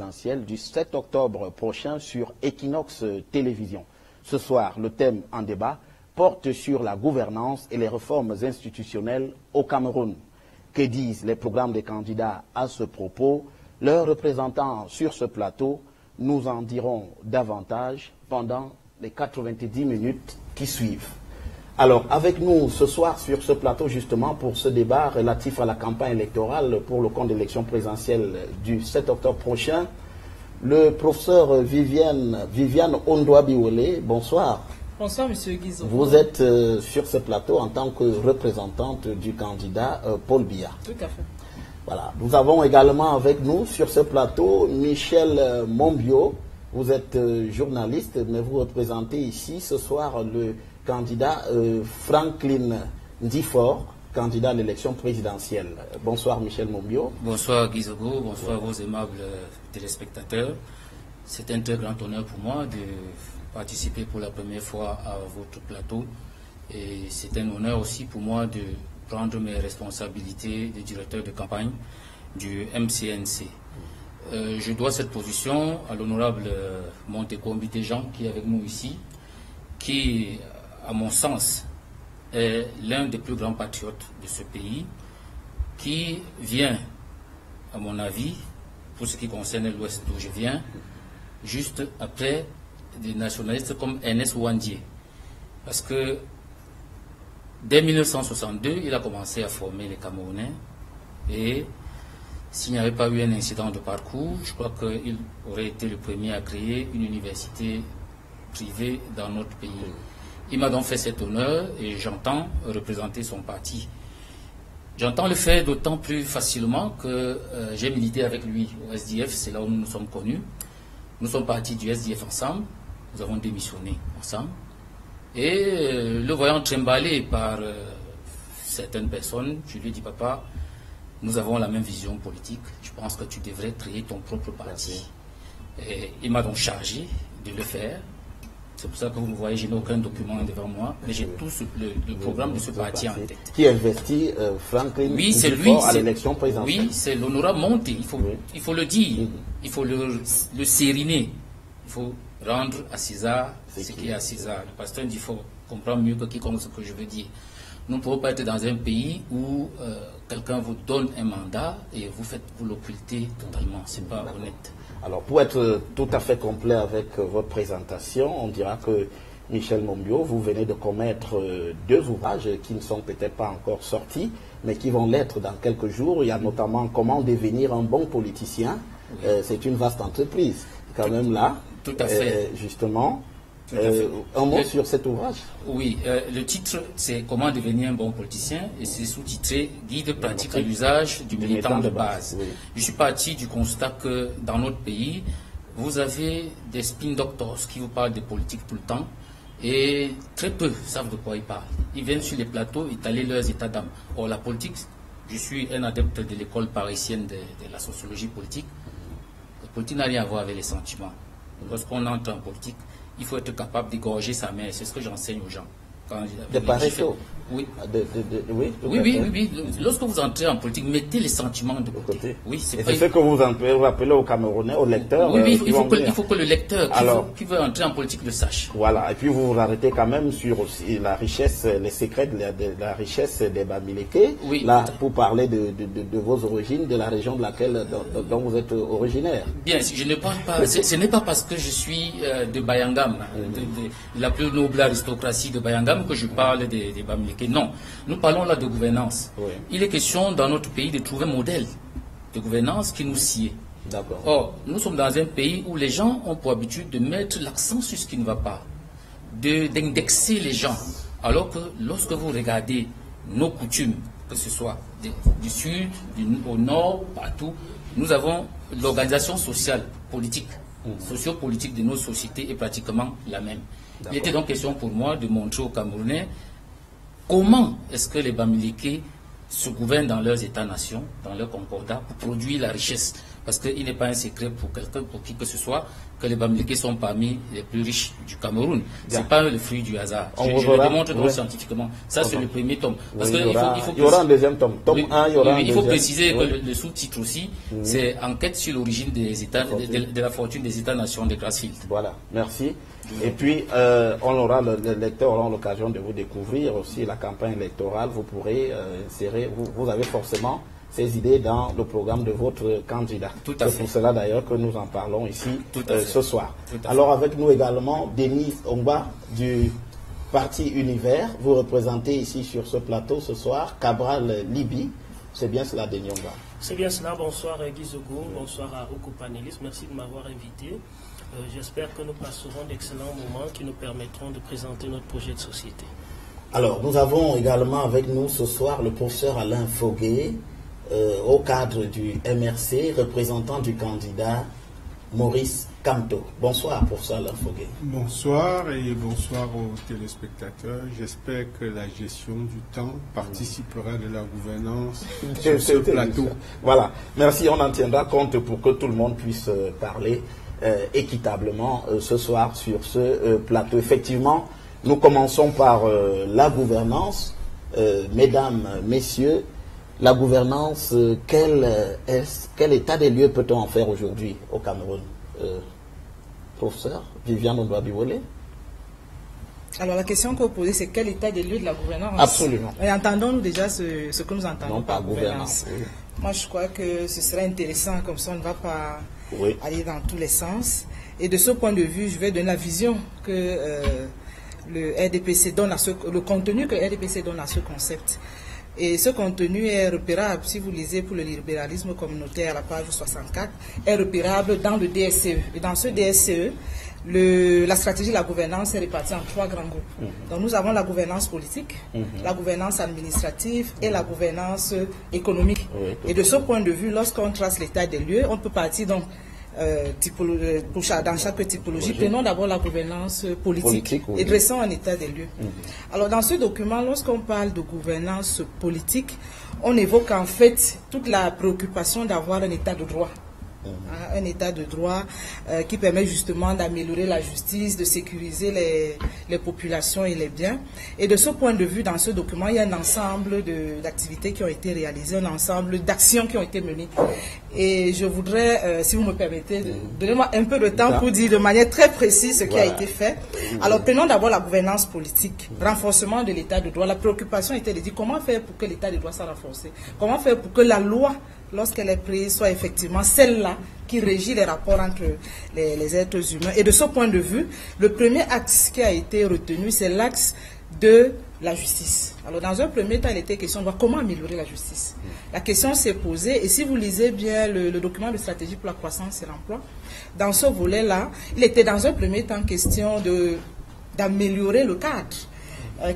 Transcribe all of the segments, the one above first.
présidentielle du 7 octobre prochain sur Equinox Télévision. Ce soir, le thème en débat porte sur la gouvernance et les réformes institutionnelles au Cameroun. Que disent les programmes des candidats à ce propos? Leurs représentants sur ce plateau nous en diront davantage pendant les 90 minutes qui suivent. Alors, avec nous ce soir sur ce plateau, justement, pour ce débat relatif à la campagne électorale pour le compte d'élection présidentielle du 7 octobre prochain, le professeur Viviane Ondouabiwole. Bonsoir. Bonsoir, monsieur Guizot. Vous êtes sur ce plateau en tant que représentante du candidat Paul Biya. Tout à fait. Voilà. Nous avons également avec nous sur ce plateau Michel Mombio. Vous êtes journaliste, mais vous représentez ici ce soir le candidat Franklin Ndifor, candidat à l'élection présidentielle. Bonsoir Michel Mombio. Bonsoir Guizogo, bonsoir vos aimables téléspectateurs. C'est un très grand honneur pour moi de participer pour la première fois à votre plateau. Et c'est un honneur aussi pour moi de prendre mes responsabilités de directeur de campagne du MCNC. Je dois cette position à l'honorable Montekombi Dejan qui est avec nous ici, qui, à mon sens, est l'un des plus grands patriotes de ce pays, qui vient, à mon avis, pour ce qui concerne l'Ouest d'où je viens, juste après des nationalistes comme Ernest Ouandié. Parce que dès 1962, il a commencé à former les Camerounais et s'il n'y avait pas eu un incident de parcours, je crois qu'il aurait été le premier à créer une université privée dans notre pays. Il m'a donc fait cet honneur et j'entends représenter son parti. J'entends le faire d'autant plus facilement que j'ai milité avec lui au SDF, c'est là où nous nous sommes connus. Nous sommes partis du SDF ensemble, nous avons démissionné ensemble. Et le voyant trimballer par certaines personnes, je lui ai dit, papa, nous avons la même vision politique, je pense que tu devrais créer ton propre parti. Et il m'a donc chargé de le faire. C'est pour ça que vous voyez, je n'ai aucun document devant moi, mais j'ai tout le programme de ce parti en tête. Qui investit Franklin Ndifor à l'élection présidentielle? Oui, c'est l'honorable Monté, il faut le dire, il faut le sériner, il faut rendre à César ce qui est à César. Le pasteur Ndifor comprend mieux que quiconque ce que je veux dire. Nous ne pouvons pas être dans un pays où quelqu'un vous donne un mandat et vous l'occultez totalement. Ce n'est pas honnête. Alors, pour être tout à fait complet avec votre présentation, on dira que Michel Mombio, vous venez de commettre deux ouvrages qui ne sont peut-être pas encore sortis, mais qui vont l'être dans quelques jours. Il y a notamment comment devenir un bon politicien. Oui. C'est une vaste entreprise, quand même là. Tout à fait. Justement. Un mot sur cet ouvrage? Oui, le titre c'est Comment devenir un bon politicien et c'est sous-titré Guide pratique à l'usage du militant de base. Oui. Je suis parti du constat que dans notre pays, vous avez des spin doctors qui vous parlent de politique tout le temps et très peu savent de quoi ils parlent. Ils viennent sur les plateaux étaler leurs états d'âme. Or la politique, je suis un adepte de l'école parisienne de la sociologie politique. La politique n'a rien à voir avec les sentiments. Lorsqu'on entre en politique, il faut être capable d'égorger sa mère. C'est ce que j'enseigne aux gens. De paresseux. Oui. Oui. Lorsque vous entrez en politique, mettez les sentiments de côté. Oui, c'est ce que vous rappelez aux Camerounais, aux lecteurs. Oui, il faut que le lecteur qui veut entrer en politique le sache. Voilà. Et puis vous vous arrêtez quand même sur aussi la richesse, les secrets de la richesse des Bamileke. Oui. Là, pour parler de vos origines, de la région de laquelle dont vous êtes originaire. Bien, je ne parle pas. Ce n'est pas parce que je suis de Bayangam, de la plus noble aristocratie de Bayangam, que je parle des Bamileke. Non, nous parlons là de gouvernance. Oui. Il est question dans notre pays de trouver un modèle de gouvernance qui nous sied. Or, nous sommes dans un pays où les gens ont pour habitude de mettre l'accent sur ce qui ne va pas, d'indexer les gens. Alors que lorsque vous regardez nos coutumes, que ce soit du sud, au nord, partout, nous avons l'organisation sociale, politique, sociopolitique de nos sociétés est pratiquement la même. Il était donc question pour moi de montrer aux Camerounais comment est-ce que les Bamileke se gouvernent dans leurs États-nations, dans leurs concordats, pour produire la richesse. parce qu'il n'est pas un secret pour quelqu'un, pour qui que ce soit, que les Bamileke sont parmi les plus riches du Cameroun. Ce n'est pas le fruit du hasard. Je le démontre donc scientifiquement. Ça, c'est le premier tome. Parce il y aura un deuxième tome. Tome 1, il y aura un deuxième. Il faut préciser que le sous-titre aussi, c'est Enquête sur l'origine des États, de la fortune des États-nations de Grassfield. Voilà, merci. Et puis, les lecteurs auront l'occasion de vous découvrir aussi la campagne électorale. Vous pourrez insérer, vous avez forcément ces idées dans le programme de votre candidat. C'est pour cela d'ailleurs que nous en parlons ici ce soir. Alors avec nous également, Denis Ongba du Parti Univers. Vous représentez ici sur ce plateau ce soir Cabral Libi. C'est bien cela, Denis Ongba? C'est bien cela. Bonsoir Guy Zogo, bonsoir à vos co-panélistes. Merci de m'avoir invité. J'espère que nous passerons d'excellents moments qui nous permettront de présenter notre projet de société. Alors, nous avons également avec nous ce soir le professeur Alain Foguet, au cadre du MRC, représentant du candidat Maurice Kamto. Bonsoir, professeur Alain Foguet. Bonsoir et bonsoir aux téléspectateurs. J'espère que la gestion du temps participera de la gouvernance sur ce plateau. Voilà, merci, on en tiendra compte pour que tout le monde puisse parler équitablement ce soir sur ce plateau. Effectivement, nous commençons par la gouvernance. Mesdames, messieurs, la gouvernance, quel état des lieux peut-on en faire aujourd'hui au Cameroun? Professeur Viviane Ondoa-Biwole. Alors la question que vous posez, c'est quel état des lieux de la gouvernance? Absolument. Et entendons-nous déjà ce que nous entendons par gouvernance. Oui. Moi je crois que ce serait intéressant, comme ça on ne va pas aller dans tous les sens. Et de ce point de vue, je vais donner la vision que le RDPC donne à le contenu que le RDPC donne à ce concept. Et ce contenu est repérable, si vous lisez pour le libéralisme communautaire à la page 64, est repérable dans le DSCE. Et dans ce DSCE, la stratégie de la gouvernance est répartie en 3 grands groupes. Donc nous avons la gouvernance politique, la gouvernance administrative et la gouvernance économique. Et de ce point de vue, lorsqu'on trace l'état des lieux, on peut partir donc dans chaque typologie. Prenons d'abord la gouvernance politique et dressons un état des lieux. Alors dans ce document, lorsqu'on parle de gouvernance politique, on évoque en fait toute la préoccupation d'avoir un état de droit. Un état de droit qui permet justement d'améliorer la justice, de sécuriser les populations et les biens. Et de ce point de vue, dans ce document, il y a un ensemble d'activités qui ont été réalisées, un ensemble d'actions qui ont été menées. Et je voudrais, si vous me permettez, donnez-moi un peu de temps pour dire de manière très précise ce qui a été fait. Alors prenons d'abord la gouvernance politique, renforcement de l'état de droit. La préoccupation était de dire comment faire pour que l'état de droit soit renforcé, comment faire pour que la loi, lorsqu'elle est prise, soit effectivement celle-là qui régit les rapports entre les êtres humains. Et de ce point de vue, le premier axe qui a été retenu, c'est l'axe de la justice. Alors, dans un premier temps, il était question de voir comment améliorer la justice. La question s'est posée, et si vous lisez bien le document de stratégie pour la croissance et l'emploi, dans ce volet-là, il était dans un premier temps question d'améliorer le cadre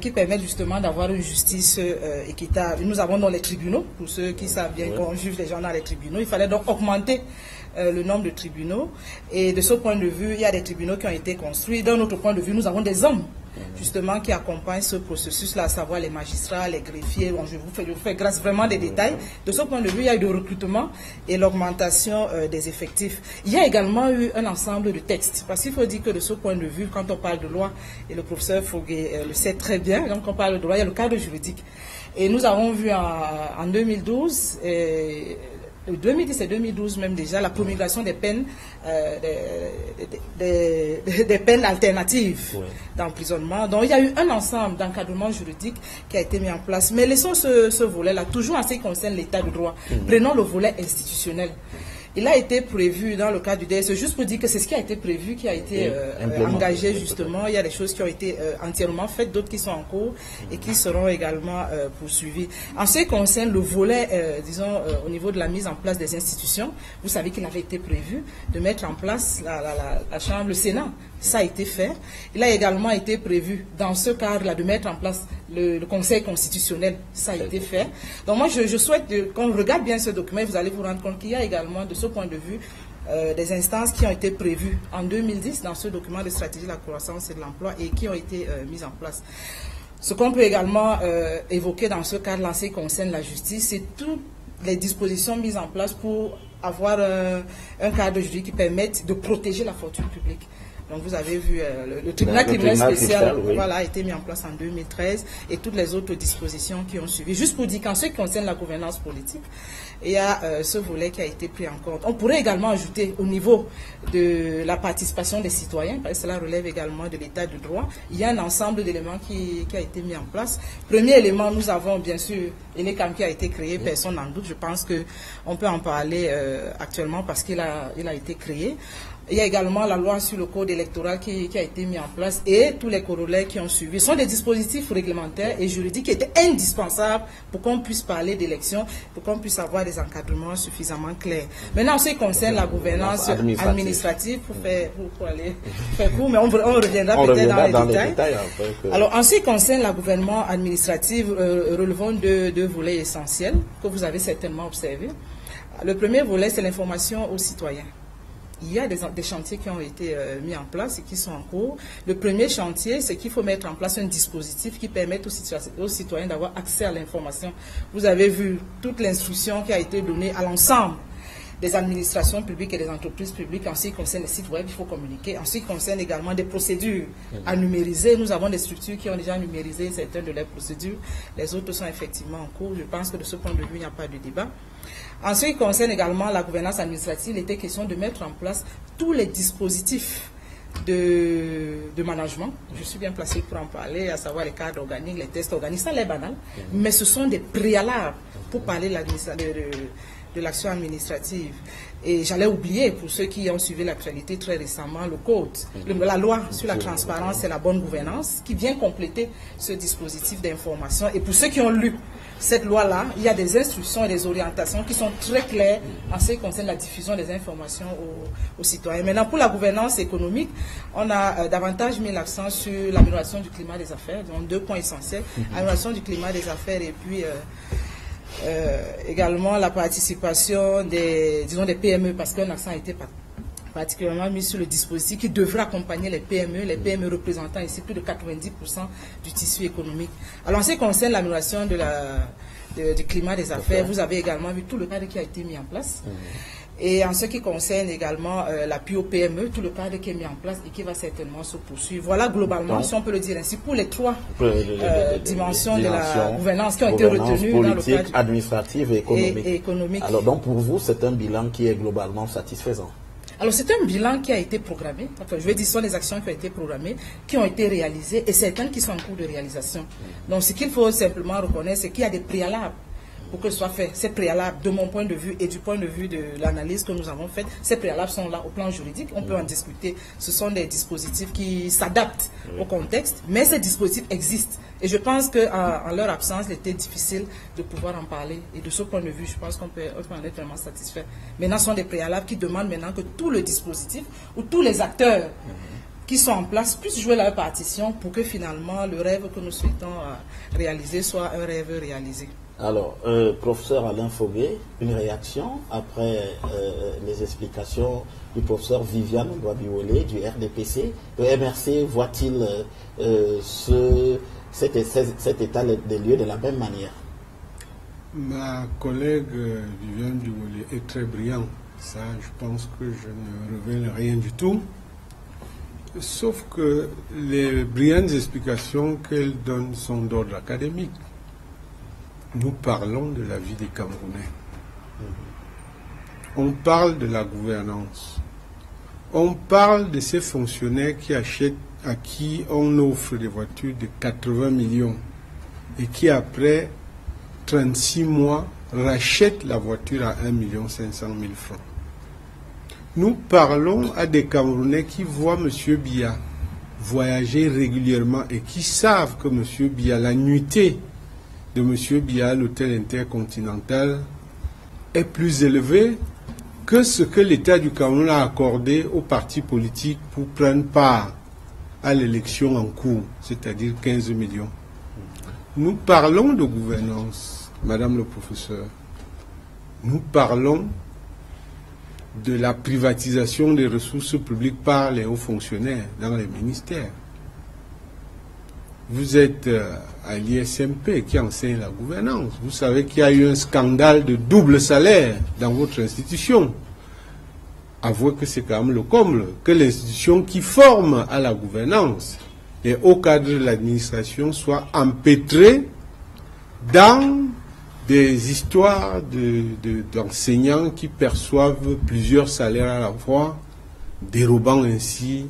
qui permettent justement d'avoir une justice équitable. Nous avons dans les tribunaux, pour ceux qui savent bien qu'on juge les gens dans les tribunaux, il fallait donc augmenter le nombre de tribunaux. Et de ce point de vue, il y a des tribunaux qui ont été construits. D'un autre point de vue, nous avons des hommes justement qui accompagnent ce processus-là, à savoir les magistrats, les greffiers. Bon, je vous fais grâce vraiment des détails. De ce point de vue, il y a eu le recrutement et l'augmentation des effectifs. Il y a également eu un ensemble de textes, parce qu'il faut dire que de ce point de vue, quand on parle de loi, et le professeur Foguet le sait très bien, donc on parle de loi, il y a le cadre juridique. Et nous avons vu en 2012, 2010 et 2012 même déjà, la promulgation des peines, des peines alternatives d'emprisonnement. Donc il y a eu un ensemble d'encadrement juridique qui a été mis en place. Mais laissons ce volet-là, toujours en ce qui concerne l'état de droit. Prenons le volet institutionnel. Il a été prévu dans le cadre du DSE, juste pour dire que c'est ce qui a été prévu, qui a été engagé justement. Il y a des choses qui ont été entièrement faites, d'autres qui sont en cours et qui seront également poursuivies. En ce qui concerne le volet, disons, au niveau de la mise en place des institutions, vous savez qu'il avait été prévu de mettre en place la Chambre, le Sénat. Ça a été fait. Il a également été prévu, dans ce cadre-là, de mettre en place le Conseil constitutionnel. Ça a été fait. Donc moi, je souhaite qu'on regarde bien ce document et vous allez vous rendre compte qu'il y a également, de ce point de vue, des instances qui ont été prévues en 2010 dans ce document de stratégie de la croissance et de l'emploi et qui ont été mises en place. Ce qu'on peut également évoquer dans ce cadre-là, qui concerne la justice, c'est toutes les dispositions mises en place pour avoir un cadre juridique qui permette de protéger la fortune publique. Donc vous avez vu, le tribunal criminel spécial voilà, a été mis en place en 2013 et toutes les autres dispositions qui ont suivi. Juste pour dire qu'en ce qui concerne la gouvernance politique, il y a ce volet qui a été pris en compte. On pourrait également ajouter au niveau de la participation des citoyens, parce que cela relève également de l'état de droit, il y a un ensemble d'éléments qui a été mis en place. Premier élément, nous avons bien sûr l'ENECAM qui a été créé, personne n'en doute, je pense qu'on peut en parler actuellement parce qu'il a été créé. Il y a également la loi sur le code électoral qui a été mis en place et tous les corollaires qui ont suivi. Ce sont des dispositifs réglementaires et juridiques qui étaient indispensables pour qu'on puisse parler d'élections, pour qu'on puisse avoir des encadrements suffisamment clairs. Maintenant, en ce qui concerne la gouvernance administrative, pour aller faire court, mais on reviendra peut-être dans les détails. Alors, en ce qui concerne la gouvernance administrative, relevons deux volets essentiels que vous avez certainement observés. Le premier volet, c'est l'information aux citoyens. Il y a des chantiers qui ont été mis en place et qui sont en cours. Le premier chantier, c'est qu'il faut mettre en place un dispositif qui permette aux citoyens d'avoir accès à l'information. Vous avez vu toute l'instruction qui a été donnée à l'ensemble des administrations publiques et des entreprises publiques en ce qui concerne les sites web, il faut communiquer. En ce qui concerne également des procédures à numériser, nous avons des structures qui ont déjà numérisé certaines de leurs procédures. Les autres sont effectivement en cours. Je pense que de ce point de vue, il n'y a pas de débat. En ce qui concerne également la gouvernance administrative, il était question de mettre en place tous les dispositifs de management. Je suis bien placé pour en parler, à savoir les cadres organiques, les tests organiques. Ça l'est banal, mais ce sont des préalables pour parler de l'action administrative. Et j'allais oublier, pour ceux qui ont suivi l'actualité très récemment, le code, la loi sur la transparence et la bonne gouvernance, qui vient compléter ce dispositif d'information. Et pour ceux qui ont lu cette loi-là, il y a des instructions et des orientations qui sont très claires en ce qui concerne la diffusion des informations aux citoyens. Maintenant, pour la gouvernance économique, on a davantage mis l'accent sur l'amélioration du climat des affaires, donc 2 points essentiels, amélioration du climat des affaires et puis également la participation des PME, parce qu'un accent a été particulièrement mis sur le dispositif qui devrait accompagner les PME représentant ici plus de 90% du tissu économique. Alors en ce qui concerne l'amélioration du climat des affaires, vous avez également vu tout le cadre qui a été mis en place. Et en ce qui concerne également l'appui aux PME, tout le cadre qui est mis en place et qui va certainement se poursuivre. Voilà globalement, si on peut le dire ainsi, pour les 3 dimensions de la gouvernance qui ont été retenues dans le cadre administrative et économique. Alors donc pour vous, c'est un bilan qui est globalement satisfaisant? Alors c'est un bilan qui a été programmé, enfin, je vais dire ce sont des actions qui ont été programmées, qui ont été réalisées et certaines qui sont en cours de réalisation. Donc ce qu'il faut simplement reconnaître, c'est qu'il y a des préalables pour que ce soit fait. Ces préalables, de mon point de vue et du point de vue de l'analyse que nous avons faite, ces préalables sont là au plan juridique, on peut en discuter. Ce sont des dispositifs qui s'adaptent au contexte, mais ces dispositifs existent. Et je pense qu'en leur absence, il était difficile de pouvoir en parler. Et de ce point de vue, je pense qu'on peut en être vraiment satisfait. Maintenant, ce sont des préalables qui demandent maintenant que tout le dispositif ou tous les acteurs qui sont en place puissent jouer leur partition pour que finalement le rêve que nous souhaitons réaliser soit un rêve réalisé. Alors, professeur Alain Foguet, une réaction après les explications du professeur Viviane Ndouabiwole du RDPC. Le MRC voit-il cet état des lieux de la même manière? Ma collègue Viviane Ndouabiwole est très brillante. Ça, je pense que je ne révèle rien du tout. Sauf que les brillantes explications qu'elle donne sont d'ordre académique. Nous parlons de la vie des Camerounais. On parle de la gouvernance. On parle de ces fonctionnaires qui achètent, à qui on offre des voitures de 80 millions et qui, après 36 mois, rachètent la voiture à 1 500 000 francs. Nous parlons à des Camerounais qui voient M. Biya voyager régulièrement et qui savent que M. Biya, la nuitée de M. Biya, l'hôtel intercontinental, est plus élevé que ce que l'État du Cameroun a accordé aux partis politiques pour prendre part à l'élection en cours, c'est-à-dire 15 millions. Nous parlons de gouvernance, Madame le professeur. Nous parlons de la privatisation des ressources publiques par les hauts fonctionnaires dans les ministères. vous êtes à l'ISMP qui enseigne la gouvernance. Vous savez qu'il y a eu un scandale de double salaire dans votre institution. Avouez que c'est quand même le comble, que l'institution qui forme à la gouvernance et au cadre de l'administration soit empêtrée dans des histoires d'enseignants qui perçoivent plusieurs salaires à la fois, dérobant ainsi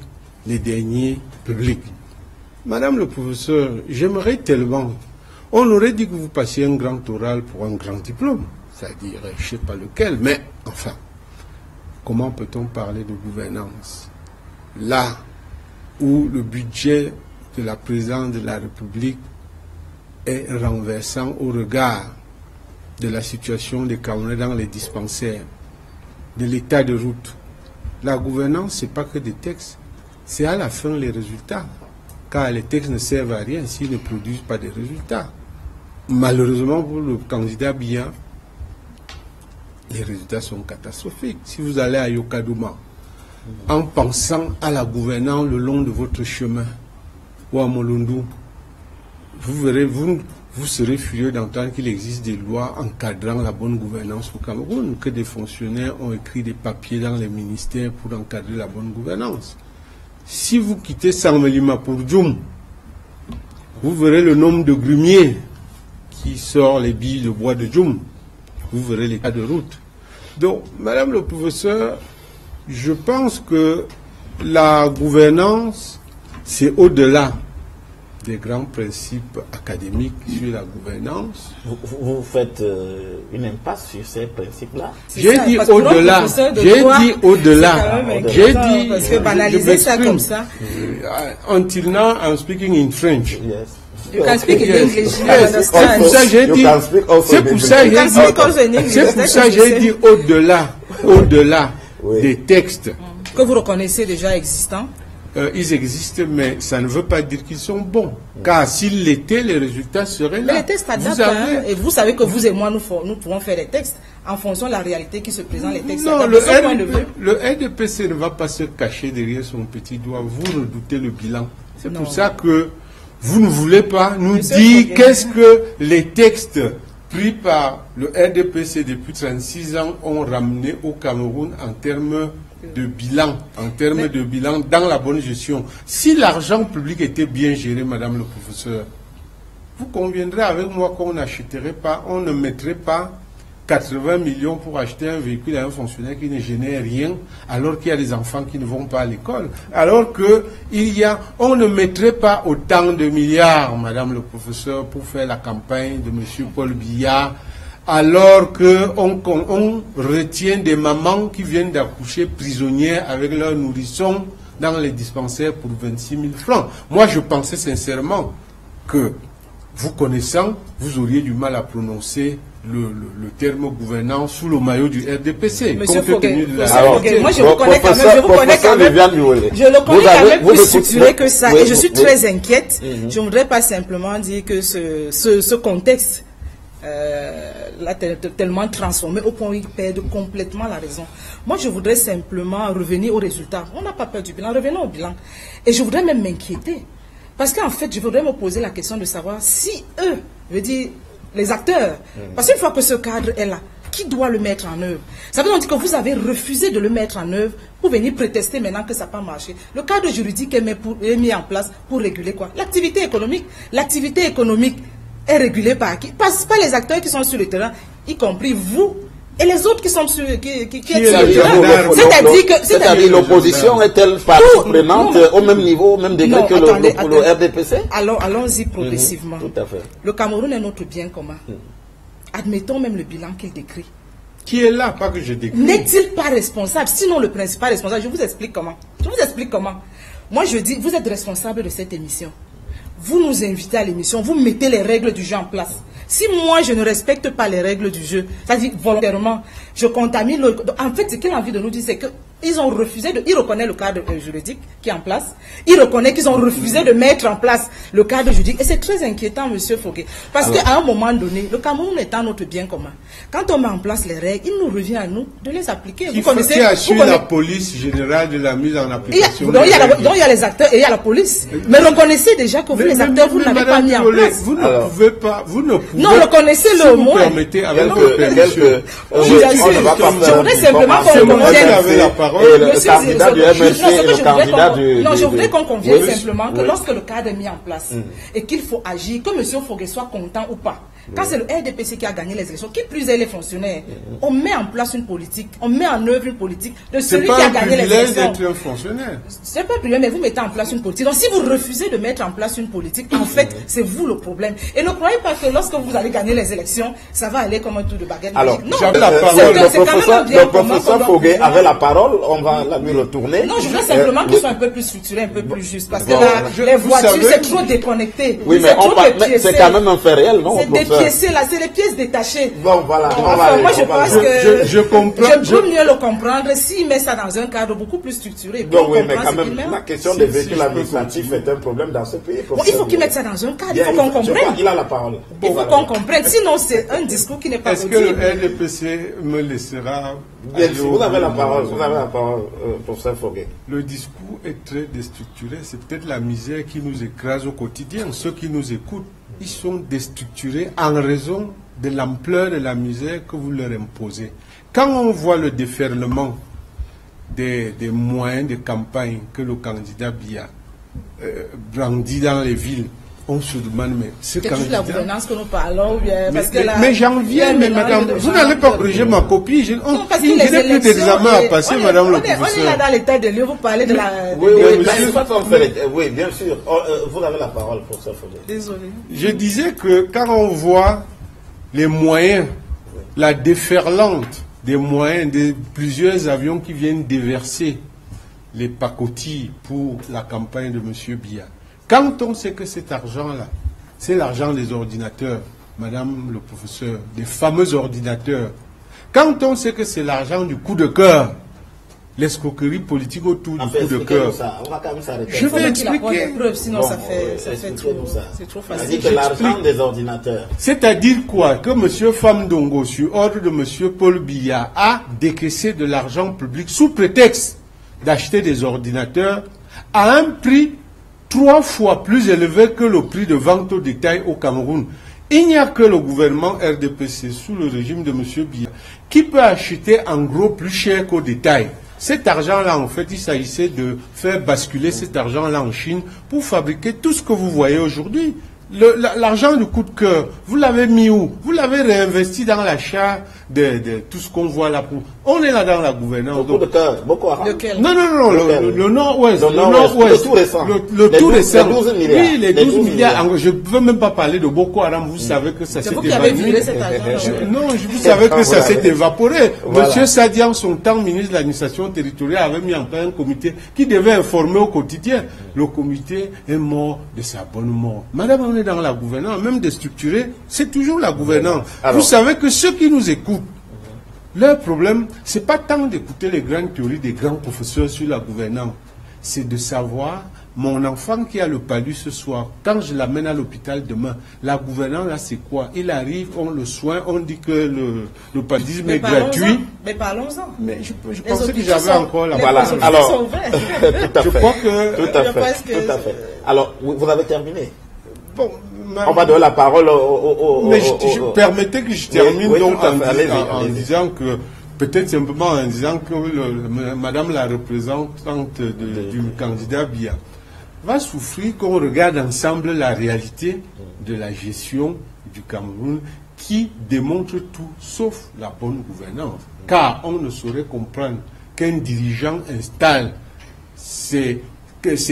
les derniers publics. Madame le professeur, j'aimerais tellement, on aurait dit que vous passiez un grand oral pour un grand diplôme, c'est-à-dire, je ne sais pas lequel, mais enfin, comment peut-on parler de gouvernance là où le budget de la présidence de la République est renversant au regard de la situation des Camerounais dans les dispensaires, de l'état de route. La gouvernance, ce n'est pas que des textes, c'est à la fin les résultats. Car les textes ne servent à rien s'ils ne produisent pas des résultats. Malheureusement pour le candidat Biya, les résultats sont catastrophiques. Si vous allez à Yokadouma, en pensant à la gouvernance le long de votre chemin, ou à Molundu, vous verrez, vous serez furieux d'entendre qu'il existe des lois encadrant la bonne gouvernance au Cameroun, que des fonctionnaires ont écrit des papiers dans les ministères pour encadrer la bonne gouvernance. Si vous quittez Samelima pour Djoum, vous verrez le nombre de grumiers qui sort les billes de bois de Djoum. Vous verrez l'état de route. Donc, Madame le professeur, je pense que la gouvernance, c'est au-delà des grands principes académiques sur la gouvernance. Vous faites une impasse sur ces principes-là. J'ai dit au-delà. J'ai dit au-delà. J'ai dit. Parce que banaliser ça comme ça. Until now, I'm speaking in French. Yes. You can speak in English. Yes. C'est pour ça que j'ai dit. C'est pour ça que j'ai dit au-delà. Au-delà des textes. Que vous reconnaissez déjà existants. Ils existent, mais ça ne veut pas dire qu'ils sont bons. Car s'ils l'étaient, les résultats seraient là. Mais les textes adaptent, et vous savez que vous et moi, nous pouvons faire des textes en fonction de la réalité qui se présente. Les textes non, le RDPC ne va pas se cacher derrière son petit doigt. Vous redoutez le bilan. C'est pour ça que vous ne voulez pas nous dire qu'est-ce que les textes pris par le RDPC depuis 36 ans ont ramené au Cameroun en termes de bilan, dans la bonne gestion. Si l'argent public était bien géré, Madame le professeur, vous conviendrez avec moi qu'on n'achèterait pas, on ne mettrait pas 80 millions pour acheter un véhicule à un fonctionnaire qui ne génère rien, alors qu'il y a des enfants qui ne vont pas à l'école. Alors que on ne mettrait pas autant de milliards, Madame le professeur, pour faire la campagne de M. Paul Biya, alors qu'on retient des mamans qui viennent d'accoucher prisonnières avec leurs nourrissons dans les dispensaires pour 26 000 francs. Moi, je pensais sincèrement que, vous connaissant, vous auriez du mal à prononcer le terme gouvernance sous le maillot du RDPC. Monsieur Foguet, moi je vous connais quand même, je le connais quand même plus structuré que ça, et je suis très inquiète. Je ne voudrais pas simplement dire que ce contexte l'a tellement transformé au point où il perd complètement la raison. Moi, je voudrais simplement revenir au résultat. On n'a pas peur du bilan, revenons au bilan. Et je voudrais même m'inquiéter. Parce qu'en fait, je voudrais me poser la question de savoir si eux, je veux dire, les acteurs, parce qu'une fois que ce cadre est là, qui doit le mettre en œuvre? Ça veut dire que vous avez refusé de le mettre en œuvre pour venir prétester maintenant que ça n'a pas marché. Le cadre juridique est mis en place pour réguler quoi? L'activité économique. L'activité économique est régulée par qui? Pas les acteurs qui sont sur le terrain, y compris vous et les autres qui sont sur le terrain. C'est-à-dire l'opposition est-elle partie prenante au même niveau, au même degré que le RDPC? Allons-y progressivement. Tout à fait. Le Cameroun est notre bien commun. Admettons même le bilan qu'il décrit. Qui est là, pas que je décris. N'est-il pas responsable? Sinon le principal responsable, je vous explique comment. Moi je dis, vous êtes responsable de cette émission. Vous nous invitez à l'émission, vous mettez les règles du jeu en place. Si moi je ne respecte pas les règles du jeu, c'est-à-dire volontairement, je contamine. En fait, ce qu'il a envie de nous dire, c'est que Ils ont refusé de... Ils reconnaissent le cadre juridique qui est en place. Ils reconnaissent qu'ils ont refusé de mettre en place le cadre juridique. Et c'est très inquiétant, M. Fogué. Parce qu'à un moment donné, le Cameroun étant notre bien commun, quand on met en place les règles, il nous revient à nous de les appliquer. Qui assure la police générale de la mise en application. Donc il y a les acteurs et il y a la police. Mais reconnaissez déjà que vous, les acteurs, vous n'avez pas mis en place. Vous ne pouvez pas... Vous ne pouvez, non, reconnaissez-le au moins. Vous permettez avec je voudrais simplement qu'on convienne... Le candidat du MLC, le candidat du... Non, je voudrais qu'on convienne simplement que lorsque le cadre est mis en place et qu'il faut agir, que M. Fogué soit content ou pas, quand c'est le RDPC qui a gagné les élections, qui plus est les fonctionnaires, on met en place une politique, on met en œuvre une politique de celui qui a gagné les élections. C'est pas un fonctionnaire. C'est pas un privilège, mais vous mettez en place une politique. Donc si vous refusez de mettre en place une politique, en fait, c'est vous le problème. Et ne croyez pas que lorsque vous allez gagner les élections, ça va aller comme un tour de baguette. Alors, non, le professeur Fogué avait la parole, on va la lui retourner. Non, je veux simplement qu'ils soient un peu plus structurés, un peu plus justes. Parce que les voitures, c'est trop déconnecté. Oui, mais c'est quand même un fait réel, non? C'est dépiécé, là, c'est les pièces détachées. Bon, voilà. Moi, je pense que je comprends. Je peux mieux le comprendre s'il met ça dans un cadre beaucoup plus structuré. Donc, oui, mais quand même, la question des véhicules administratifs est un problème dans ce pays. Bon, il faut qu'il mette ça dans un cadre, il faut qu'on comprenne. Il a la parole. Il faut qu'on comprenne. Sinon, c'est un discours qui n'est pas possible. Est-ce que le RDPC me laissera... Vous avez la parole, professeur Fogué. Le discours est très déstructuré. C'est peut-être la misère qui nous écrase au quotidien. Ceux qui nous écoutent, ils sont déstructurés en raison de l'ampleur de la misère que vous leur imposez. Quand on voit le déferlement des moyens de campagne que le candidat Biya brandit dans les villes, on se demande, mais ce candidat... C'est toute la gouvernance que nous parlons, parce que mais j'en viens, mais madame, vous n'allez pas corriger ma copie. Je n'ai plus d'examen à passer, madame le professeur. On est là dans l'état de lieu, vous parlez de la... Oui, bien sûr. Vous avez la parole, professeur Fogué. Désolé. Je disais que quand on voit les moyens, la déferlante des moyens de plusieurs avions qui viennent déverser les pacotilles pour la campagne de M. Biya, quand on sait que cet argent-là, c'est l'argent des ordinateurs, madame le professeur, des fameux ordinateurs, quand on sait que c'est l'argent du coup de cœur, l'escroquerie politique autour du coup de cœur, je vais expliquer. Sinon ça fait trop, c'est trop facile. C'est l'argent des ordinateurs. C'est-à-dire quoi? Que M. Famdongo, sur ordre de M. Paul Biya, a décaissé de l'argent public sous prétexte d'acheter des ordinateurs à un prix 3 fois plus élevé que le prix de vente au détail au Cameroun. Il n'y a que le gouvernement RDPC sous le régime de M. Biya qui peut acheter en gros plus cher qu'au détail. Cet argent-là, en fait, il s'agissait de faire basculer cet argent-là en Chine pour fabriquer tout ce que vous voyez aujourd'hui. L'argent du coup de cœur, vous l'avez mis où? Vous l'avez réinvesti dans l'achat de tout ce qu'on voit là. On est là dans la gouvernance. Le coup de cœur, Boko Haram. Non, le Nord-Ouest. Le Nord-Ouest. Le tout récent. Le tout récent. Les 12 milliards. Oui, les 12 milliards. Je ne veux même pas parler de Boko Haram. Vous savez que ça s'est évaporé. Non, vous savez que ça s'est évaporé. Monsieur Sadian, son temps ministre de l'administration territoriale, avait mis en place un comité qui devait informer au quotidien. Le comité est mort de sa bonne mort. Madame, on est dans la gouvernance, même déstructurée, c'est toujours la gouvernance. Vous savez que ceux qui nous écoutent, leur problème, ce n'est pas tant d'écouter les grandes théories des grands professeurs sur la gouvernance, c'est de savoir, mon enfant qui a le palu ce soir, quand je l'amène à l'hôpital demain, la gouvernance là c'est quoi? Il arrive, on le soigne, on dit que le paludisme est gratuit. Mais parlons-en. Mais je pensais que j'avais encore la voilà. Alors, tout à fait. Je crois que... Tout à fait. Alors, vous avez terminé? Bon, on va donner la parole mais je permettais que je termine en disant que, peut-être simplement en disant que madame la représentante du candidat Biya va souffrir qu'on regarde ensemble la réalité de la gestion du Cameroun qui démontre tout sauf la bonne gouvernance. Car on ne saurait comprendre qu'un dirigeant installe ses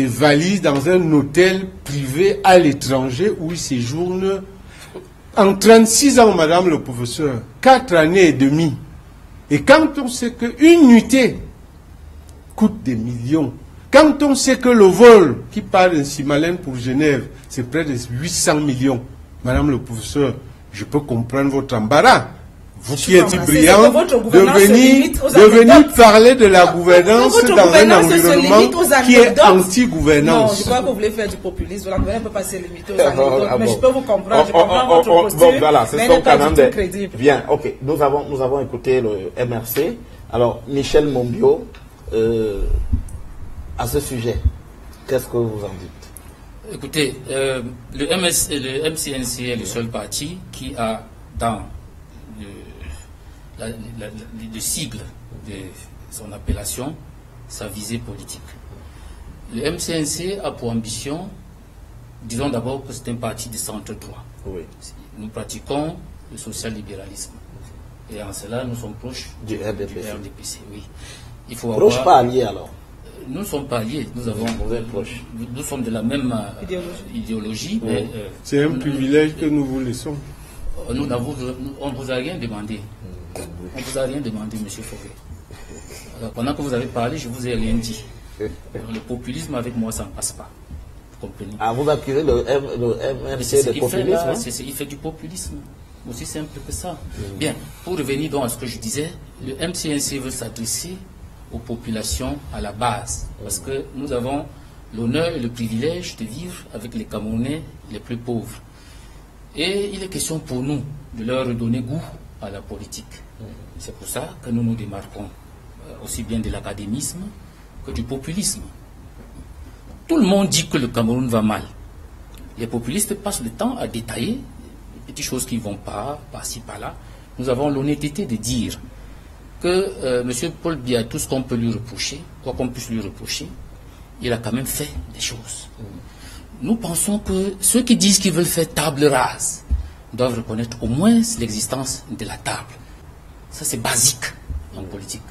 valises dans un hôtel privé à l'étranger où il séjourne en 36 ans, madame le professeur, 4 années et demie. Et quand on sait qu'une nuitée coûte des millions, quand on sait que le vol qui part de Simalène pour Genève, c'est près de 800 millions, madame le professeur, je peux comprendre votre embarras. vous qui êtes brillant, de venir parler de la gouvernance dans un environnement qui est anti-gouvernance. Non, je crois que vous voulez faire du populisme. La gouvernance ne peut pas se limiter aux anecdotes. Mais je peux vous comprendre. Je comprends votre posture. Bon, voilà, c'est mais pas du tout crédible. Bien, ok. Nous avons écouté le MRC. Alors, Michel Monbiot, à ce sujet, qu'est-ce que vous en dites? Écoutez, le MCNC est le seul parti qui a dans le sigle de son appellation sa visée politique. Le MCNC a pour ambition, disons d'abord que c'est un parti de centre-droit. Oui. Nous pratiquons le social-libéralisme. Et en cela, nous sommes proches du RDPC. Oui. Il faut proches pas alliés alors? Nous ne sommes pas alliés. Nous sommes de la même idéologie. Oui. C'est un privilège que nous vous laissons. On ne vous a rien demandé. On ne vous a rien demandé, M. Fauquet. Alors, pendant que vous avez parlé, je ne vous ai rien dit. Alors, le populisme avec moi, ça ne passe pas. Vous comprenez? Ah, vous accusez le MRC de populisme? Il fait du populisme. Aussi simple que ça. Bien, pour revenir donc à ce que je disais, le MCNC veut s'adresser aux populations à la base. Parce que nous avons l'honneur et le privilège de vivre avec les Camerounais les plus pauvres. Et il est question pour nous de leur redonner goût à la politique. C'est pour ça que nous nous démarquons aussi bien de l'académisme que du populisme. Tout le monde dit que le Cameroun va mal. Les populistes passent le temps à détailler les petites choses qui ne vont pas, par-ci, par-là. Nous avons l'honnêteté de dire que M. Paul Biya, tout ce qu'on peut lui reprocher, quoi qu'on puisse lui reprocher, il a quand même fait des choses. Nous pensons que ceux qui disent qu'ils veulent faire table rase doivent reconnaître au moins l'existence de la table. Ça, c'est basique en politique.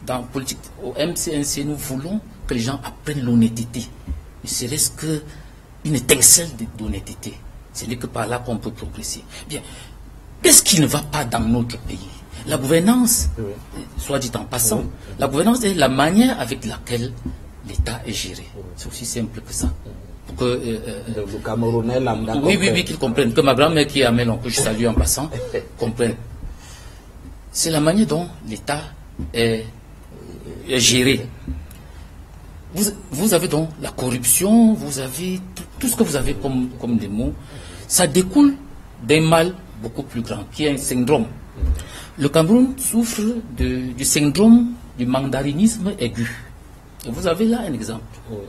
Dans la politique, au MCNC, nous voulons que les gens apprennent l'honnêteté. Ne serait-ce qu'une étincelle d'honnêteté. Ce n'est que par là qu'on peut progresser. Bien, qu'est-ce qui ne va pas dans notre pays? La gouvernance, soit dit en passant, la gouvernance est la manière avec laquelle l'État est géré. C'est aussi simple que ça. Pour que, le Camerounais lambda. Oui, qu'ils comprennent. Que ma grand-mère qui est à Mélon, que je salue en passant, comprenne. C'est la manière dont l'État est géré. Vous avez donc la corruption, vous avez tout ce que vous avez comme des mots. Ça découle d'un mal beaucoup plus grand, qui est un syndrome. Le Cameroun souffre du syndrome du mandarinisme aigu. Et vous avez là un exemple.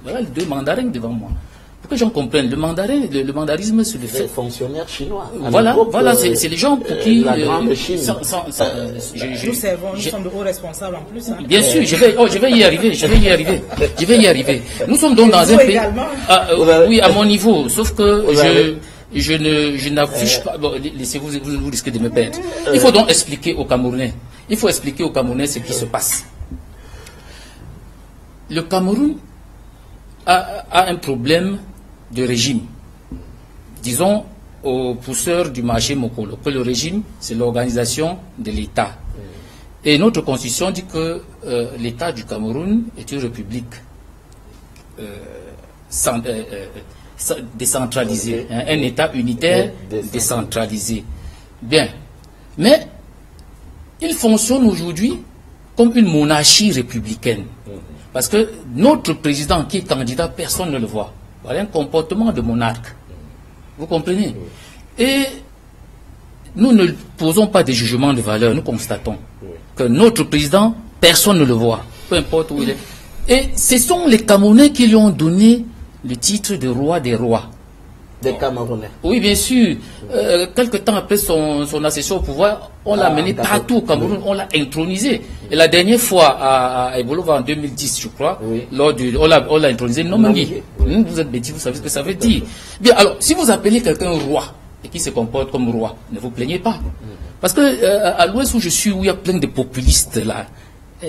Voilà les deux mandarins devant moi. Pour que j'en comprenne, le mandarisme, c'est le fait. Les fonctionnaires chinois. Voilà, c'est les gens pour qui. La grande Chine. Nous sommes de hauts responsables en plus. Hein. Bien sûr, je vais y arriver. Nous sommes donc dans un pays. Oui, à mon niveau, sauf que je n'affiche pas. Bon, laissez-vous, vous risquez de me perdre. Il faut donc expliquer aux Camerounais. Ce qui se passe. Le Cameroun a un problème de régime. Disons aux pousseurs du marché Mokolo que le régime, c'est l'organisation de l'État. Et notre constitution dit que l'État du Cameroun est une république décentralisée, un État unitaire décentralisé. Bien. Mais il fonctionne aujourd'hui comme une monarchie républicaine. Parce que notre président qui est candidat, personne ne le voit. Voilà un comportement de monarque. Vous comprenez? Et nous ne posons pas des jugements de valeur, nous constatons que notre président, personne ne le voit, peu importe où il est. Et ce sont les Camerounais qui lui ont donné le titre de roi des rois. Des Camerounais. Oui, bien sûr. Quelque temps après son accession au pouvoir, on l'a mené partout au Cameroun, on l'a intronisé. Et la dernière fois à Ebolova en 2010, je crois, on l'a intronisé Nomangui. Vous êtes bêtis, vous savez ce que ça veut dire. Bien, alors, si vous appelez quelqu'un roi et qui se comporte comme roi, ne vous plaignez pas. Parce que à l'ouest où je suis, où il y a plein de populistes là,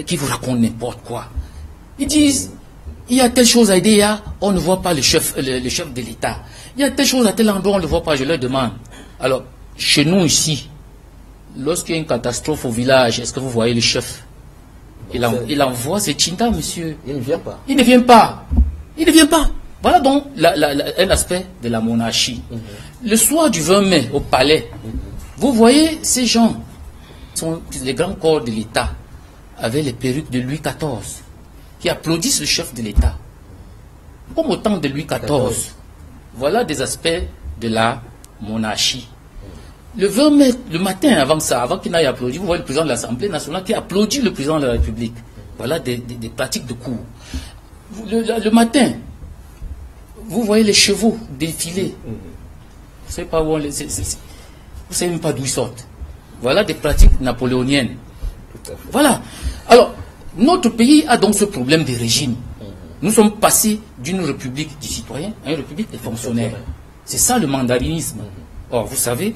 qui vous racontent n'importe quoi, ils disent il y a telle chose à aider, on ne voit pas le chef de l'État. Il y a telle chose à tel endroit, on ne le voit pas, je leur demande. Alors, chez nous ici, lorsqu'il y a une catastrophe au village, est-ce que vous voyez le chef? Il envoie ses Tchinda, monsieur. Il ne vient pas. Il ne vient pas. Il ne vient pas. Voilà donc un aspect de la monarchie. Le soir du 20 mai, au palais, vous voyez ces gens les grands corps de l'État avaient les perruques de Louis XIV, qui applaudissent le chef de l'État. Comme au temps de Louis XIV. Voilà des aspects de la monarchie. Le 20 mai, le matin, avant ça, avant qu'il n'aille applaudir, vous voyez le président de l'Assemblée nationale qui applaudit le président de la République. Voilà des pratiques de cours. Le matin, vous voyez les chevaux défiler. Vous ne savez pas où on les... Vous ne savez même pas d'où ils sortent. Voilà des pratiques napoléoniennes. Voilà. Alors, notre pays a donc ce problème de régime. Nous sommes passés d'une république des citoyens à une république des fonctionnaires. C'est ça le mandarinisme. Or, vous savez,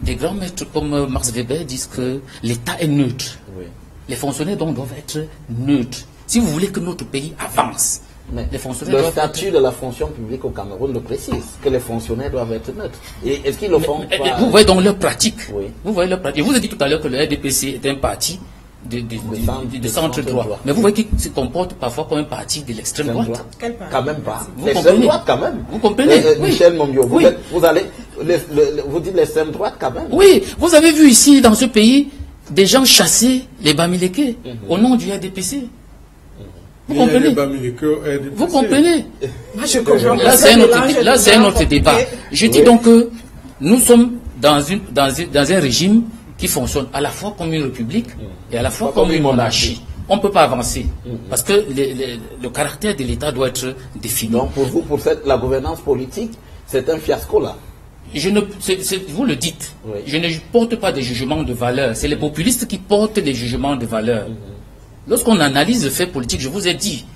des grands maîtres comme Max Weber disent que l'État est neutre. Oui. Les fonctionnaires donc doivent être neutres. Si vous voulez que notre pays avance, mais les fonctionnaires le statut de la fonction publique au Cameroun le précise, que les fonctionnaires doivent être neutres. Et est-ce qu'ils le font pas? Vous voyez donc leur pratique. Oui. Vous voyez leur pratique. Je vous ai dit tout à l'heure que le RDPC est un parti de centre-droit. Mais vous voyez qu'il se comporte parfois comme un parti de l'extrême droite. Quand même pas. L'extrême droite quand même. Vous comprenez? Oui. Michel Mombio, oui. vous dites l'extrême droite quand même. Oui, vous avez vu ici, dans ce pays, des gens chasser les Bamileke au nom du RDPC. Vous comprenez? Vous comprenez? Moi, je comprends. Là, c'est un autre débat. Je dis donc que nous sommes dans un régime qui fonctionne à la fois comme une république et à la fois comme une monarchie. On ne peut pas avancer parce que le caractère de l'État doit être défini. Donc pour vous, la gouvernance politique, c'est un fiasco là. Vous le dites. Oui. Je ne porte pas des jugements de valeur. C'est les populistes qui portent les jugements de valeur. Lorsqu'on analyse le fait politique, je vous ai dit,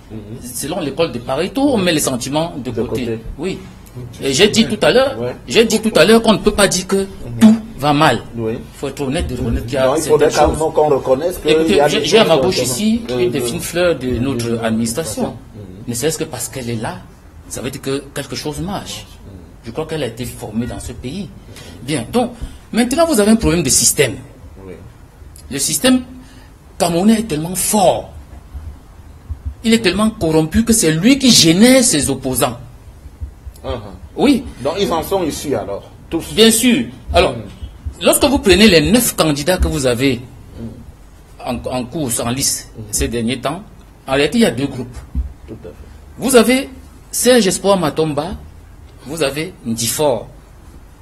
selon l'école de Pareto, on met les sentiments de côté. Oui. Et j'ai dit tout à l'heure, qu'on ne peut pas dire que tout va mal. Il faut être honnête de reconnaître qu'il y a certaines choses. Qu'on reconnaisse que... Écoutez, j'ai à ma gauche ici une des fines fleurs de notre administration. Ne serait-ce que parce qu'elle est là, ça veut dire que quelque chose marche. Je crois qu'elle a été formée dans ce pays. Bien, donc, maintenant vous avez un problème de système. Le système camerounais est tellement fort. Il est tellement corrompu que c'est lui qui génère ses opposants. Oui. Donc ils en sont issus alors, tous. Bien sûr. Alors, lorsque vous prenez les 9 candidats que vous avez en course, en lice, ces derniers temps, en réalité, il y a 2 groupes. Tout à fait. Vous avez Serge Espoir Matomba, vous avez Ndifor,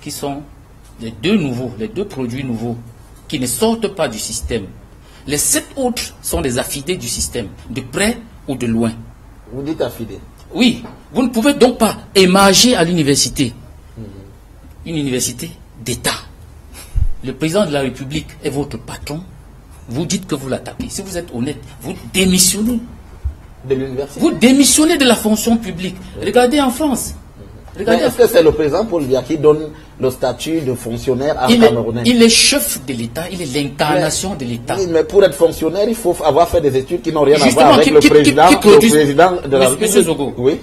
qui sont les 2 produits nouveaux, qui ne sortent pas du système. Les 7 autres sont des affidés du système, de près ou de loin. Vous dites affidés? Oui, vous ne pouvez donc pas émarger à l'université. Une université d'État. Le président de la République est votre patron. Vous dites que vous l'attaquez. Si vous êtes honnête, vous démissionnez. De l'université? Vous démissionnez de la fonction publique. Regardez en France. Est-ce que c'est le président Paul Biya qui donne le statut de fonctionnaire à Camerounais? Il est chef de l'État, il est l'incarnation de l'État. Oui, mais pour être fonctionnaire, il faut avoir fait des études qui n'ont rien à voir avec le président de la République. Monsieur Zogo, oui.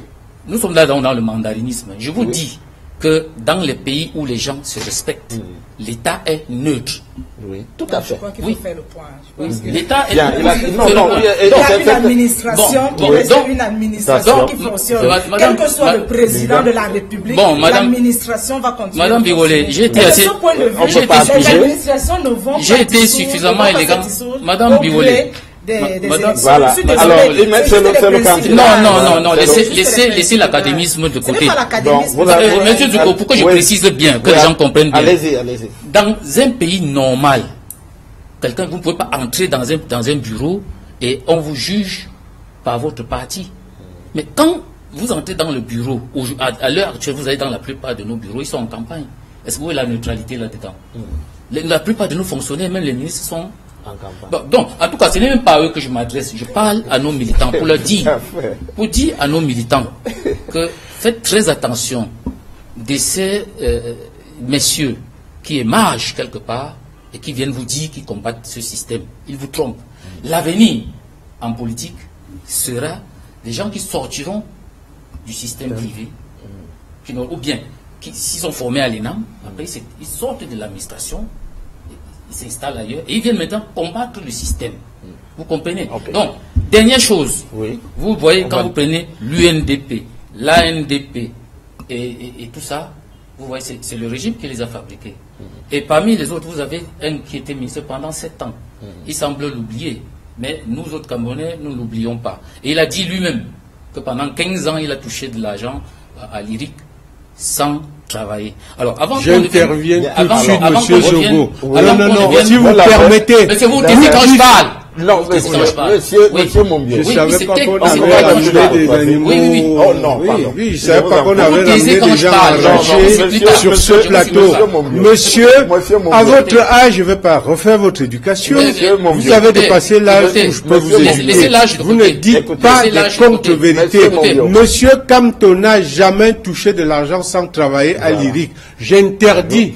Nous sommes là dans le mandarinisme. Je vous dis que dans les pays où les gens se respectent, l'État est neutre. Oui, tout à fait. Je crois qu'il faut faire le point. L'État est neutre. Il y a une administration qui reste une administration qui fonctionne. Quel que soit le président de la République, l'administration va continuer. Madame Bigolet, j'ai été suffisamment élégant. Madame Bigolet. Voilà. Alors, non, laissez l'académisme de côté. Monsieur Ducot, pourquoi je précise bien, que les gens comprennent bien. Allez-y. Dans un pays normal, vous ne pouvez pas entrer dans un bureau et on vous juge par votre parti. Mais quand vous entrez dans le bureau, à l'heure actuelle, vous allez dans la plupart de nos bureaux, ils sont en campagne. Est-ce que vous voyez la neutralité là-dedans? La plupart de nos fonctionnaires, même les ministres, sont en campagne. Donc, en tout cas, ce n'est même pas à eux que je m'adresse. Je parle à nos militants pour leur dire, à nos militants que faites très attention de ces messieurs qui émargent quelque part et qui viennent vous dire qu'ils combattent ce système. Ils vous trompent. L'avenir en politique sera des gens qui sortiront du système privé, ou bien s'ils sont formés à l'ENAM, après ils sortent de l'administration, ils s'installent ailleurs et ils viennent maintenant combattre le système. Vous comprenez? Donc, dernière chose, vous voyez quand vous prenez l'UNDP, l'ANDP et tout ça, vous voyez, c'est le régime qui les a fabriqués. Et parmi les autres, vous avez un qui était ministre pendant 7 ans. Il semble l'oublier. Mais nous autres Camerounais, nous ne l'oublions pas. Et il a dit lui-même que pendant 15 ans, il a touché de l'argent à l'IRIC sans travailler. Alors, avant j'interviens tout de suite, monsieur Zogo. Non, si vous permettez. Monsieur, vous taisez quand je parle. Non, monsieur Mombier. Je ne savais pas qu'on avait ramené des animaux. Oui. Oh non, pardon. Oui, je ne savais pas qu'on avait ramené des gens enragés sur ce plateau. Monsieur, à votre âge, je ne vais pas refaire votre éducation. Vous avez dépassé l'âge où je peux vous éduquer. Vous ne dites pas des contre-vérités. Monsieur Kamto n'a jamais touché de l'argent sans travailler à l'IRIC. J'interdis,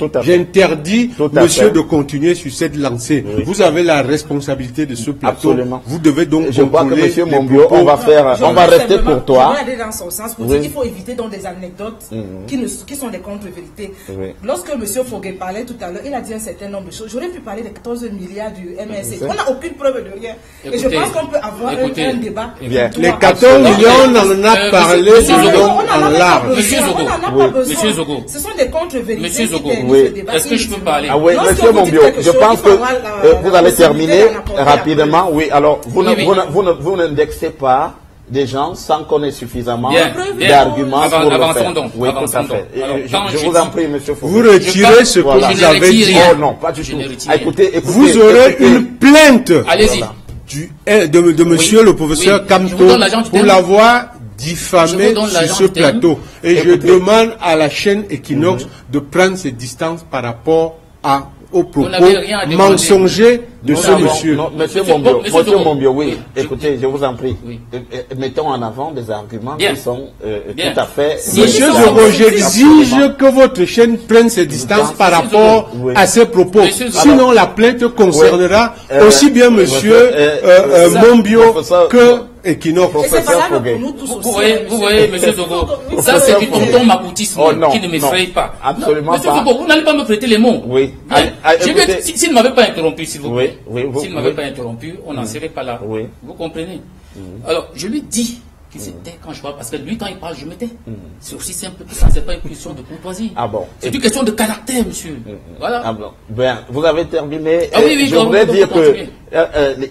monsieur, de continuer sur cette lancée. Vous avez la responsabilité de ce plateau. Absolument. Vous devez donc je crois que monsieur Mombio, on va rester pour toi. Je vais aller dans son sens pour dire qu'il faut éviter donc des anecdotes qui sont des contre-vérités. Lorsque monsieur Foguet parlait tout à l'heure, il a dit un certain nombre de choses. J'aurais pu parler des 14 milliards du MSC. On n'a aucune preuve de rien. Et je pense qu'on peut avoir un débat. Les 14 millions, on en a parlé en large. Monsieur Zogo. Ce sont des contre-vérités. Monsieur Zogo, est-ce que je peux parler? Ah oui, monsieur Mombio, je pense que vous allez terminer rapidement. Oui, alors vous n'indexez pas des gens sans qu'on ait suffisamment d'arguments pour le faire. Oui, tout à fait. Je vous en prie, monsieur Foucault. Vous retirez ce que vous avez dit. Oh non, pas du tout. Écoutez, vous aurez une plainte allez-y de monsieur le professeur Kamto pour l'avoir diffamé sur ce plateau. Et je demande à la chaîne Equinox de prendre ses distances par rapport aux propos mensongers de ce monsieur. Non, monsieur Mombio, oui. Écoutez, je vous en prie. Mettons en avant des arguments qui sont tout à fait... Monsieur Zogo, j'exige que votre chaîne prenne ses distances par rapport à ces propos. Sinon, la plainte concernera aussi bien monsieur Mombio que Equinox. Vous voyez, monsieur Zogo, ça c'est du tonton macoutisme qui ne m'effraie pas. Absolument pas. Monsieur Zogo, vous n'allez pas me prêter les mots. Oui. S'il ne m'avait pas interrompu, s'il vous plaît. S'il ne m'avait pas interrompu, on n'en serait pas là. Vous comprenez? Alors, je lui dis qu'il s'était quand je parle, parce que lui, quand il parle, je me tais. C'est aussi simple que ça, c'est pas une question de courtoisie. Ah bon? C'est une question de caractère, monsieur. Voilà. Ah bon. Bien, vous avez terminé. Ah oui, je voudrais dire que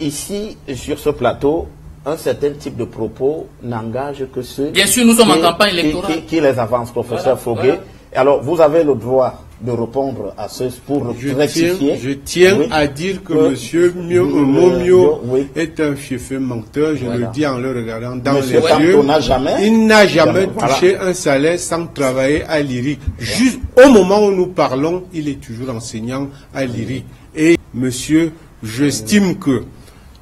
ici, sur ce plateau, un certain type de propos n'engage que ceux bien sûr, nous sommes en campagne électorale qui les avancent, professeur Foguet. Alors, vous avez le droit de répondre à ceux pour rectifier. Je tiens à dire que monsieur Momio est un fiefeux menteur. Je le dis en le regardant dans les yeux. Il n'a jamais touché un salaire sans travailler à l'IRIC. Juste au moment où nous parlons, il est toujours enseignant à l'IRIC. Et monsieur, j'estime que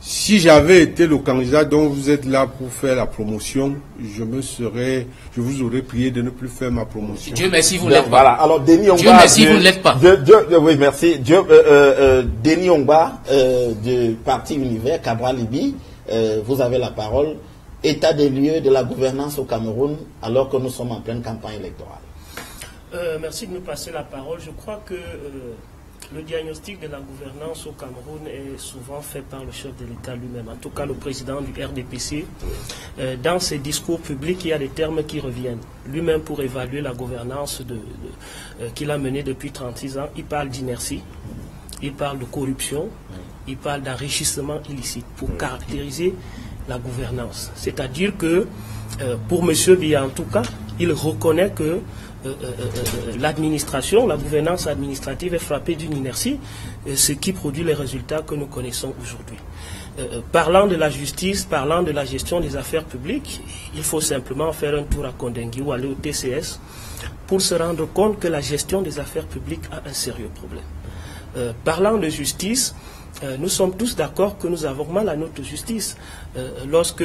si j'avais été le candidat dont vous êtes là pour faire la promotion, je vous aurais prié de ne plus faire ma promotion. Dieu merci, vous ne l'êtes pas. Voilà. Alors, Denis Ongba. Dieu merci, vous ne l'êtes pas. Oui, merci. Denis Ongba, du Parti Univers, Cabral Libi, vous avez la parole. État des lieux de la gouvernance au Cameroun, alors que nous sommes en pleine campagne électorale. Merci de me passer la parole. Je crois que le diagnostic de la gouvernance au Cameroun est souvent fait par le chef de l'État lui-même, en tout cas le président du RDPC. Dans ses discours publics, il y a des termes qui reviennent. Lui-même, pour évaluer la gouvernance qu'il a menée depuis 36 ans, il parle d'inertie, il parle de corruption, il parle d'enrichissement illicite pour caractériser la gouvernance. C'est-à-dire que, pour M. Biya en tout cas, il reconnaît que l'administration, la gouvernance administrative est frappée d'une inertie, ce qui produit les résultats que nous connaissons aujourd'hui. Parlant de la justice, parlant de la gestion des affaires publiques, il faut simplement faire un tour à Kondengui ou aller au TCS pour se rendre compte que la gestion des affaires publiques a un sérieux problème. Parlant de justice, nous sommes tous d'accord que nous avons mal à notre justice. Lorsque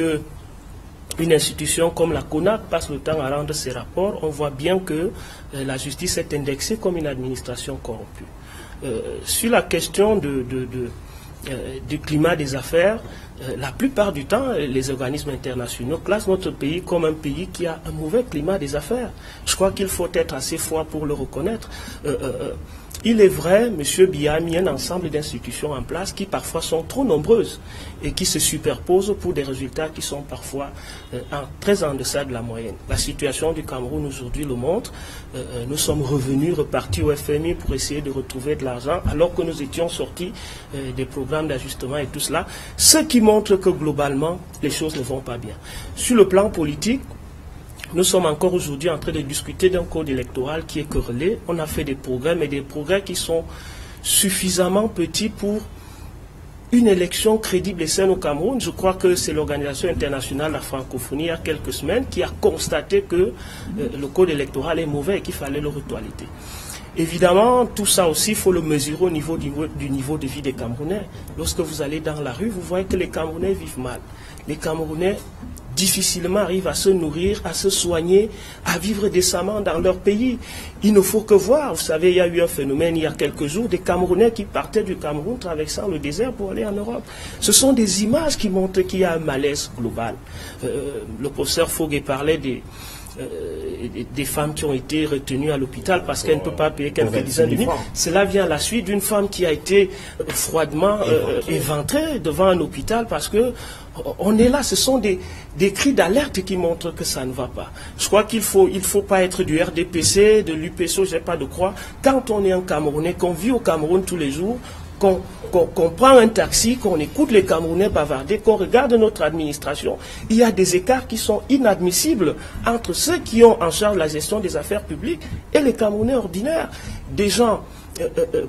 une institution comme la CONAC passe le temps à rendre ses rapports, on voit bien que la justice est indexée comme une administration corrompue. Sur la question du climat des affaires, la plupart du temps, les organismes internationaux classent notre pays comme un pays qui a un mauvais climat des affaires. Je crois qu'il faut être assez fort pour le reconnaître. il est vrai, M. Biya a mis un ensemble d'institutions en place qui parfois sont trop nombreuses et qui se superposent pour des résultats qui sont parfois très en deçà de la moyenne. La situation du Cameroun aujourd'hui le montre. Nous sommes repartis au FMI pour essayer de retrouver de l'argent alors que nous étions sortis des programmes d'ajustement et tout cela, ce qui montre que globalement les choses ne vont pas bien. Sur le plan politique, nous sommes encore aujourd'hui en train de discuter d'un code électoral qui est querellé. On a fait des progrès, mais des progrès qui sont suffisamment petits pour une élection crédible et saine au Cameroun. Je crois que c'est l'Organisation internationale de la francophonie, il y a quelques semaines, qui a constaté que le code électoral est mauvais et qu'il fallait le retoiletter. Évidemment, tout ça aussi, il faut le mesurer au niveau du niveau de vie des Camerounais. Lorsque vous allez dans la rue, vous voyez que les Camerounais vivent mal. Les Camerounais difficilement arrivent à se nourrir, à se soigner, à vivre décemment dans leur pays. Il ne faut que voir, vous savez, il y a eu un phénomène il y a quelques jours, des Camerounais qui partaient du Cameroun traversant le désert pour aller en Europe. Ce sont des images qui montrent qu'il y a un malaise global. Le professeur Foguet parlait des femmes qui ont été retenues à l'hôpital parce qu'elles ne peuvent pas payer quelques dizaines de mille. Cela vient à la suite d'une femme qui a été froidement éventrée devant un hôpital parce que on est là, ce sont des cris d'alerte qui montrent que ça ne va pas. Je crois qu'il faut pas être du RDPC, de l'UPSO, je n'ai pas de croix. Quand on est un Camerounais, qu'on vit au Cameroun tous les jours, qu'on prend un taxi, qu'on écoute les Camerounais bavarder, qu'on regarde notre administration, il y a des écarts qui sont inadmissibles entre ceux qui ont en charge la gestion des affaires publiques et les Camerounais ordinaires. Des gens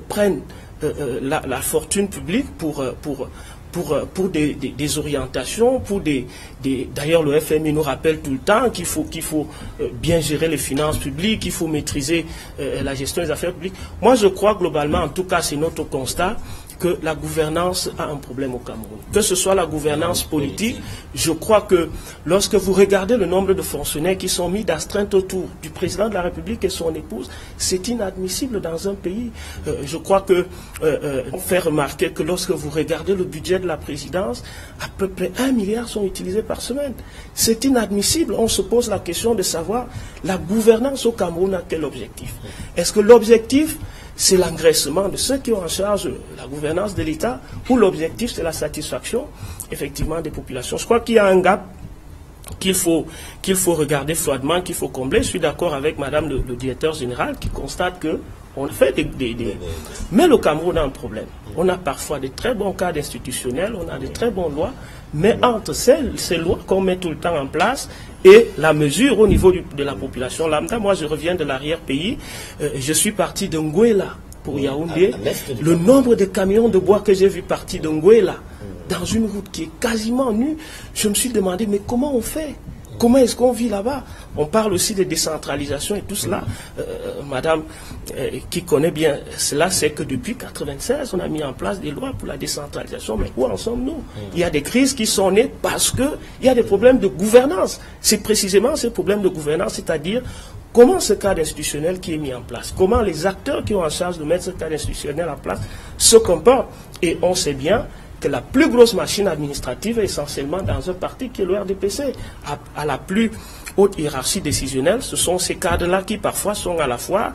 prennent la fortune publique pour des orientations, d'ailleurs le FMI nous rappelle tout le temps qu'il faut bien gérer les finances publiques, qu'il faut maîtriser la gestion des affaires publiques. Moi je crois globalement, en tout cas c'est notre constat, que la gouvernance a un problème au Cameroun. Que ce soit la gouvernance politique, je crois que lorsque vous regardez le nombre de fonctionnaires qui sont mis d'astreinte autour du président de la République et son épouse, c'est inadmissible dans un pays. Je crois que on fait remarquer que lorsque vous regardez le budget de la présidence, à peu près 1 milliard sont utilisés par semaine. C'est inadmissible. On se pose la question de savoir la gouvernance au Cameroun a quel objectif. Est-ce que l'objectif c'est l'engraissement de ceux qui ont en charge la gouvernance de l'État, ou l'objectif c'est la satisfaction effectivement des populations. Je crois qu'il y a un gap qu'il faut regarder froidement, qu'il faut combler. Je suis d'accord avec madame le directeur général qui constate que on fait Mais le Cameroun a un problème. On a parfois de très bons cadres institutionnels, on a de très bonnes lois, mais entre ces lois qu'on met tout le temps en place et la mesure au niveau de la population lambda, moi je reviens de l'arrière-pays, je suis parti de Ngouela pour Yaoundé, le nombre de camions de bois que j'ai vu partir de Ngouela dans une route qui est quasiment nue, je me suis demandé mais comment on fait ? Comment est-ce qu'on vit là-bas? On parle aussi de décentralisation et tout cela. Madame qui connaît bien cela, c'est que depuis 1996, on a mis en place des lois pour la décentralisation. Mais où en sommes-nous? Il y a des crises qui sont nées parce qu'il y a des problèmes de gouvernance. C'est précisément ces problèmes de gouvernance, c'est-à-dire comment ce cadre institutionnel qui est mis en place, comment les acteurs qui ont en charge de mettre ce cadre institutionnel en place se comportent. Et on sait bien que la plus grosse machine administrative est essentiellement dans un parti qui est le RDPC. À la plus haute hiérarchie décisionnelle, ce sont ces cadres-là qui parfois sont à la fois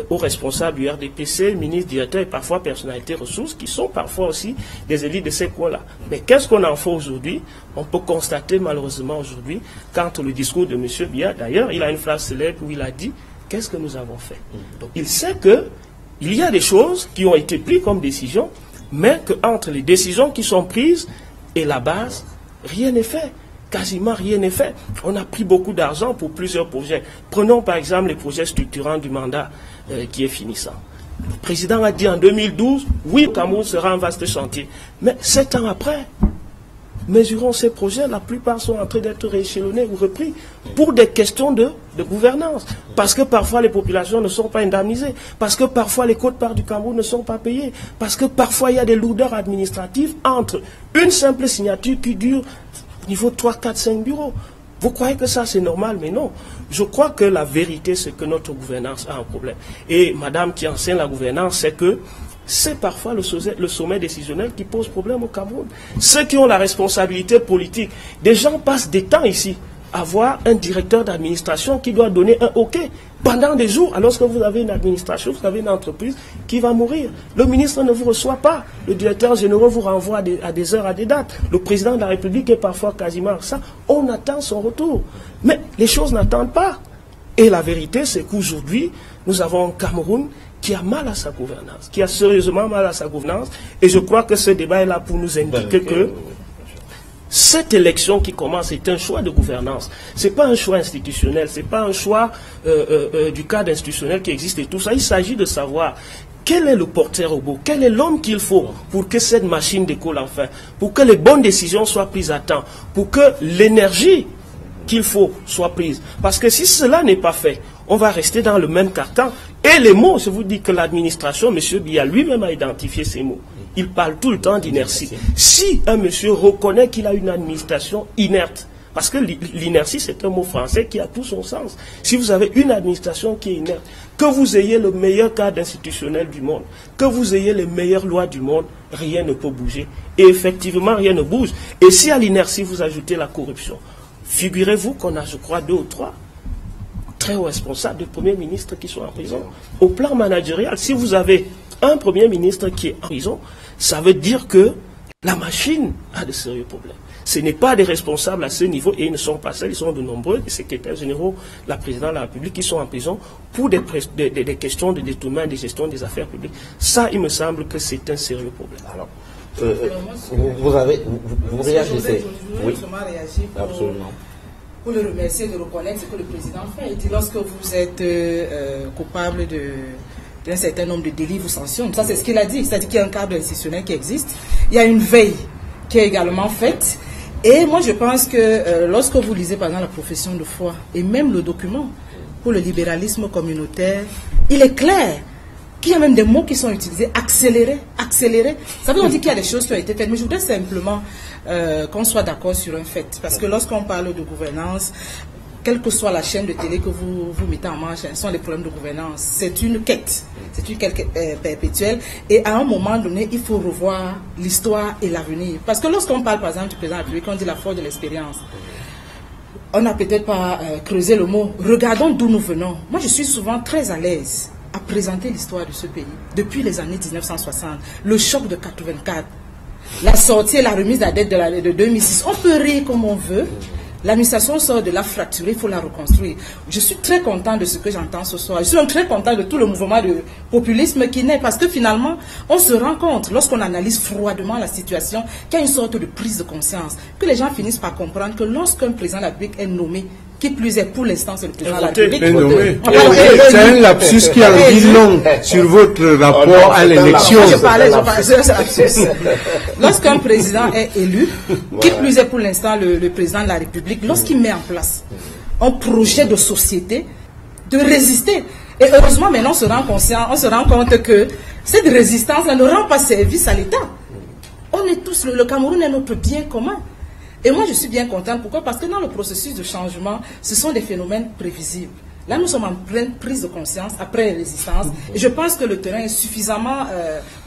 aux responsables du RDPC, ministres, directeurs et parfois personnalités ressources, qui sont parfois aussi des élites de ces coins-là. Mais qu'est-ce qu'on en fait aujourd'hui? On peut constater malheureusement aujourd'hui, quand le discours de M. Biya, d'ailleurs, il a une phrase célèbre où il a dit « Qu'est-ce que nous avons fait ?» Donc il sait qu'il y a des choses qui ont été prises comme décision, mais qu'entre les décisions qui sont prises et la base, rien n'est fait. Quasiment rien n'est fait. On a pris beaucoup d'argent pour plusieurs projets. Prenons par exemple les projets structurants du mandat qui est finissant. Le président a dit en 2012, oui, le Cameroun sera un vaste chantier. Mais 7 ans après, mesurons ces projets, la plupart sont en train d'être rééchelonnés ou repris pour des questions de gouvernance. Parce que parfois les populations ne sont pas indemnisées, parce que parfois les quotes-parts du Cameroun ne sont pas payées, parce que parfois il y a des lourdeurs administratives entre une simple signature qui dure au niveau 3, 4, 5 bureaux. Vous croyez que ça c'est normal? Mais non. Je crois que la vérité c'est que notre gouvernance a un problème. Et madame qui enseigne la gouvernance, c'est que c'est parfois le sommet décisionnel qui pose problème au Cameroun. Ceux qui ont la responsabilité politique, des gens passent des temps ici. avoir un directeur d'administration qui doit donner un OK pendant des jours, alors que vous avez une administration, vous avez une entreprise qui va mourir. Le ministre ne vous reçoit pas, le directeur général vous renvoie à des heures, à des dates. Le président de la République est parfois quasiment ça. On attend son retour. Mais les choses n'attendent pas. Et la vérité, c'est qu'aujourd'hui, nous avons un Cameroun qui a mal à sa gouvernance, qui a sérieusement mal à sa gouvernance. Et je crois que ce débat est là pour nous indiquer que cette élection qui commence est un choix de gouvernance. Ce n'est pas un choix institutionnel, ce n'est pas un choix du cadre institutionnel qui existe et tout ça. Il s'agit de savoir quel est le porteur au bout, quel est l'homme qu'il faut pour que cette machine décolle enfin, pour que les bonnes décisions soient prises à temps, pour que l'énergie qu'il faut soit prise. Parce que si cela n'est pas fait, on va rester dans le même carcan. Et les mots, je vous dis que l'administration, M. Biya lui-même a identifié ces mots. Il parle tout le temps d'inertie. Si un monsieur reconnaît qu'il a une administration inerte, parce que l'inertie, c'est un mot français qui a tout son sens. Si vous avez une administration qui est inerte, que vous ayez le meilleur cadre institutionnel du monde, que vous ayez les meilleures lois du monde, rien ne peut bouger. Et effectivement, rien ne bouge. Et si à l'inertie, vous ajoutez la corruption, figurez-vous qu'on a, je crois, 2 ou 3 très hauts responsables de premiers ministres qui sont en prison. Au plan managérial, si vous avez un premier ministre qui est en prison, ça veut dire que la machine a de sérieux problèmes. Ce n'est pas des responsables à ce niveau, et ils ne sont pas seuls, ils sont de nombreux, les secrétaires généraux, la présidente de la République, qui sont en prison pour des questions de détournement et de gestion des affaires publiques. Ça, il me semble que c'est un sérieux problème. Alors, vous réagissez. Oui, absolument. Pour le remercier de reconnaître ce que le président fait. Il dit lorsque vous êtes coupable d'un certain nombre de délits, vous sanctionne. Ça, c'est ce qu'il a dit. C'est-à-dire qu'il y a un cadre institutionnel qui existe. Il y a une veille qui est également faite. Et moi, je pense que lorsque vous lisez, par exemple, la profession de foi et même le document pour le libéralisme communautaire, il est clair qu'il y a même des mots qui sont utilisés, accélérer. Ça veut dire qu'il y a des choses qui ont été faites. Mais je voudrais simplement qu'on soit d'accord sur un fait. Parce que lorsqu'on parle de gouvernance, quelle que soit la chaîne de télé que vous mettez en marche, ce sont des problèmes de gouvernance. C'est une quête. C'est une quête perpétuelle. Et à un moment donné, il faut revoir l'histoire et l'avenir. Parce que lorsqu'on parle, par exemple, du président de la République, on dit la force de l'expérience. On n'a peut-être pas creusé le mot. Regardons d'où nous venons. Moi, je suis souvent très à l'aise à présenter l'histoire de ce pays. Depuis les années 1960, le choc de 84, la sortie et la remise à dette de 2006. On peut rire comme on veut. L'administration sort de la fracture, il faut la reconstruire. Je suis très content de ce que j'entends ce soir. Je suis très content de tout le mouvement de populisme qui naît, parce que finalement, on se rend compte, lorsqu'on analyse froidement la situation, qu'il y a une sorte de prise de conscience, que les gens finissent par comprendre que lorsqu'un président de la République est nommé, qui plus est pour l'instant, c'est le président de la République. C'est un lapsus qui en dit long sur votre rapport à l'élection. Je parlais de ce lapsus. Lorsqu'un président est élu, qui plus est pour l'instant le président de la République, lorsqu'il met en place un projet de société, de résister. Et heureusement, maintenant, on se rend compte que cette résistance-là ne rend pas service à l'État. On est tous, le Cameroun est notre bien commun. Et moi, je suis bien contente. Pourquoi? Parce que dans le processus de changement, ce sont des phénomènes prévisibles. Là, nous sommes en pleine prise de conscience après les résistances. Et je pense que le terrain est suffisamment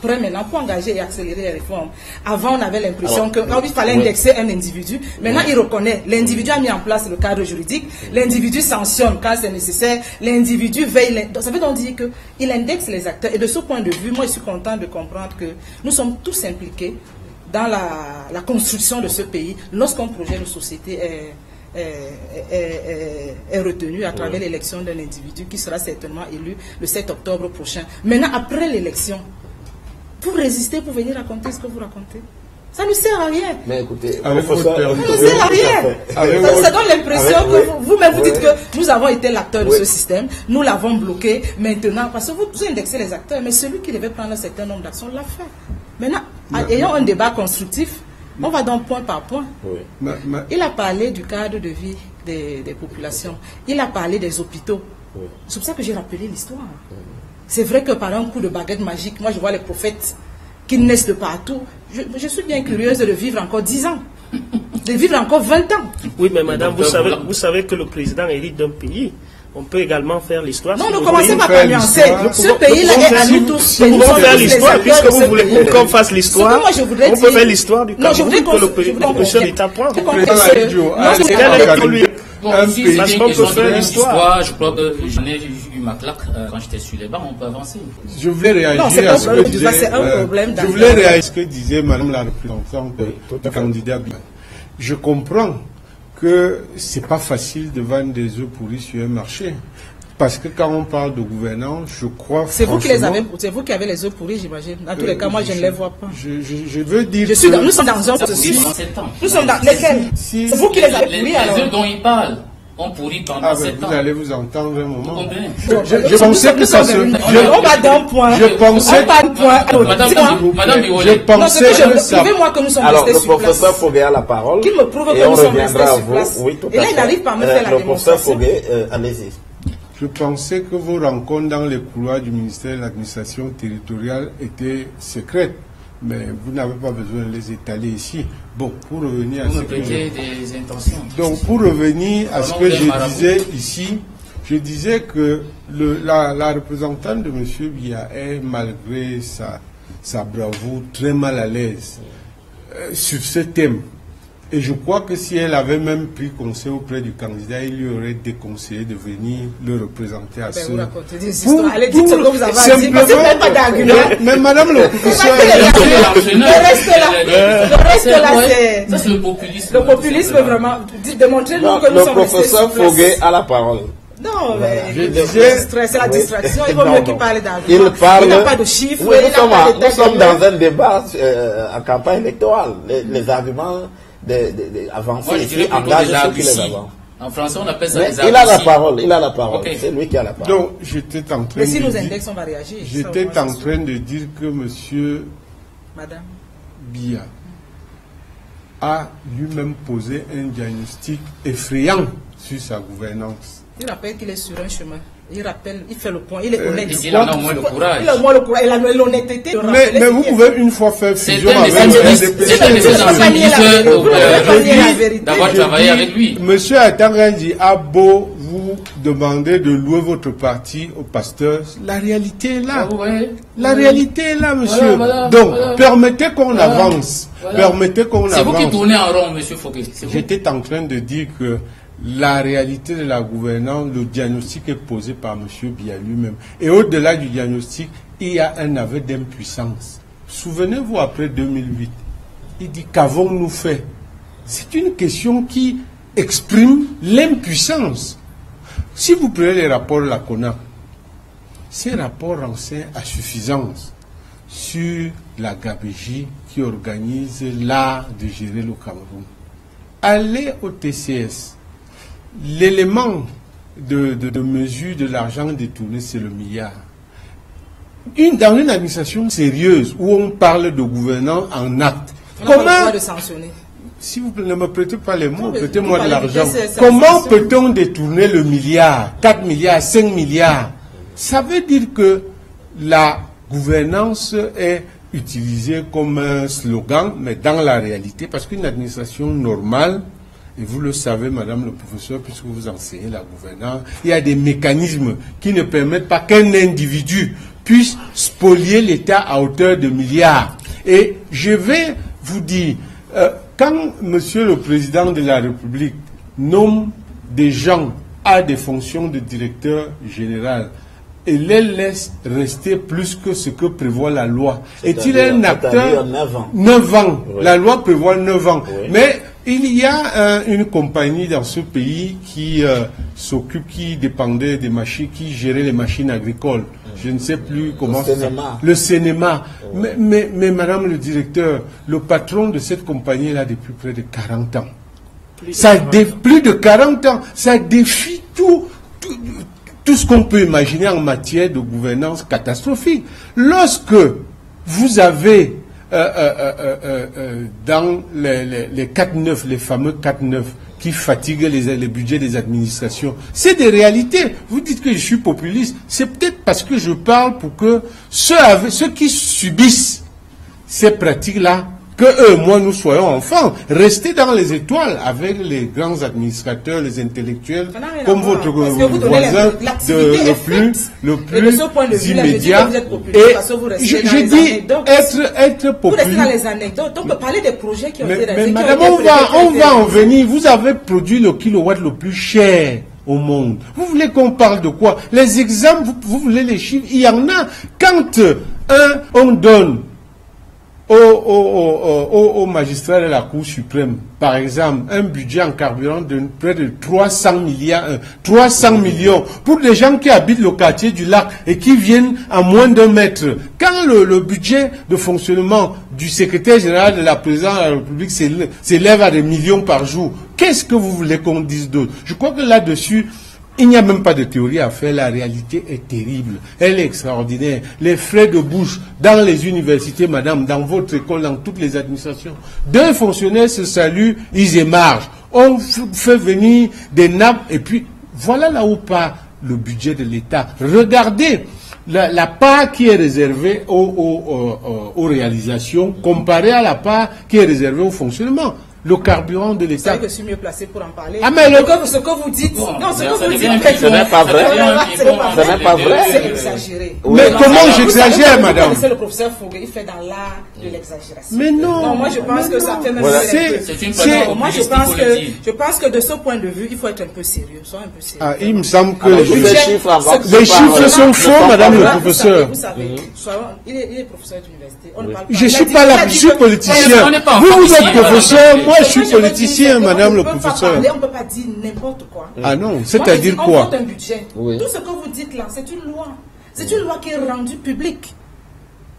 prêt maintenant pour engager et accélérer les réformes. Avant, on avait l'impression qu'il fallait indexer un individu. Maintenant, il reconnaît. L'individu a mis en place le cadre juridique. L'individu sanctionne quand c'est nécessaire. L'individu veille. Ça veut donc dire qu'il indexe les acteurs. Et de ce point de vue, moi, je suis content de comprendre que nous sommes tous impliqués dans la construction de ce pays lorsqu'un projet de société est retenu à travers l'élection d'un individu qui sera certainement élu le 7 octobre prochain. Maintenant, après l'élection, pour résister, pour venir raconter ce que vous racontez, ça ne sert à rien. Mais écoutez, ça ne sert à rien. Ça donne l'impression que vous-même vous dites que nous avons été l'acteur de ce système, nous l'avons bloqué maintenant, parce que vous indexez les acteurs, mais celui qui devait prendre un certain nombre d'actions l'a fait. Maintenant, ayant un débat constructif, on va donc point par point. Oui. Il a parlé du cadre de vie des populations. Il a parlé des hôpitaux. Oui. C'est pour ça que j'ai rappelé l'histoire. Oui. C'est vrai que par un coup de baguette magique, moi je vois les prophètes qui naissent de partout. Je suis bien curieuse de vivre encore 10 ans. De vivre encore 20 ans. Oui, mais madame, vous savez que le président hérite d'un pays. On peut également faire l'histoire. Non, ne commencez pas par nuancer. Ce pays-là est à nous tous. Si vous voulez faire l'histoire, puisque vous voulez qu'on fasse l'histoire, on peut faire l'histoire du Cameroun que le président l'État prend. Bon, un si pays... c'est une question faire d'histoire, je crois que j'en ai eu ma claque quand j'étais sur les bancs, on peut avancer. Je voulais réagir Non, c'est à pas ce un que problème, disait... c'est un problème je voulais réagir à ce que disait Madame la représentante du candidat. Je comprends que c'est pas facile de vendre des œufs pourris sur un marché. Parce que quand on parle de gouvernance, je crois c'est vous qui les avez, franchement... c'est vous qui avez les œufs pourris, j'imagine. Dans tous les cas, moi, je ne les vois pas. Je veux dire Je suis que... nous sommes dans un processus. Nous sommes dans lesquels Si- c'est vous qui les avez pourris, alors. Les œufs dont il parle ont pourri pendant Ah ben, 7 ans. vous allez vous entendre un moment. Vous comprenez? Je pensais que ça se... On va d'un point. Je pensais... On va d'un point à l'autre. Dis-moi. Madame Je Biolay, pensais que ça... Prouvez-moi que nous sommes Alors, restés le sur place. professeur Foguet a la parole. Qu'il me prouve et que on nous sommes reviendra restés à sur vous. place. Oui, tout Et à là, il fait. n'arrive pas à me faire la Le professeur démonstration. Foguet, allez-y. Je pensais que vos rencontres dans les couloirs du ministère de l'administration territoriale étaient secrètes, mais vous n'avez pas besoin de les étaler ici. Bon, pour revenir à vous ce me que prêtez des intentions. Donc, pour revenir à ce que je disais ici, je disais que la représentante de M. Biya est, malgré sa bravoure, très mal à l'aise sur ce thème. Et je crois que si elle avait même pris conseil auprès du candidat, il lui aurait déconseillé de venir le représenter à ce... Vous racontez des histoires. Allez, dites ce que vous avez à dire. Simplement, Parce que vous n'avez pas d'argument. mais madame le professeur... Le reste là, Ça, c'est le populisme. le populisme, vraiment. Démontrez-nous que nous Le sommes restés professeur sur place. Foguet a la parole. Non, mais Je disais- c'est la distraction. Il vaut Non, mieux non. qu'il parle d'arguments. Il parle. Il n'a pas de chiffres. Oui, il n'a pas de nous sommes détails. dans un débat en campagne électorale. Les arguments avancés Moi, je ici dirais plutôt engagent des ceux qui les arguties. avancent. En français, on appelle ça Mais des il a la arguties. parole, il a la parole. Ok. C'est lui qui a la parole. Donc, j'étais en train Mais si de nous dire... index, on va réagir. J'étais Ça, en moi, train de dire que M. Madame. Biya a lui-même posé un diagnostic effrayant sur sa gouvernance. Il rappelle qu'il est sur un chemin. Il rappelle, il fait le point, il est honnête. Il en a au moins le courage. Il a au moins le courage, il a l'honnêteté. de Mais rappeler vous ce qui est pouvez une fois faire C'est fusion un avec de un ses pas nier la anciens vérité. Vous ne pouvez pas nier la ministres vérité. d'avoir travaillé avec lui. Monsieur Atangandi a beau vous demander de louer votre parti au pasteur, la réalité est là. Ah, ouais. La réalité est là, monsieur. Voilà, Donc, voilà. permettez qu'on Voilà. avance. Voilà. Permettez qu'on avance. C'est vous qui tournez en rond, monsieur Foguet. C'est vous. J'étais en train de dire que la réalité de la gouvernance, le diagnostic est posé par M. Biya lui-même. Et au-delà du diagnostic, il y a un aveu d'impuissance. Souvenez-vous, après 2008, il dit qu'avons-nous fait? C'est une question qui exprime l'impuissance. Si vous prenez les rapports de la CONAP, ces rapports renseignent à suffisance sur la gabégie qui organise l'art de gérer le Cameroun. Allez au TCS. L'élément de mesure de l'argent détourné, c'est le milliard. Dans une administration sérieuse où on parle de gouvernance en acte, On n'a pas le droit de sanctionner. si vous ne me prêtez pas les mots, Non, mais prêtez-moi vous de parlez l'argent. de vitesse, c'est Comment la sanction. peut-on détourner le milliard, 4 milliards, 5 milliards? Ça veut dire que la gouvernance est utilisée comme un slogan, mais dans la réalité, parce qu'une administration normale, et vous le savez, madame le professeur, puisque vous enseignez la gouvernance, il y a des mécanismes qui ne permettent pas qu'un individu puisse spolier l'État à hauteur de milliards. Et je vais vous dire, quand monsieur le président de la République nomme des gens à des fonctions de directeur général et les laisse rester plus que ce que prévoit la loi, est-il un acteur? 9 ans. 9 ans. Oui. La loi prévoit 9 ans. Oui. Mais il y a une compagnie dans ce pays qui s'occupe, qui dépendait des machines, qui gérait les machines agricoles. Je ne sais plus comment ça s'appelle. Le cinéma. Mais madame le directeur, le patron de cette compagnie-là depuis près de 40 ans. Plus de 40 ans. Ça défie tout ce qu'on peut imaginer en matière de gouvernance catastrophique. Lorsque vous avez dans les 4-9, les fameux 4-9 qui fatiguent les budgets des administrations, c'est des réalités. Vous dites que je suis populiste, c'est peut-être parce que je parle pour que ceux qui subissent ces pratiques-là que eux, moi, nous soyons enfants. Restez dans les étoiles avec les grands administrateurs, les intellectuels, comme votre voisin le plus immédiat. Et je dis être populaire. Vous restez dans les anecdotes. On peut parler des projets qui ont été réalisés. Mais madame, on va en venir. Vous avez produit le kilowatt le plus cher au monde. Vous voulez qu'on parle de quoi? Les exemples, vous voulez les chiffres? Il y en a. Quand on donne aux magistrats de la Cour suprême, par exemple, un budget en carburant de près de 300 millions pour des gens qui habitent le quartier du lac et qui viennent à moins d'un mètre. Quand le budget de fonctionnement du secrétaire général de la présidence de la République s'élève à des millions par jour, qu'est-ce que vous voulez qu'on dise d'autre? Je crois que là-dessus, il n'y a même pas de théorie à faire, la réalité est terrible, elle est extraordinaire. Les frais de bouche dans les universités, madame, dans votre école, dans toutes les administrations, deux fonctionnaires se saluent, ils émargent. On fait venir des nappes et puis voilà là où part le budget de l'État. Regardez la part qui est réservée aux réalisations comparée à la part qui est réservée au fonctionnement. Le carburant de l'État. Je suis mieux placé pour en parler. Ah, mais ce que vous dites, ce n'est pas vrai. Ce n'est pas vrai. C'est exagéré. Mais comment j'exagère, madame? C'est le professeur Fogué, il fait dans l'art de l'exagération. Mais non. Non, moi je pense que certaines. Moi je pense que de ce point de vue, il faut être un peu sérieux. Sois un peu sérieux. Ah, il me semble que les chiffres sont faux, madame le professeur. Vous savez, il est professeur d'université. Je suis pas là, je suis politicien. Vous êtes professeur. Moi, je suis politicien, madame le professeur. On ne peut pas dire n'importe quoi. Ah non, c'est-à-dire quoi? On vote un budget. Tout ce que vous dites là, c'est une loi. C'est une loi qui est rendue publique.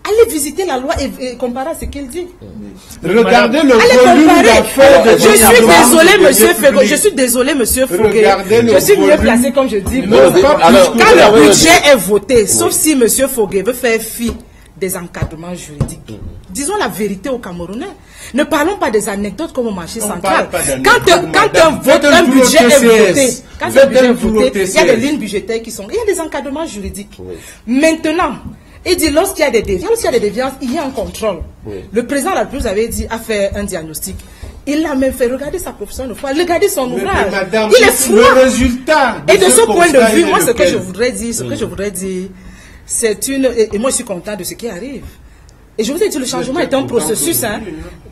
Allez visiter la loi et comparer à ce qu'il dit. Regardez le volume d'affaires de Je suis désolé, monsieur Fogué. Je suis mieux placé, comme je dis. Quand le budget est voté, sauf si monsieur Fogué veut faire fi des encadrements juridiques. Disons la vérité aux Camerounais. Ne parlons pas des anecdotes comme au marché central. Quand un budget est voté, il y a des lignes budgétaires qui sont... Il y a des encadrements juridiques. Oui. Maintenant, il dit lorsqu'il y a des déviances, il y a un contrôle. Oui. Le président de la République avait dit, a fait un diagnostic. Il a même fait regarder sa profession une fois, regarder son ouvrage. Madame, il est froid. Le résultat et de ce point de vue, moi, ce que je voudrais dire, c'est une... Et moi, je suis content de ce qui arrive. Et je vous ai dit, le changement est un processus. Hein.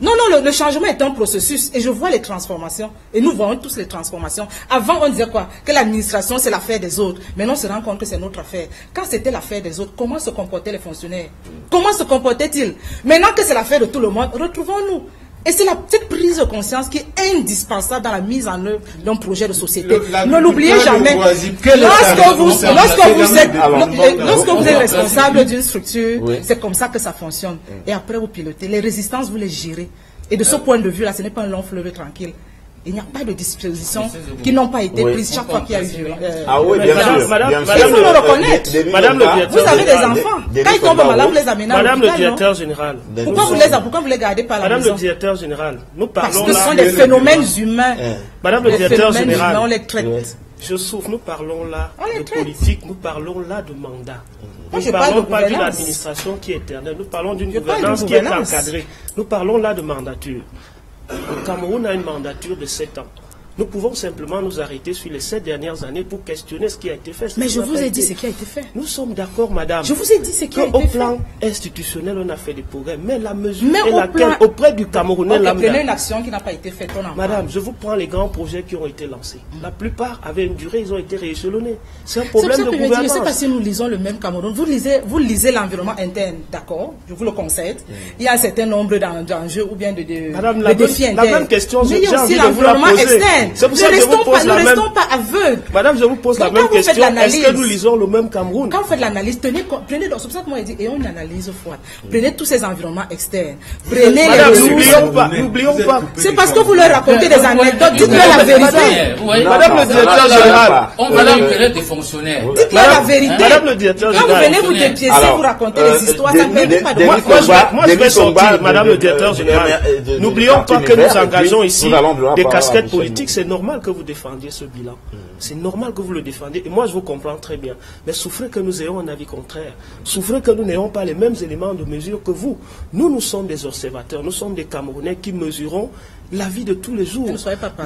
Non, le changement est un processus. Et je vois les transformations. Et nous voyons tous les transformations. Avant, on disait quoi? Que l'administration, c'est l'affaire des autres. Maintenant, on se rend compte que c'est notre affaire. Quand c'était l'affaire des autres, comment se comportaient les fonctionnaires? Comment se comportaient-ils? Maintenant que c'est l'affaire de tout le monde, retrouvons-nous. Et c'est cette prise de conscience qui est indispensable dans la mise en œuvre d'un projet de société. Ne l'oubliez jamais. Lorsque vous êtes responsable d'une structure, c'est comme ça que ça fonctionne. Et après, vous pilotez. Les résistances, vous les gérez. Et de ce point de vue-là, ce n'est pas un long fleuve tranquille. Il n'y a pas de dispositions qui n'ont pas été prises chaque fois qu'il y a eu violence. Ah oui, bien sûr. Il faut le reconnaître. Madame le directeur, vous avez des enfants. Quand ils tombent malades, vous les amenez à l'hôpital. Madame le directeur général. Pourquoi vous les gardez pas à la maison? Madame le directeur général, nous parlons là... Parce que ce sont des phénomènes humains. Madame le directeur général, on les traite. Je souffre, nous parlons là de politique, nous parlons là de mandat. Moi, nous ne parlons pas d'une administration qui est éternelle, nous parlons d'une gouvernance qui est encadrée. Nous parlons là de mandature. Le Cameroun a une mandature de 7 ans. Nous pouvons simplement nous arrêter sur les 7 dernières années pour questionner ce qui a été fait. Mais je vous ai dit ce qui a été fait. Nous sommes d'accord, madame. Je vous ai dit ce qui a été fait. Au plan institutionnel, on a fait des progrès. Mais la mesure est laquelle, auprès du Camerounais lambda. Prenez une action qui n'a pas été faite. Madame, je vous prends les grands projets qui ont été lancés. La plupart avaient une durée, ils ont été rééchelonnés. C'est un problème de gouvernance. Je ne sais pas si nous lisons le même Cameroun. Vous lisez l'environnement interne, d'accord? Je vous le concède. Il y a un certain nombre d'enjeux ou bien de défis internes. La même question, mais il y a aussi l'environnement externe. Ne restons pas aveugles. Madame, je vous pose la même question. Est-ce que nous lisons le même Cameroun? Quand vous faites l'analyse, prenez, c'est pour ça que moi j'ai dit, et on analyse froide. Prenez tous ces environnements externes. Prenez les ressources. N'oublions pas. C'est parce que vous leur racontez des anecdotes. Dites-leur la vérité. Madame le directeur général. On va leur des fonctionnaires. Dites-leur la vérité. Madame le directeur général. Quand vous venez vous dépiécer, vous racontez des histoires, ça ne permet pas de moi, je vais sortir, madame le directeur général. N'oublions pas que nous engageons ici des casquettes politiques. c'est normal que vous défendiez ce bilan. C'est normal que vous le défendiez. Et moi, je vous comprends très bien. Mais souffrez que nous ayons un avis contraire. Souffrez que nous n'ayons pas les mêmes éléments de mesure que vous. Nous sommes des observateurs. Nous sommes des Camerounais qui mesurons la vie de tous les jours.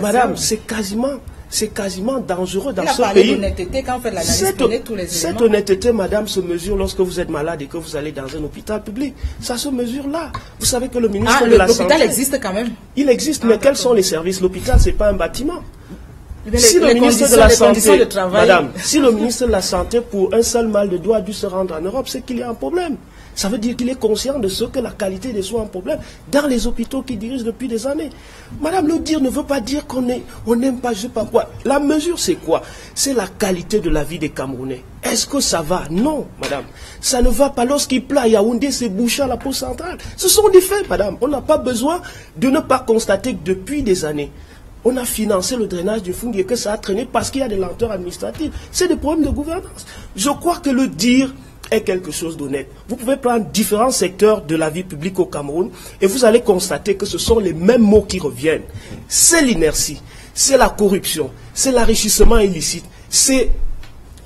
Madame, c'est quasiment dangereux dans ce pays. Quand on fait tous les cette honnêteté, madame, se mesure lorsque vous êtes malade et que vous allez dans un hôpital public. Ça se mesure là. Vous savez que le ministre de la Santé... L'hôpital existe quand même. Il existe, mais quels sont les services? L'hôpital, ce n'est pas un bâtiment. Si le ministre de la Santé, madame, si le ministre de la Santé, pour un seul mal de dos, a dû se rendre en Europe, c'est qu'il y a un problème. Ça veut dire qu'il est conscient de ce que la qualité des soins est un problème dans les hôpitaux qu'il dirige depuis des années. Madame, le dire ne veut pas dire qu'on n'aime pas, je ne sais pas quoi. La mesure, c'est quoi? C'est la qualité de la vie des Camerounais. Est-ce que ça va? Non, madame. Ça ne va pas. Lorsqu'il pleut à Yaoundé, c'est bouché à la pause centrale. Ce sont des faits, madame. On n'a pas besoin de ne pas constater que depuis des années, on a financé le drainage du Fungi et que ça a traîné parce qu'il y a des lenteurs administratives. C'est des problèmes de gouvernance. Je crois que le dire est quelque chose d'honnête. Vous pouvez prendre différents secteurs de la vie publique au Cameroun et vous allez constater que ce sont les mêmes mots qui reviennent. C'est l'inertie, c'est la corruption, c'est l'enrichissement illicite, c'est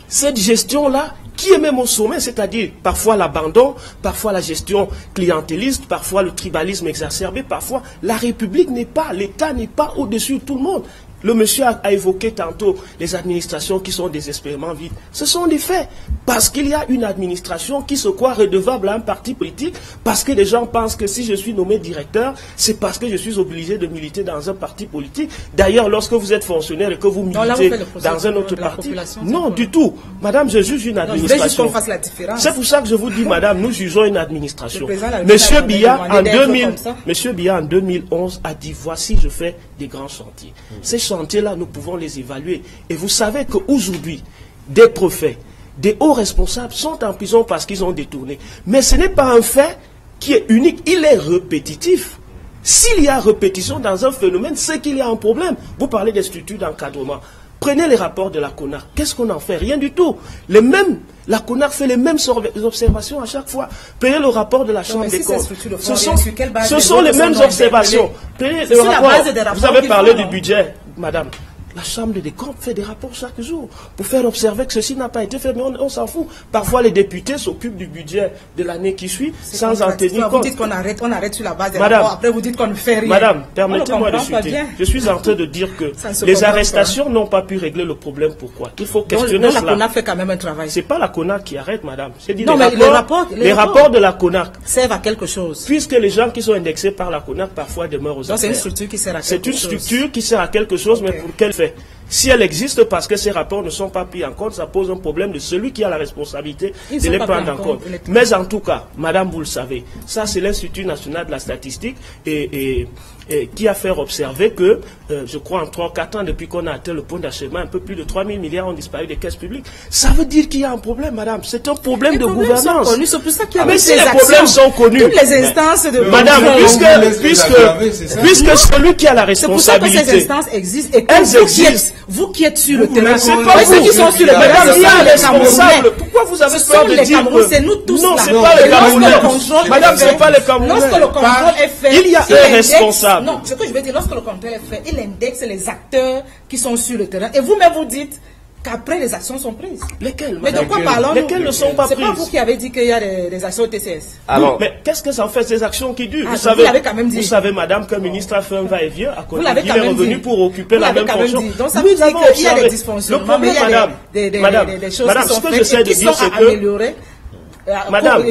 cette gestion-là qui est même au sommet, c'est-à-dire parfois l'abandon, parfois la gestion clientéliste, parfois le tribalisme exacerbé, parfois la République n'est pas, l'État n'est pas au-dessus de tout le monde. Le monsieur a évoqué tantôt les administrations qui sont désespérément vides. Ce sont des faits. Parce qu'il y a une administration qui se croit redevable à un parti politique, parce que les gens pensent que si je suis nommé directeur, c'est parce que je suis obligé de militer dans un parti politique. D'ailleurs, lorsque vous êtes fonctionnaire et que vous militez dans un autre parti, non, du tout. Madame, je juge une administration. C'est pour ça que je vous dis, madame, nous jugeons une administration. Monsieur Biya, en 2011, a dit, voici, je fais des grands chantiers. Ces chantiers-là, nous pouvons les évaluer. Et vous savez qu'aujourd'hui, des préfets, des hauts responsables sont en prison parce qu'ils ont détourné. Mais ce n'est pas un fait qui est unique, il est répétitif. S'il y a répétition dans un phénomène, c'est qu'il y a un problème. Vous parlez des structures d'encadrement. Prenez les rapports de la CONAR. Qu'est-ce qu'on en fait? Rien du tout. La CONAR fait les mêmes observations à chaque fois. Prenez le rapport de la Chambre des comptes. Ce sont les mêmes observations. Prenez le rapport. Vous avez parlé du budget, madame. La Chambre des comptes fait des rapports chaque jour pour faire observer que ceci n'a pas été fait, mais on s'en fout. Parfois, les députés s'occupent du budget de l'année qui suit sans en tenir compte. Vous dites qu'on arrête sur la base des rapports, après vous dites qu'on ne fait rien. Madame, permettez-moi de citer. Je suis en train de dire que les arrestations n'ont pas pu régler le problème. Pourquoi? Il faut questionner cela. La CONAC fait quand même un travail. C'est pas la CONAC qui arrête, madame. Non, mais les rapports de la CONAC servent à quelque chose. Puisque les gens qui sont indexés par la CONAC parfois demeurent aux affaires. C'est une structure qui sert à quelque chose. C'est une structure qui sert à quelque chose, mais pour quel fait? Si elle existe parce que ces rapports ne sont pas pris en compte, ça pose un problème de celui qui a la responsabilité de les prendre en compte. Mais en tout cas, madame, vous le savez, ça c'est l'Institut national de la statistique et qui a fait observer que, je crois en 3 ou 4 ans, depuis qu'on a atteint le point d'achèvement, un peu plus de 3 000 milliards ont disparu des caisses publiques. Ça veut dire qu'il y a un problème, madame. C'est un problème de gouvernance. C'est pour ça qu'il y a mais si les problèmes sont connus, toutes les instances de madame, puisque celui qui a la responsabilité, c'est pour ça que ces instances existent et que vous qui êtes sur le terrain, c'est pas ceux qui sont sur le terrain, pourquoi vous avez peur de dire que c'est nous tous non, c'est pas les Camerounais. Madame, c'est pas les Camerounais. Lorsque le contrôle est fait, il y a un responsable. Non, ce que je veux dire, lorsque le contrôle est fait, il indexe les acteurs qui sont sur le terrain. Et vous-même, vous dites qu'après, les actions sont prises. Lesquelles? Mais de quoi parlons-nous? Lesquelles ne sont pas prises? C'est pas vous qui avez dit qu'il y a des actions au TCS. Alors, mais qu'est-ce que ça fait, ces actions qui durent? Vous savez, madame, qu'un ministre a fait un va-et-vient à côté. Il est revenu pour occuper la même fonction. Donc, ça veut dire qu'il y a des dysfonctionnements, mais il y a des choses qui sont faites et qui sont améliorées. Madame,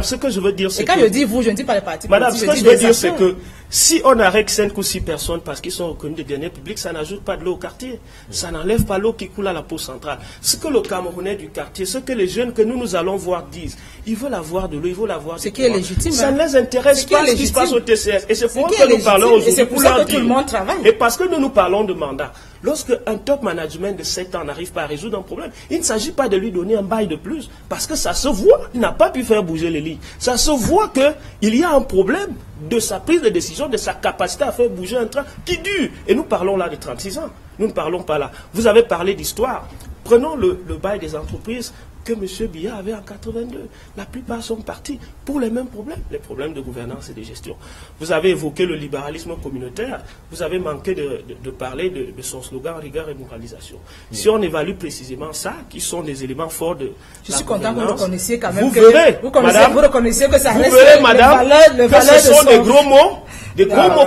ce que je veux dire, c'est que... Et quand je dis vous, je ne dis pas les partis. Madame, ce que je veux dire, c'est que si on arrête 5 ou 6 personnes parce qu'ils sont reconnus des derniers publics, ça n'ajoute pas de l'eau au quartier. Ça n'enlève pas l'eau qui coule à la pause centrale. Ce que le Camerounais du quartier, ce que les jeunes que nous allons voir disent, ils veulent avoir de l'eau, ils veulent avoir ce qui est légitime. Ça ne les intéresse pas ce qui se passe au TCS. Et c'est pour ça que nous parlons aujourd'hui. C'est pour ça que tout le monde travaille. Et parce que nous parlons de mandat. Lorsque un top management de 7 ans n'arrive pas à résoudre un problème, il ne s'agit pas de lui donner un bail de plus, parce que ça se voit, il n'a pas pu faire bouger les lits. Ça se voit qu'il y a un problème de sa prise de décision, de sa capacité à faire bouger un train qui dure. Et nous parlons là de 36 ans, nous ne parlons pas là. Vous avez parlé d'histoire. Prenons le bail des entreprises que M. Biya avait en 82. La plupart sont partis pour les mêmes problèmes, les problèmes de gouvernance et de gestion. Vous avez évoqué le libéralisme communautaire, vous avez manqué de parler de son slogan rigueur et moralisation. Si on évalue précisément ça, qui sont des éléments forts de Je suis content que vous reconnaissiez quand même vous verrez, vous madame, reconnaissiez que ça vous reste verrez, madame, que ce sont des gros mots,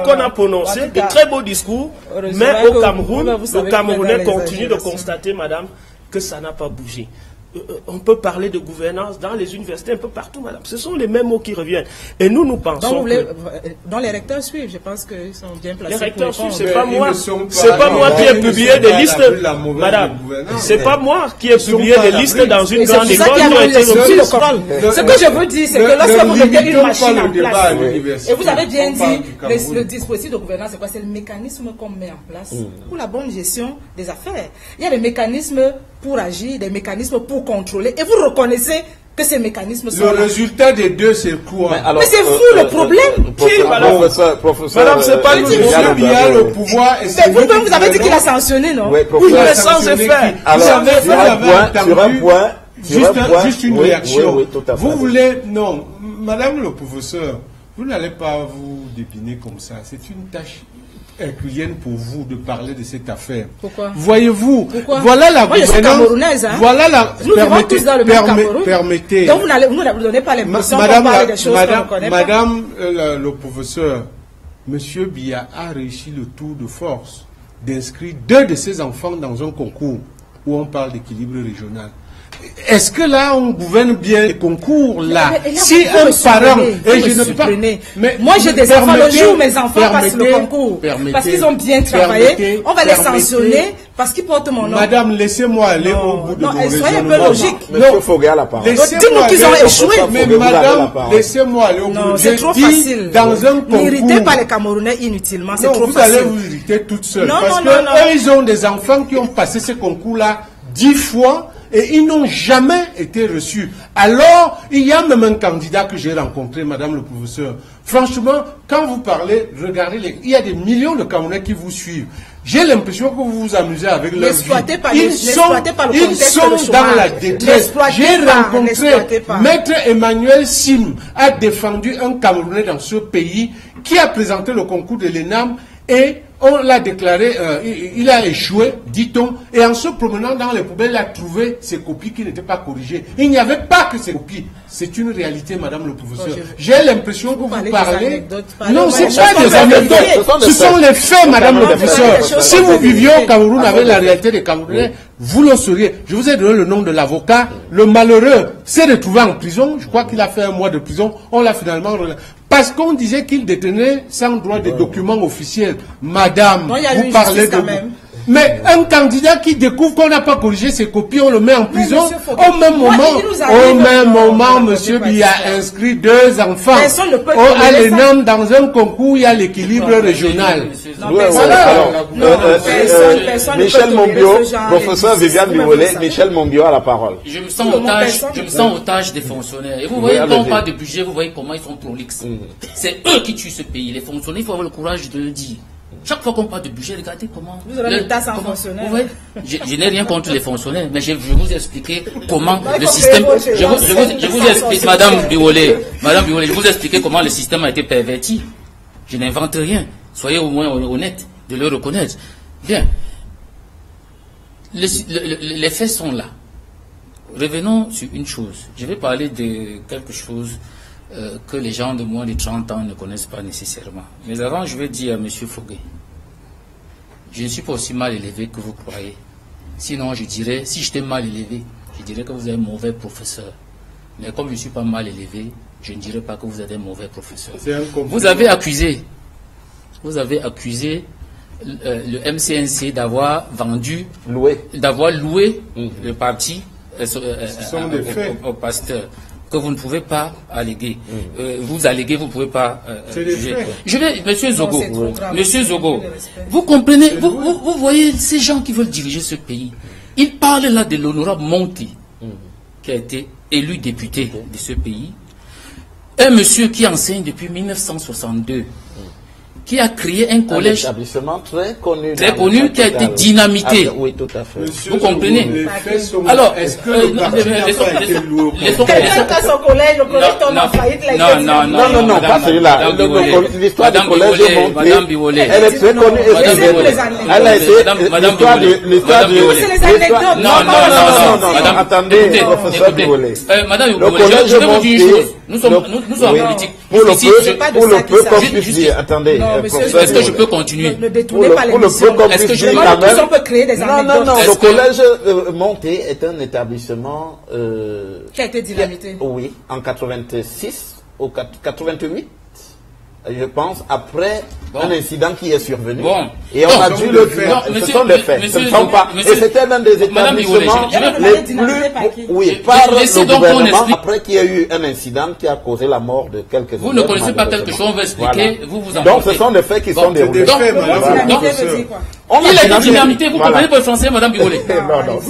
qu'on a prononcés, de très beaux discours, mais au Cameroun, le Camerounais continue de constater, madame, que ça n'a pas bougé. On peut parler de gouvernance dans les universités, un peu partout, madame. Ce sont les mêmes mots qui reviennent. Et nous pensons donc les recteurs suivent, je pense qu'ils sont bien placés. Les recteurs suivent, c'est pas moi. C'est pas moi qui ai publié des listes, madame. C'est pas moi qui ai publié des listes dans une grande école. Ce que je veux dire, c'est que lorsque vous mettez une machine en place, et vous avez bien dit, le dispositif de gouvernance, c'est quoi? C'est le mécanisme qu'on met en place pour la bonne gestion des affaires. Il y a des mécanismes pour agir, des mécanismes pour contrôler, et vous reconnaissez que ces mécanismes sont le résultat des deux, c'est quoi? Mais c'est vous le problème. Madame, c'est pas nous. Monsieur Biya, le pouvoir. Mais vous avez dit qu'il a sanctionné, non? Oui, il est sans effet. Juste une réaction. Vous voulez, non, madame le professeur, vous n'allez pas vous dépiner comme ça. C'est une tâche herculienne pour vous de parler de cette affaire. Pourquoi? Voyez-vous, Pourquoi? voilà la gouvernance. Je suis camerounaise, hein? Voilà la. Nous vivons tous dans le même Cameroun. Permettez. Donc vous ne donnez pas l'impression qu'on parle des choses qu'on ne connaît pas. Madame le professeur, Monsieur Biya a réussi le tour de force d'inscrire 2 de ses enfants dans un concours où on parle d'équilibre régional. Est-ce que là, on gouverne bien les concours là? Si un parent, et je ne pas. Mais moi, j'ai des enfants, le jour où mes enfants passent le concours, parce qu'ils ont bien travaillé, on va les sanctionner parce qu'ils portent mon nom. Madame, laissez-moi aller au bout de mon raisonnement. Soyez un peu logique. Monsieur Foguet a la parole. Dites-nous qu'ils ont échoué. Mais madame, laissez-moi aller au bout de mon raisonnement. C'est trop facile. Dans un concours. N'irritez pas les Camerounais inutilement, c'est trop facile. Vous allez vous irriter toute seule. Parce que eux, ils ont des enfants qui ont passé ce concours-là 10 fois. Et ils n'ont jamais été reçus. Alors, il y a même un candidat que j'ai rencontré, madame le professeur. Franchement, quand vous parlez, regardez, il y a des millions de Camerounais qui vous suivent. J'ai l'impression que vous vous amusez avec leur vie. Ils sont dans la détresse. J'ai rencontré Maître Emmanuel Sim, a défendu un Camerounais dans ce pays qui a présenté le concours de l'ENAM et on l'a déclaré, il a échoué, dit-on, et en se promenant dans les poubelles, il a trouvé ses copies qui n'étaient pas corrigées. Il n'y avait pas que ces copies. C'est une réalité, madame le professeur. J'ai l'impression que vous parlez... Non, ce n'est pas des anecdotes. Ce sont les faits, madame le professeur. Si vous viviez au Cameroun avec la réalité des Camerounais, vous le sauriez. Je vous ai donné le nom de l'avocat. Le malheureux s'est retrouvé en prison. Je crois qu'il a fait 1 mois de prison. On l'a finalement... Parce qu'on disait qu'il détenait sans droit des documents officiels. Madame, vous parlez de... Mais un candidat qui découvre qu'on n'a pas corrigé ses copies, on le met en prison. Au même moment, monsieur Biya a inscrit 2 enfants. À l'ENAM dans un concours, il y a l'équilibre régional. Michel Monbiot, professeur Viviane Biolay, Michel Monbiot a la parole. Je me sens otage des fonctionnaires. Et vous voyez, quand on parle de budget, vous voyez comment ils sont prolixes. C'est eux qui tuent ce pays. Les fonctionnaires, il faut avoir le courage de le dire. Chaque fois qu'on parle de budget, regardez comment... Vous avez l'État sans fonctionnaires. Je n'ai rien contre les fonctionnaires, mais je vais vous expliquer comment le système... Je vous explique, Madame Biolay, je vous expliquer comment le système a été perverti. Je n'invente rien. Soyez au moins honnête de le reconnaître. Bien. Les faits sont là. Revenons sur une chose. Je vais parler de quelque chose que les gens de moins de 30 ans ne connaissent pas nécessairement. Mais avant, je vais dire à M. Foguet, je ne suis pas aussi mal élevé que vous croyez. Sinon, je dirais, si j'étais mal élevé, je dirais que vous êtes un mauvais professeur. Mais comme je ne suis pas mal élevé, je ne dirais pas que vous êtes un mauvais professeur. Vous avez accusé le MCNC d'avoir loué le parti au pasteur, que vous ne pouvez pas alléguer. Vous alléguez, vous ne pouvez pas juger. Je vais, Monsieur Zogo, vous comprenez, vous voyez ces gens qui veulent diriger ce pays. Ils parlent là de l'honorable Monti, qui a été élu député de ce pays. Un monsieur qui enseigne depuis 1962. qui a créé un collège. Un établissement très connu. Très connu, qui a été dynamité. Ah, oui, tout à fait. Vous comprenez? Alors, est-ce que le parti n'a pas été loué au quelqu'un qui a son collège, le collège tombe en faillite. Non, pas celui-là. L'histoire du collège de Montpellier, elle est très connue. Elle a été l'histoire de... C'est les anecdotes. Non, attendez, professeur Biolay. Madame Biolay, je vais vous dire une chose. Nous sommes en politique. Pour le peu qu'on puisse dire, attendez. Est-ce que je peux continuer? Ne détournez pas l'émission. Est-ce que on peut créer des anecdotes? Non, le collège Monté est un établissement... qui a été dynamité. Oui, en 86 ou 88. Je pense, après un incident qui est survenu. Et on a dû le faire. Ce sont des faits. Ce ne sont pas. Et c'était l'un des établissements les plus. Oui, par le gouvernement, après qu'il y a eu un incident qui a causé la mort de quelques. Vous ne connaissez pas quelque chose, on va expliquer. Vous en donc ce sont des faits qui sont déroulés. On a la dynamité, vous comprenez pas le français, Madame Biolay?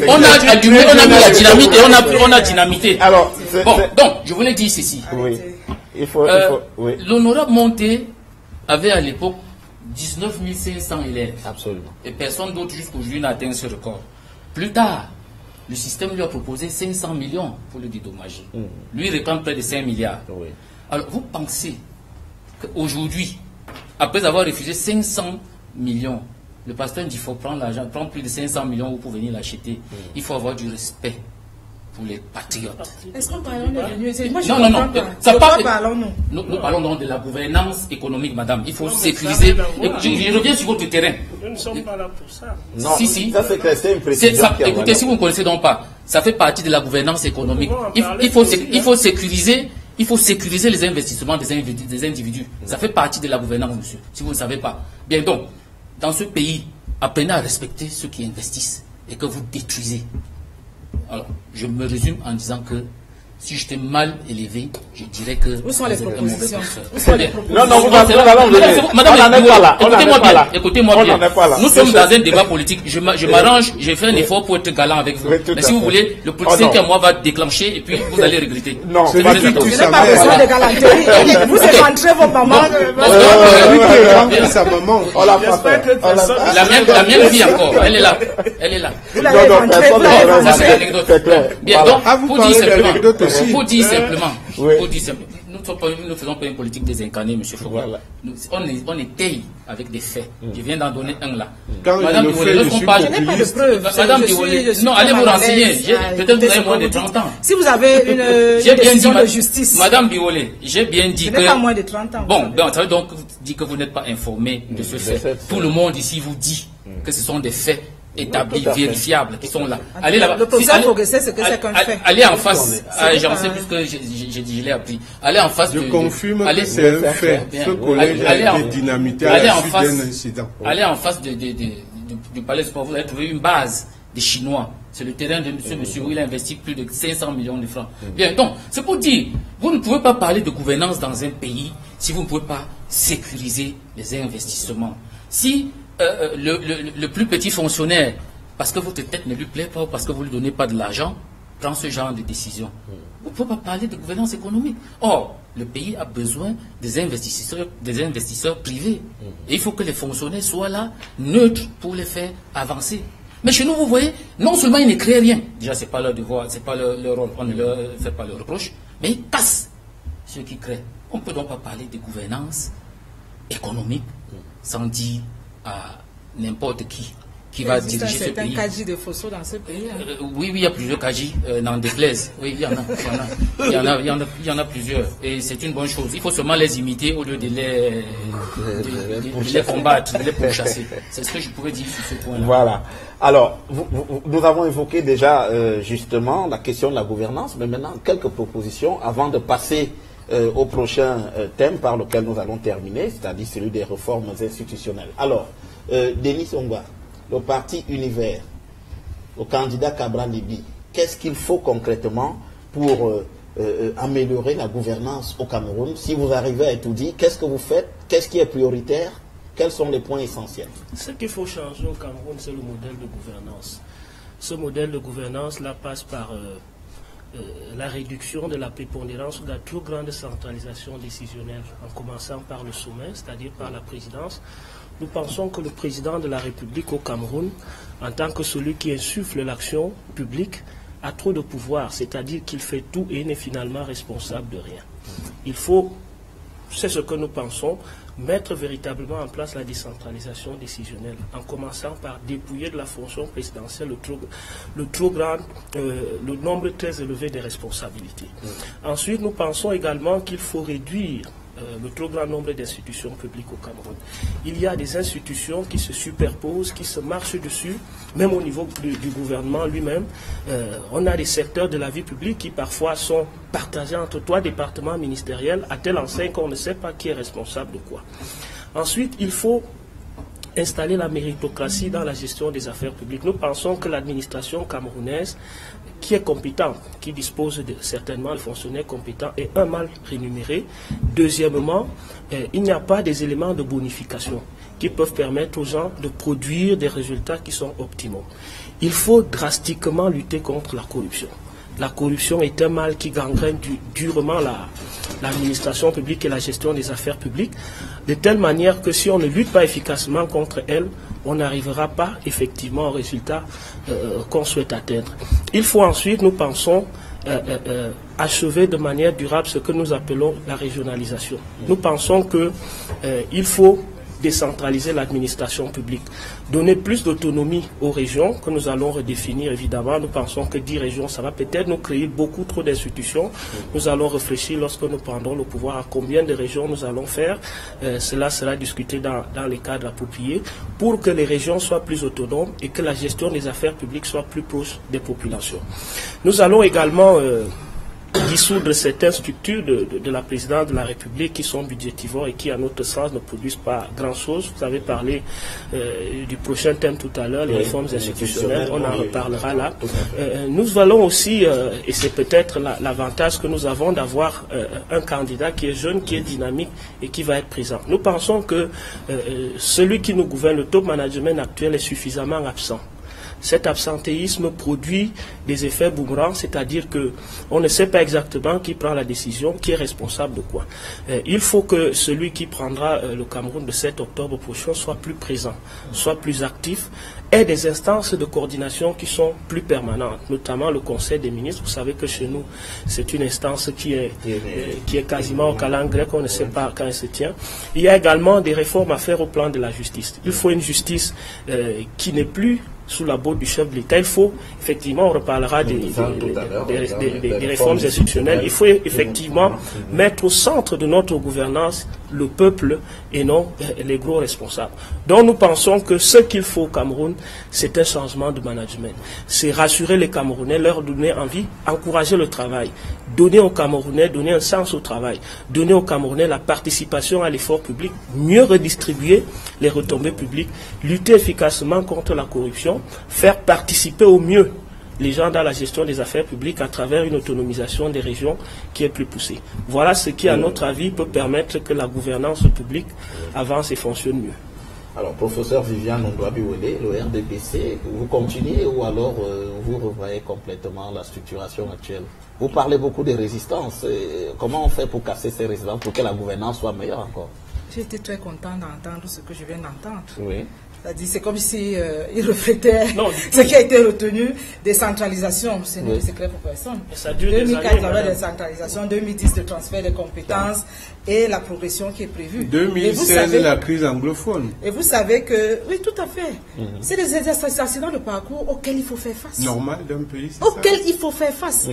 On a allumé, on a mis la dynamite et on a dynamité. Alors, bon, donc, je voulais dire ceci. Oui. Oui. L'honorable Monté avait à l'époque 19 500 élèves. Absolument. Et personne d'autre jusqu'aujourd'hui n'a atteint ce record. Plus tard, le système lui a proposé 500 millions pour le dédommager. Lui réclame près de 5 milliards. Oui. Alors, vous pensez qu'aujourd'hui, après avoir refusé 500 millions, le pasteur dit qu'il faut prendre l'argent, prendre plus de 500 millions pour venir l'acheter. Il faut avoir du respect pour les patriotes. Est-ce qu'on parle de Non. Nous parlons donc de la gouvernance économique, madame. Il faut sécuriser. Je reviens sur votre terrain. Nous ne sommes pas là pour ça. Non, si. Ça c'est une précision. Écoutez, si vous ne connaissez donc pas, ça fait partie de la gouvernance économique. Il faut sécuriser les investissements des individus. Ça fait partie de la gouvernance, monsieur. Si vous ne savez pas. Bien donc, dans ce pays, apprenez à respecter ceux qui investissent et que vous détruisez. Alors, je me résume en disant que si j'étais mal élevé, je dirais que... Où sont les propositions? Non, madame, écoutez-moi bien. Nous sommes dans un débat politique. Je m'arrange, j'ai fait un effort pour être galant avec vous. Mais si vous voulez, le politicien qui à moi va déclencher et puis vous allez regretter. Non, vous n'avez pas besoin de galanterie. Vous éventrez vos mamans. Sa maman. La mienne vit encore. Elle est là. Vous l'avez éventré. C'est clair. Bien, donc, pour dire simplement, nous ne faisons pas une politique désincarnée, M. Foucault. On étaye avec des faits. Je viens d'en donner un là. Madame Biolay, je n'ai pas de preuves. Madame Biolay, non, allez vous renseigner. Peut-être vous avez moins de 30 ans. Si vous avez une décision de justice. Madame Biolay, j'ai bien dit que... Je n'ai pas moins de 30 ans. Bon, ça veut donc dire que vous n'êtes pas informé de ce fait. Tout le monde ici vous dit que ce sont des faits établis, vérifiables, qui sont là. Allez là-bas. Le professeur Foguesset, c'est que c'est qu'un fait. Allez en face, j'en sais plus que je l'ai appris. Allez en face. Je confirme que c'est un fait. Ce collège a été dynamité à la suite d'un incident. Allez en face du palais du sport, vous allez trouver une base des Chinois. C'est le terrain de ce monsieur où il a investi plus de 500 millions de francs. Bien, donc, c'est pour dire, vous ne pouvez pas parler de gouvernance dans un pays si vous ne pouvez pas sécuriser les investissements. Si le plus petit fonctionnaire, parce que votre tête ne lui plaît pas ou parce que vous ne lui donnez pas de l'argent, prend ce genre de décision. Vous ne pouvez pas parler de gouvernance économique. Or, le pays a besoin des investisseurs privés. Et il faut que les fonctionnaires soient là, neutres, pour les faire avancer. Mais chez nous, vous voyez, non seulement ils ne créent rien, déjà ce n'est pas leur devoir, ce n'est pas leur rôle, on ne leur fait pas le reproche, mais ils cassent ceux qui créent. On ne peut donc pas parler de gouvernance économique sans dire à n'importe qui va diriger ce pays. C'est un Kaji de Fosso dans ce pays. Oui, il y a plusieurs Kaji, n'en déplaise. Oui, il y en a plusieurs. Et c'est une bonne chose. Il faut seulement les imiter au lieu de les combattre, de les pourchasser. C'est ce que je pouvais dire sur ce point-là. Voilà. Alors, nous avons évoqué déjà justement la question de la gouvernance, mais maintenant quelques propositions avant de passer au prochain thème par lequel nous allons terminer, c'est-à-dire celui des réformes institutionnelles. Alors, Denis Ongwa, le parti Univers, le candidat Cabral Libi, qu'est-ce qu'il faut concrètement pour améliorer la gouvernance au Cameroun? Si vous arrivez à tout dire, qu'est-ce que vous faites? Qu'est-ce qui est prioritaire? Quels sont les points essentiels? Ce qu'il faut changer au Cameroun, c'est le modèle de gouvernance. Ce modèle de gouvernance là passe par la réduction de la prépondérance de la trop grande centralisation décisionnelle, en commençant par le sommet, c'est-à-dire par la présidence. Nous pensons que le président de la République au Cameroun, en tant que celui qui insuffle l'action publique, a trop de pouvoir, c'est-à-dire qu'il fait tout et n'est finalement responsable de rien. Il faut, c'est ce que nous pensons, mettre véritablement en place la décentralisation décisionnelle, en commençant par dépouiller de la fonction présidentielle le nombre très élevé des responsabilités. Ensuite, nous pensons également qu'il faut réduire le trop grand nombre d'institutions publiques au Cameroun. Il y a des institutions qui se superposent, qui se marchent dessus, même au niveau du gouvernement lui-même. On a des secteurs de la vie publique qui parfois sont partagés entre 3 départements ministériels, à telle enseigne qu'on ne sait pas qui est responsable de quoi. Ensuite, il faut installer la méritocratie dans la gestion des affaires publiques. Nous pensons que l'administration camerounaise, qui est compétente, qui dispose certainement de fonctionnaires compétents, est mal rémunéré. Deuxièmement, il n'y a pas des éléments de bonification qui peuvent permettre aux gens de produire des résultats qui sont optimaux. Il faut drastiquement lutter contre la corruption. La corruption est un mal qui gangrène durement l'administration publique et la gestion des affaires publiques, de telle manière que si on ne lutte pas efficacement contre elle, on n'arrivera pas effectivement au résultat qu'on souhaite atteindre. Il faut ensuite, nous pensons, achever de manière durable ce que nous appelons la régionalisation. Nous pensons qu'il faut décentraliser l'administration publique, donner plus d'autonomie aux régions, que nous allons redéfinir évidemment. Nous pensons que 10 régions, ça va peut-être nous créer beaucoup trop d'institutions. Nous allons réfléchir lorsque nous prendrons le pouvoir à combien de régions nous allons faire. Cela sera discuté dans les cadres appropriés pour que les régions soient plus autonomes et que la gestion des affaires publiques soit plus proche des populations. Nous allons également dissoudre certaines structures de la présidence de la République qui sont budgétivores et qui, à notre sens, ne produisent pas grand-chose. Vous avez parlé du prochain thème tout à l'heure, les réformes institutionnelles, on en reparlera là. Nous allons aussi, et c'est peut-être l'avantage que nous avons d'avoir un candidat qui est jeune, qui est dynamique et qui va être présent. Nous pensons que celui qui nous gouverne, le top management actuel, est suffisamment absent. Cet absentéisme produit des effets boomerang, c'est-à-dire qu'on ne sait pas exactement qui prend la décision, qui est responsable de quoi. Il faut que celui qui prendra le Cameroun le 7 octobre prochain soit plus présent, soit plus actif, ait des instances de coordination qui sont plus permanentes, notamment le Conseil des ministres. Vous savez que chez nous, c'est une instance qui est quasiment au calendrier grec, on ne sait pas quand elle se tient. Il y a également des réformes à faire au plan de la justice. Il faut une justice qui n'est plus sous la botte du chef de l'État. Il faut, effectivement, on reparlera des réformes institutionnelles, il faut effectivement mettre au centre de notre gouvernance le peuple et non les gros responsables. Donc nous pensons que ce qu'il faut au Cameroun, c'est un changement de management. C'est rassurer les Camerounais, leur donner envie, encourager le travail, donner aux Camerounais, donner un sens au travail, donner aux Camerounais la participation à l'effort public, mieux redistribuer les retombées publiques, lutter efficacement contre la corruption, faire participer au mieux les gens dans la gestion des affaires publiques à travers une autonomisation des régions qui est plus poussée. Voilà ce qui, à notre avis, peut permettre que la gouvernance publique avance et fonctionne mieux. Alors, professeur Viviane Ondouabiwele, le RDPC, vous continuez ou alors vous revoyez complètement la structuration actuelle? Vous parlez beaucoup de résistance. Comment on fait pour casser ces résistances, pour que la gouvernance soit meilleure encore? J'ai été très content d'entendre ce que je viens d'entendre. Oui. C'est comme si il reflétait ce qui a été retenu, décentralisation, ce n'est pas secret pour personne. 2004, la loi de décentralisation, 2010, le transfert des compétences et la progression qui est prévue. 2016, la crise anglophone. Et vous savez que, oui, tout à fait, c'est des accidents de parcours auxquels il faut faire face. Normal d'un pays, c'est auquel il faut faire face.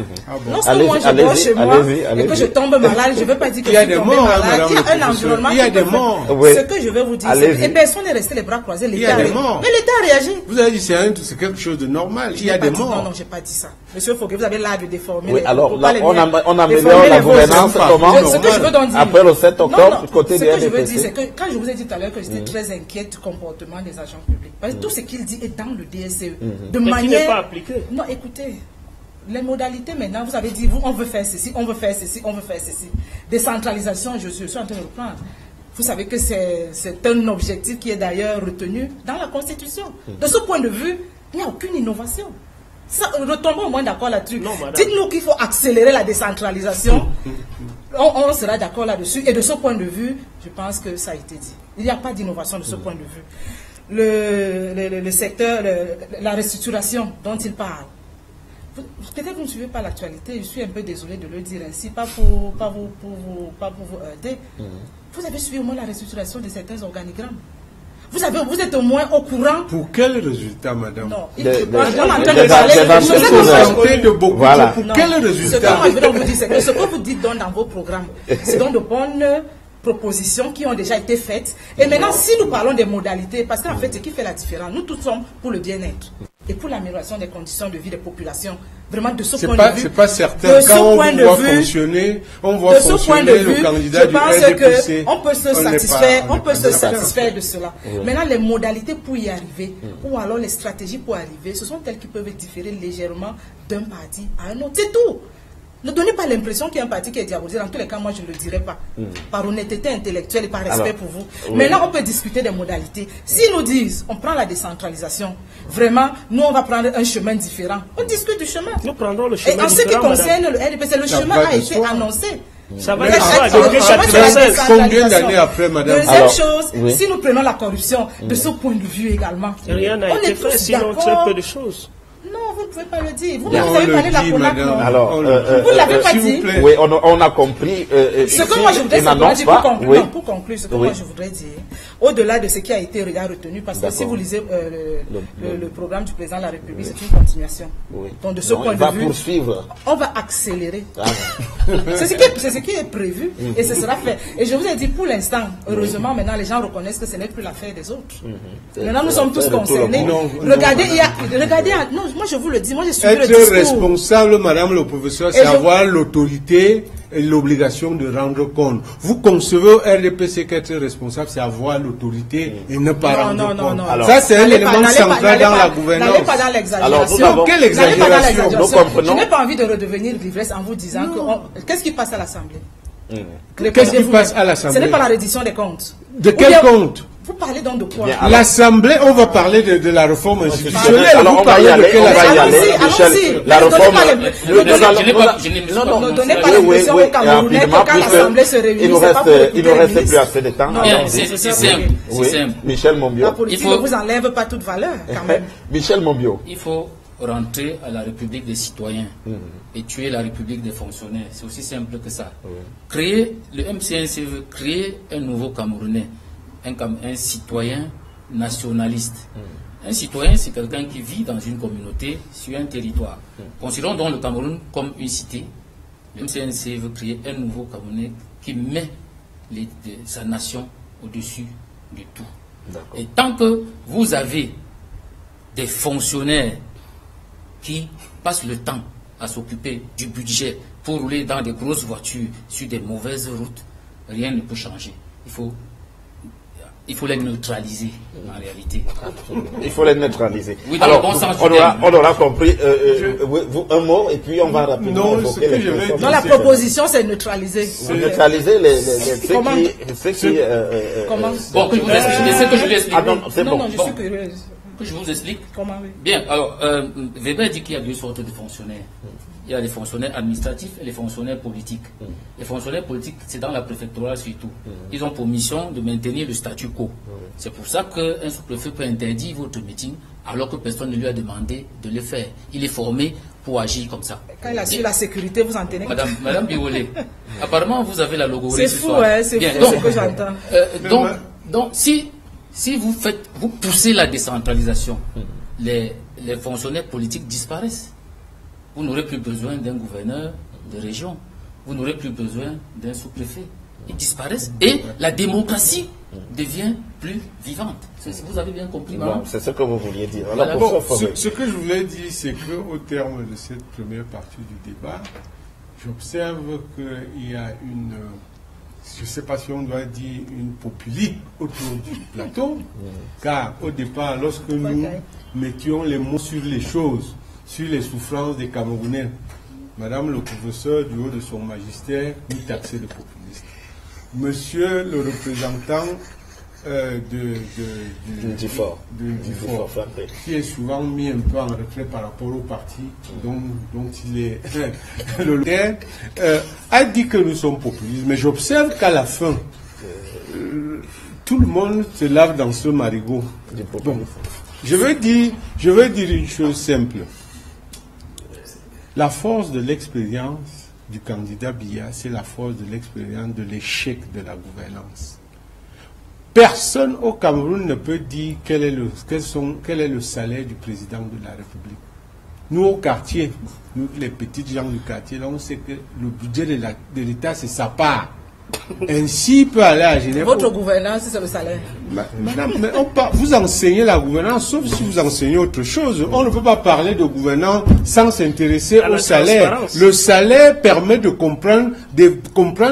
Lorsque moi je dors chez moi et que je tombe malade, je ne veux pas dire que je suis tombé malade. Il y a un environnement. Il y a des morts. Ce que je vais vous dire, c'est que personne n'est resté les bras croisés. Il y a des morts. Mais l'État a réagi. Vous avez dit c'est quelque chose de normal. Il y a des morts. Non, je n'ai pas dit ça. Monsieur Fouquet, vous avez l'art de déformer. Oui, alors là, on améliore la gouvernance comment? Ce que je veux donc dire. Après le 7 octobre, côté du RDPC. Ce que je veux dire, c'est que quand je vous ai dit tout à l'heure que j'étais très inquiète du comportement des agents publics, parce que tout ce qu'il dit est dans le DSE. De manière. Qui n'est pas appliqué. Non, écoutez. Les modalités maintenant, vous avez dit, on veut faire ceci, on veut faire ceci, on veut faire ceci. Décentralisation, je suis en train de reprendre. Vous savez que c'est un objectif qui est d'ailleurs retenu dans la Constitution. De ce point de vue, il n'y a aucune innovation. Retombons au moins d'accord là-dessus. Dites-nous qu'il faut accélérer la décentralisation. On sera d'accord là-dessus. Et de ce point de vue, je pense que ça a été dit. Il n'y a pas d'innovation de ce point de vue. Le secteur, la restructuration dont il parle. Peut-être que vous ne suivez pas l'actualité, je suis un peu désolé de le dire ainsi, pas pour vous aider. Vous avez suivi au moins la restructuration de certains organigrammes. Vous êtes au moins au courant. Pour quel résultat, madame? Non, on est en train de parler de beaucoup. Voilà. Pour quel résultat? Ce que moi je veux vous dire, c'est que ce que vous dites dans vos programmes, c'est donc de bonnes propositions qui ont déjà été faites. Et maintenant, si nous parlons des modalités, parce qu'en fait, ce qui fait la différence, nous tous sommes pour le bien-être et pour l'amélioration des conditions de vie des populations. Vraiment, de ce point de vue. C'est pas certain. Quand on voit fonctionner, le candidat du RDPC. On peut se satisfaire de cela. Maintenant, les modalités pour y arriver, ou alors les stratégies pour arriver, ce sont elles qui peuvent différer légèrement d'un parti à un autre. C'est tout. Ne donnez pas l'impression qu'il y a un parti qui est diabolisé. Dans tous les cas, moi, je ne le dirais pas. Par honnêteté intellectuelle et par respect pour vous. Maintenant, on peut discuter des modalités. S'ils nous disent, on prend la décentralisation, vraiment, nous, on va prendre un chemin différent. On discute du chemin. Nous prendrons le chemin différent. Et en ce qui concerne le RDPC, le chemin a été annoncé. Ça va être combien d'années après, madame? Deuxième chose, si nous prenons la corruption, de ce point de vue également, rien n'a été fait, sinon très peu de choses. Non, vous ne pouvez pas le dire. Vous avez parlé de la CONAC. Alors, vous ne l'avez pas dit. Oui, on a compris. Ce que moi je voudrais dire, pour conclure, ce que moi je voudrais dire, au-delà de ce qui a été retenu, parce que si vous lisez le programme du président de la République, c'est une continuation. Donc, de ce point de vue, on va accélérer. C'est ce qui est prévu et ce sera fait. Et je vous ai dit, pour l'instant, heureusement, maintenant, les gens reconnaissent que ce n'est plus l'affaire des autres. Maintenant, nous sommes tous concernés. Regardez, non, moi je vous le dis, moi je suis le discours. Être responsable, madame le professeur, c'est avoir l'autorité et l'obligation de rendre compte. Vous concevez au RDPC qu'être responsable, c'est avoir l'autorité et ne pas rendre compte. Non. Ça, c'est un élément central dans la gouvernance. N'allez pas dans l'exagération. Quelle exagération? Je n'ai pas envie de redevenir l'ivresse en vous disant que... Qu'est-ce qui passe à l'Assemblée? Qu'est-ce qui passe à l'Assemblée? Ce n'est pas la reddition des comptes. De quel compte? Vous parlez donc de quoi? L'Assemblée, on va parler de la réforme institutionnelle. Alors, on va y aller, Michel. La réforme... Ne donnez pas l'impression au Camerounais que quand l'Assemblée se réunit, il ne reste plus assez de temps. C'est simple. Michel Mombio. La politique ne vous enlève pas toute valeur, quand même. Michel Mombio. Il faut rentrer à la République des citoyens et tuer la République des fonctionnaires. C'est aussi simple que ça. Le MCNC veut créer un nouveau Camerounais. Un citoyen nationaliste. Un citoyen, c'est quelqu'un qui vit dans une communauté, sur un territoire. Considérons donc le Cameroun comme une cité. Le MCNC veut créer un nouveau Camerounais qui met sa nation au-dessus de tout. Et tant que vous avez des fonctionnaires qui passent le temps à s'occuper du budget pour rouler dans des grosses voitures sur des mauvaises routes, rien ne peut changer. Il faut les neutraliser, en réalité. Il faut les neutraliser. Oui, alors, on aura compris un mot et puis on va rapidement évoquer les questions. Non, la proposition, c'est neutraliser. Neutraliser ceux qui... Comment? Bon, que je vous explique. C'est que je lui explique. Non, je suis curieuse. Que je vous explique. Comment, oui. Bien, alors, Weber dit qu'il y a deux sortes de fonctionnaires. Il y a les fonctionnaires administratifs et les fonctionnaires politiques. Les fonctionnaires politiques, c'est dans la préfectorale surtout. Ils ont pour mission de maintenir le statu quo. C'est pour ça qu'un sous-préfet peut interdire votre meeting alors que personne ne lui a demandé de le faire. Il est formé pour agir comme ça. Quand il a su la sécurité, vous en tenez compte. Madame Biolé, apparemment vous avez la logorie. C'est fou, hein, c'est fou ce que j'entends. Donc, si vous poussez la décentralisation, les fonctionnaires politiques disparaissent. Vous n'aurez plus besoin d'un gouverneur de région. Vous n'aurez plus besoin d'un sous-préfet. Ils disparaissent et la démocratie devient plus vivante. Vous avez bien compris, madame? C'est ce que vous vouliez dire. Ce que je voulais dire, c'est qu'au terme de cette première partie du débat, j'observe qu'il y a une... je ne sais pas si on doit dire une populisme autour du plateau, car au départ, lorsque nous mettions les mots sur les choses, sur les souffrances des Camerounais, madame le professeur, du haut de son magistère, nous taxait de populistes. Monsieur le représentant du fort, qui est souvent mis un peu en retrait par rapport au parti dont il est le leader, a dit que nous sommes populistes, mais j'observe qu'à la fin, tout le monde se lave dans ce marigot. Donc, je veux dire une chose simple. La force de l'expérience du candidat Biya, c'est la force de l'expérience de l'échec de la gouvernance. Personne au Cameroun ne peut dire quel est le salaire du président de la République. Nous, au quartier, nous, les petites gens du quartier, là, on sait que le budget de l'État, c'est sa part. Ainsi, peut aller à Genève. Votre gouvernance, c'est le salaire. Madame, mais vous enseignez la gouvernance, sauf si vous enseignez autre chose. On ne peut pas parler de gouvernance sans s'intéresser au salaire. Le salaire permet de comprendre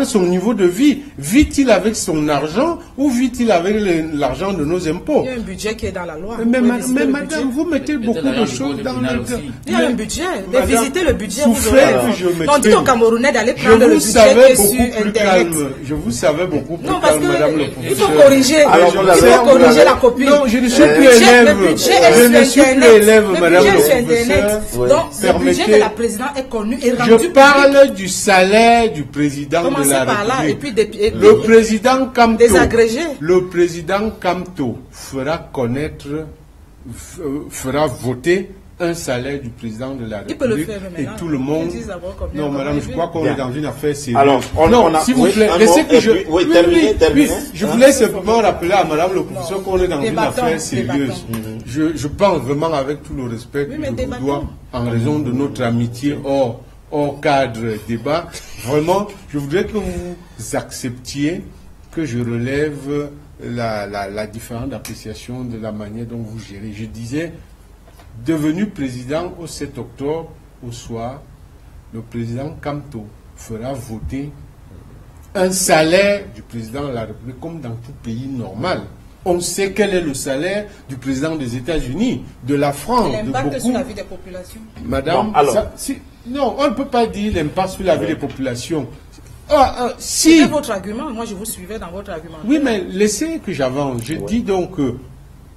son niveau de vie. Vit-il avec son argent ou vit-il avec l'argent de nos impôts? Il y a un budget qui est dans la loi. Mais madame, vous mettez beaucoup de choses dans le... Il y a un budget. De visiter le budget. On dit aux Camerounais d'aller prendre le budget qui est sur Internet. Je vous savais beaucoup plus calme, madame le professeur. Il faut corriger. Alors, il faut corriger la copie. Non, je ne suis plus élève. Je ne suis plus élève, madame le professeur. Donc, le budget de la présidente est connu et rendu public. Je parle du salaire du président de la République. Le président Kamto. Le président Kamto fera voter un salaire du président de la République et tout le monde. Non, madame, je crois qu'on est dans une affaire sérieuse. Alors, s'il vous plaît, laissez que je... Oui, je voulais simplement rappeler à madame le professeur qu'on est dans une affaire sérieuse. Je pense vraiment avec tout le respect que je vous dois, en raison de notre amitié hors cadre débat. Vraiment, je voudrais que vous acceptiez que je relève la différente appréciation de la manière dont vous gérez. Je disais, devenu président au 7 octobre, au soir, le président Kamto fera voter un salaire du président de la République comme dans tout pays normal. On sait quel est le salaire du président des États-Unis, de la France, de beaucoup. L'impact sur la vie des populations. Madame, non, on ne peut pas dire l'impact sur la vie des populations. Si. C'est votre argument. Moi, je vous suivais dans votre argument. Oui, mais laissez que j'avance. Je dis donc que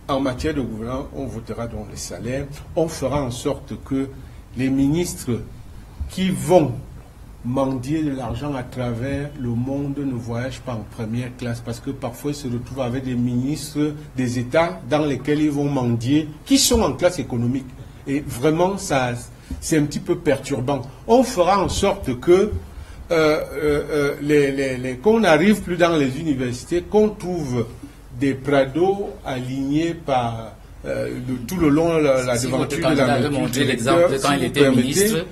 en matière de gouvernance, on votera donc les salaires. On fera en sorte que les ministres qui vont mendier de l'argent à travers le monde ne voyagent pas en première classe, parce que parfois ils se retrouvent avec des ministres des États dans lesquels ils vont mendier, qui sont en classe économique. Et vraiment, c'est un petit peu perturbant. On fera en sorte que qu'on n'arrive plus dans les universités, qu'on trouve des prados alignés par tout le long la devanture de la nature. L'exemple quand il était ministre.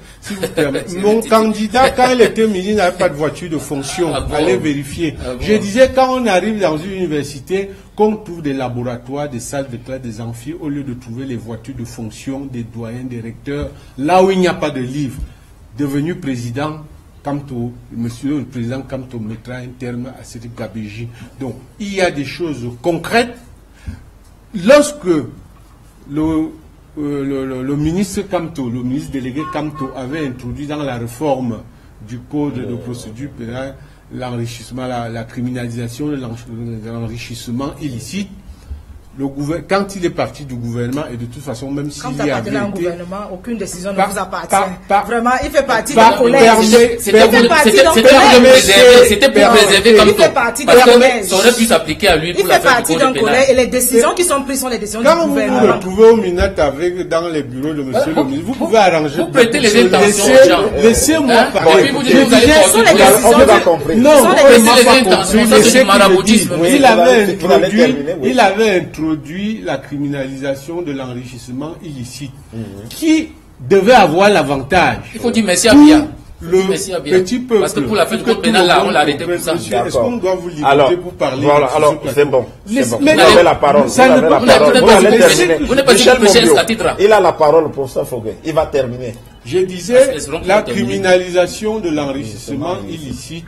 Mon candidat, quand il était ministre, n'avait pas de voiture de fonction. Allez vérifier. Je disais, quand on arrive dans une université, qu'on trouve des laboratoires, des salles de classe, des amphis, au lieu de trouver les voitures de fonction des doyens, des recteurs, là où il n'y a pas de livre. Devenu président, Kamto, monsieur le président Kamto mettra un terme à cette gabégie. Donc, il y a des choses concrètes. Lorsque le ministre Kamto, le ministre délégué Kamto avait introduit dans la réforme du code de procédure pénale l'enrichissement, la criminalisation de l'enrichissement illicite, quand il est parti du gouvernement, et de toute façon, même s'il y a un gouvernement, aucune décision ne vous appartient. Vraiment, il fait partie d'un collège. C'était pour préserver comme tout. Parce que ça aurait pu s'appliquer à lui. Il fait partie d'un collège et les décisions qui sont prises sont les décisions du gouvernement. Quand vous vous retrouvez au Minette dans les bureaux de monsieur le ministre, vous pouvez arranger. Vous prêtez les intentions aux gens. Laissez-moi parler. Non, il avait introduit la criminalisation de l'enrichissement illicite, qui devait avoir l'avantage. Il faut dire merci à Biya. Le petit peuple. Parce que pour la fin du code pénal, là, on l'a arrêté pour ça. Est-ce qu'on doit vous limiter pour parler? Voilà, alors c'est bon. Mais vous avez la parole. Vous n'êtes pas il a la parole pour ça, Foguet. Il va terminer. Je disais, la criminalisation de l'enrichissement illicite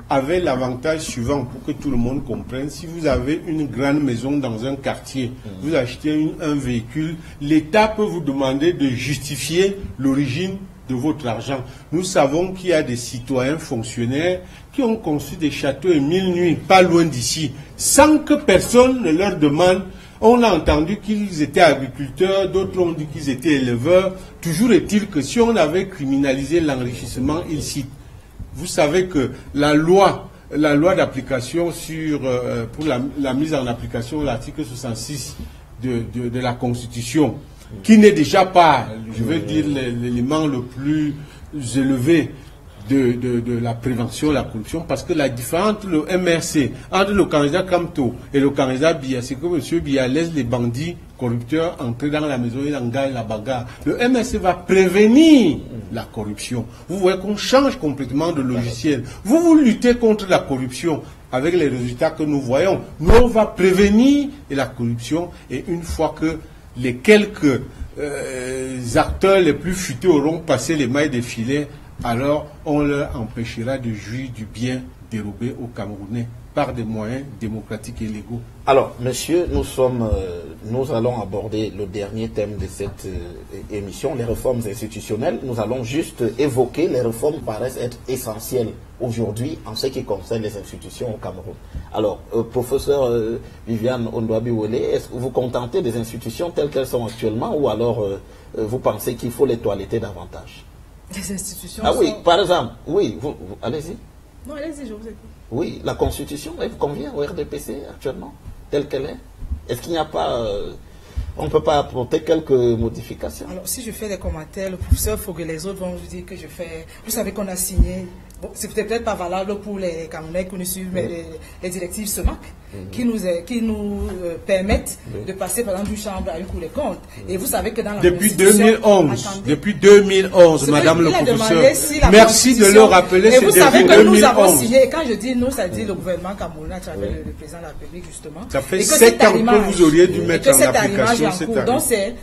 avait l'avantage suivant, pour que tout le monde comprenne. Si vous avez une grande maison dans un quartier, vous achetez un véhicule, l'État peut vous demander de justifier l'origine de votre argent. Nous savons qu'il y a des citoyens fonctionnaires qui ont conçu des châteaux et 1000 nuits, pas loin d'ici, sans que personne ne leur demande. On a entendu qu'ils étaient agriculteurs, d'autres ont dit qu'ils étaient éleveurs. Toujours est-il que si on avait criminalisé l'enrichissement illicite, vous savez que la loi d'application pour la mise en application de l'article 66 de la Constitution, qui n'est déjà pas, je veux dire, l'élément le plus élevé de la prévention de la corruption, parce que la différence entre le MRC, entre le candidat Kamto et le candidat Biya, c'est que M. Biya laisse les bandits corrupteurs entrer dans la maison et engagent la bagarre. Le MRC va prévenir la corruption. Vous voyez qu'on change complètement de logiciel. Vous luttez contre la corruption avec les résultats que nous voyons. Nous, on va prévenir la corruption, et une fois que les quelques acteurs les plus futés auront passé les mailles des filets, alors on leur empêchera de jouir du bien dérobé aux Camerounais par des moyens démocratiques et légaux. Alors, monsieur, nous allons aborder le dernier thème de cette émission, les réformes institutionnelles. Nous allons juste évoquer les réformes qui paraissent être essentielles aujourd'hui en ce qui concerne les institutions au Cameroun. Alors, professeur Viviane Ondouabi-Wele, est-ce que vous vous contentez des institutions telles qu'elles sont actuellement, ou alors vous pensez qu'il faut les toiletter davantage? Les institutions oui, par exemple, oui, allez-y. Non, allez-y, je vous écoute. Oui, la Constitution, elle convient au RDPC actuellement, telle qu'elle est. Est-ce qu'il n'y a pas... on ne peut pas apporter quelques modifications? Alors, si je fais des commentaires, le professeur faut que les autres vont vous dire que je fais... Vous savez qu'on a signé... Bon, c'est peut-être pas valable pour les Camerounais qui nous suivent, mais les directives SEMAC, qui nous permettent de passer, par exemple, d'une chambre à une cour des comptes. Et vous savez que dans la depuis 2011, Madame le professeur, merci de le rappeler. Et vous savez que nous avons signé, et quand je dis nous, ça dit le gouvernement camerounais à travers le président de la République, justement. Ça fait 7 ans que vous auriez dû mettre en application cette cours. Donc c'est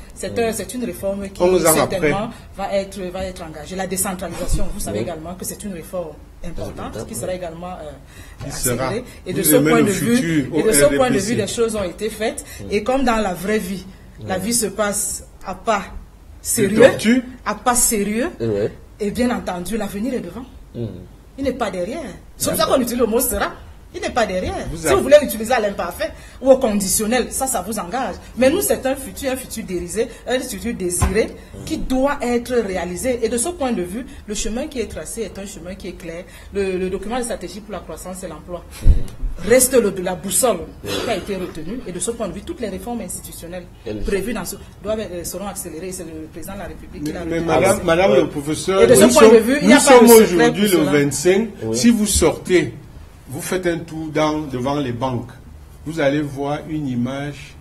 une réforme qui certainement va être engagée. La décentralisation, vous savez également que c'est une réforme importante qui sera également accélérée. Et de ce point de vue, les choses ont été faites. Et comme dans la vraie vie, la vie se passe à pas sérieux, et bien entendu, l'avenir est devant. Il n'est pas derrière. C'est pour ça qu'on utilise le mot sera. Il n'est pas derrière. Si vous voulez l'utiliser à l'imparfait ou au conditionnel, ça vous engage. Mais nous, c'est un futur dérisé, un futur désiré qui doit être réalisé. Et de ce point de vue, le chemin qui est tracé est un chemin qui est clair. Le document de stratégie pour la croissance et l'emploi reste la boussole qui a été retenue. Et de ce point de vue, toutes les réformes institutionnelles prévues dans seront accélérées. C'est le président de la République qui l'a retenu. Mais madame le professeur, nous sommes aujourd'hui le 25. Si vous sortez, vous faites un tour devant les banques, vous allez voir une image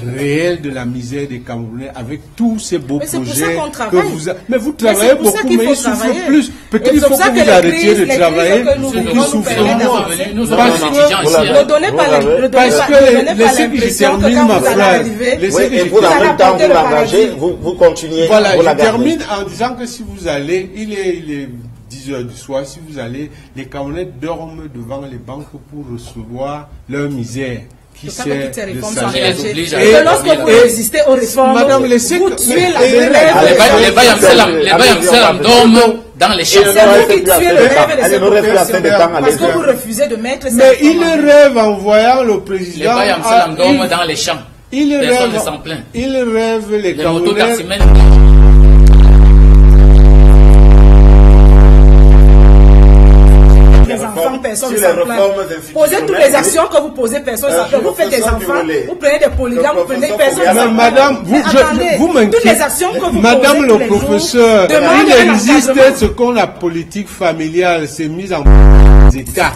réelle de la misère des Camerounais avec tous ces beaux projets que vous avez. Mais vous travaillez beaucoup, mais ils souffrent plus. Peut-être qu'il faut que vous arrêtiez de travailler pour qu'ils souffrent moins. Parce que laissez que je termine ma phrase. Et vous, en même temps, vous l'engagez, vous continuez. Voilà, je termine en disant que si vous allez, il est 10 heures du soir, si vous allez, les Camerounais dorment devant les banques pour recevoir leur misère qui sert de salaire. Et lorsque vous résistez aux réformes, Madame, vous tuez la les Bayamselam dorment dans les champs. C'est vous qui tuez le rêve de ces populations parce que vous refusez de mettre ces mais il rêve en voyant le président. Les Bayamselam dorment dans les champs. Personne ne s'en plaint. Il rêve les Camerounais. Les enfants, personne ne s'en plaint. Posez toutes les actions que vous posez, personne ne s'en plaint. Vous faites des enfants, vous prenez des polygames, vous prenez personne ne s'en plaint. Madame, vous m'inquiétez. Madame le professeur, il existe ce qu'on la politique familiale, c'est mise en état.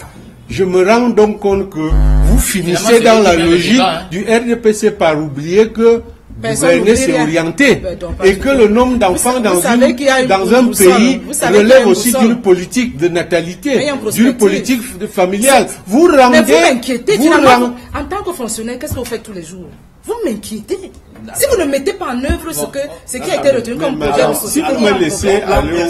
Je me rends donc compte que vous finissez dans la logique du RDPC par oublier que gouverner, c'est orienté, et que le nombre d'enfants dans un pays relève aussi d'une politique de natalité, d'une politique familiale. Vous rendez... Mais vous m'inquiétez. En tant que fonctionnaire, qu'est-ce que vous faites tous les jours? Vous m'inquiétez. Si vous ne mettez pas en œuvre ce qui a été retenu comme projet de société, si vous me laissez aller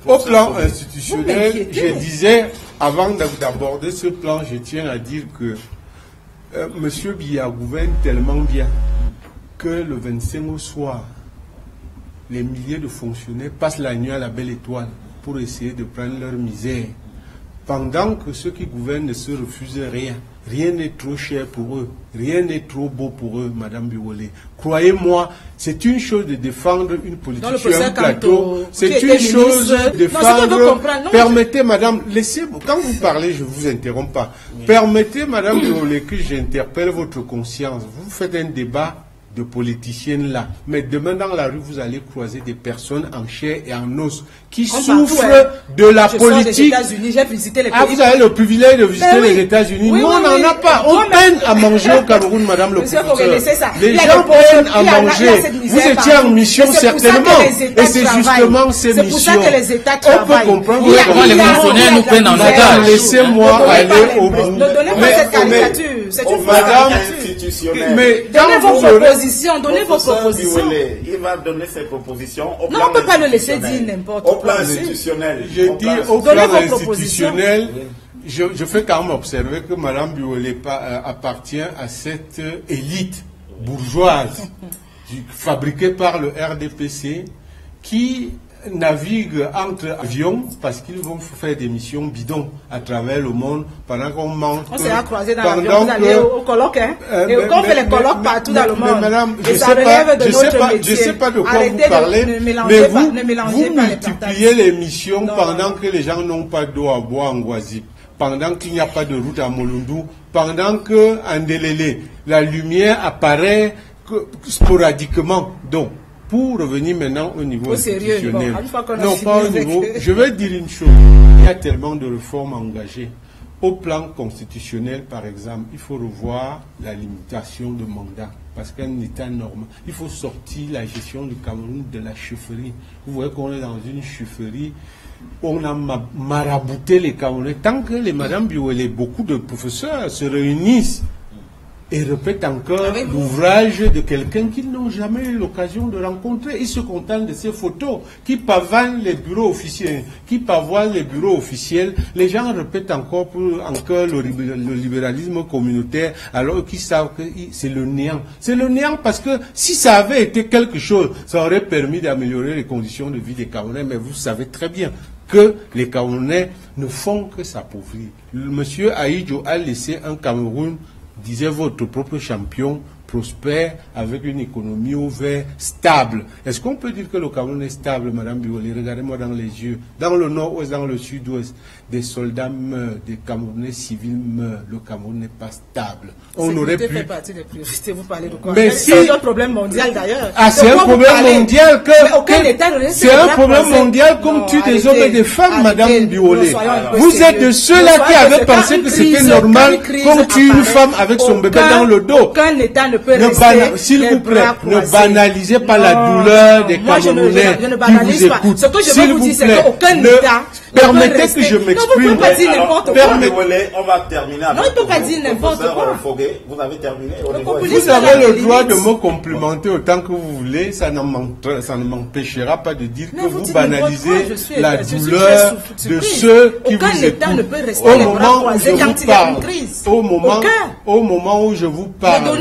au plan institutionnel, je disais, avant d'aborder ce plan, je tiens à dire que M. Biya gouverne tellement bien que le 25 au soir, les milliers de fonctionnaires passent la nuit à la Belle Étoile pour essayer de prendre leur misère. Pendant que ceux qui gouvernent ne se refusent rien. Rien n'est trop cher pour eux. Rien n'est trop beau pour eux, Madame Biolay. Croyez-moi, c'est une chose de défendre une politique sur un plateau. C'est une chose de défendre... Permettez, Madame, laissez-moi... Quand vous parlez, je ne vous interromps pas. Permettez, Madame Biolay, que j'interpelle votre conscience. Vous faites un débat de politiciennes là. Mais demain dans la rue, vous allez croiser des personnes en chair et en os qui souffrent de la politique. Vous avez le privilège de visiter les États-Unis. Nous, on n'en a pas. On peine à manger au Cameroun, Madame le professeur. Les gens peinent à manger. Vous étiez en mission certainement. Et c'est justement ces missions. On peut comprendre. Les fonctionnaires nous prennent en otage. Laissez-moi aller au bout. Ne donnez pas cette caricature. C'est une institutionnelle. Mais donnez vos propositions. Donnez vos propositions. Il va donner ses propositions. Non, on ne peut pas le laisser dire n'importe quoi. Au plan institutionnel. Je dis au plan institutionnel, je fais quand même observer que Mme Biolay appartient à cette élite bourgeoise fabriquée par le RDPC qui navigue entre avions parce qu'ils vont faire des missions bidons à travers le monde pendant qu'on mange. On s'est croisé dans l'avion, vous allez au colloque, hein? Et on fait les colloques partout dans le monde. Mais madame, je ne sais pas de quoi vous parlez, mais vous multipliez les missions pendant que les gens n'ont pas d'eau à boire en Guazip, pendant qu'il n'y a pas de route à Molundu, pendant que en Délélé, la lumière apparaît sporadiquement. Donc, pour revenir maintenant au niveau institutionnel, non pas au niveau, je vais dire une chose, il y a tellement de réformes engagées. Au plan constitutionnel, par exemple, il faut revoir la limitation de mandat, parce qu'un État normal, il faut sortir la gestion du Cameroun de la chefferie. Vous voyez qu'on est dans une chefferie, on a marabouté les Camerounais. Tant que les Madame Biolay, beaucoup de professeurs se réunissent et répètent encore l'ouvrage de quelqu'un qu'ils n'ont jamais eu l'occasion de rencontrer. Ils se contentent de ces photos qui pavane les bureaux officiels, qui pavoisent les bureaux officiels. Les gens répètent encore le libéralisme communautaire, alors qu'ils savent que c'est le néant. C'est le néant parce que si ça avait été quelque chose, ça aurait permis d'améliorer les conditions de vie des Camerounais. Mais vous savez très bien que les Camerounais ne font que s'appauvrir. Monsieur Ahidjo a laissé un Cameroun, disait votre propre champion, prospère, avec une économie ouverte, stable. Est-ce qu'on peut dire que le Cameroun est stable, Madame Biolay? Regardez-moi dans les yeux. Dans le nord-ouest, dans le sud-ouest, des soldats meurent, des Camerounais civils meurent. Le Cameroun n'est pas stable. On aurait pu... fait partie des priorités. Vous parlez de quoi? Mais si... C'est un problème mondial d'ailleurs. Ah, c'est un problème mondial que... C'est un problème mondial qu'on tue des hommes et des femmes, Madame Biolay. Vous êtes de ceux-là qui avaient pensé que c'était normal qu'on tue une femme avec son bébé dans le dos. Aucun État ne peut rester... S'il vous plaît, ne banalisez pas la douleur des Camerounais qui vous écoutent. Ce que je veux vous dire, c'est qu'aucun État... Permettez que je m'exprime. Non, vous ne pouvez pas dire n'importe quoi. On va terminer avec... Non, il ne peut pas dire n'importe quoi. Vous avez terminé. Vous avez le droit de me complimenter autant que vous voulez. Ça ne m'empêchera pas de dire que vous banalisez la douleur de ceux qui vous écoutent. Aucun État ne peut rester les bras croisés quand il y a une crise. Au moment où je vous parle,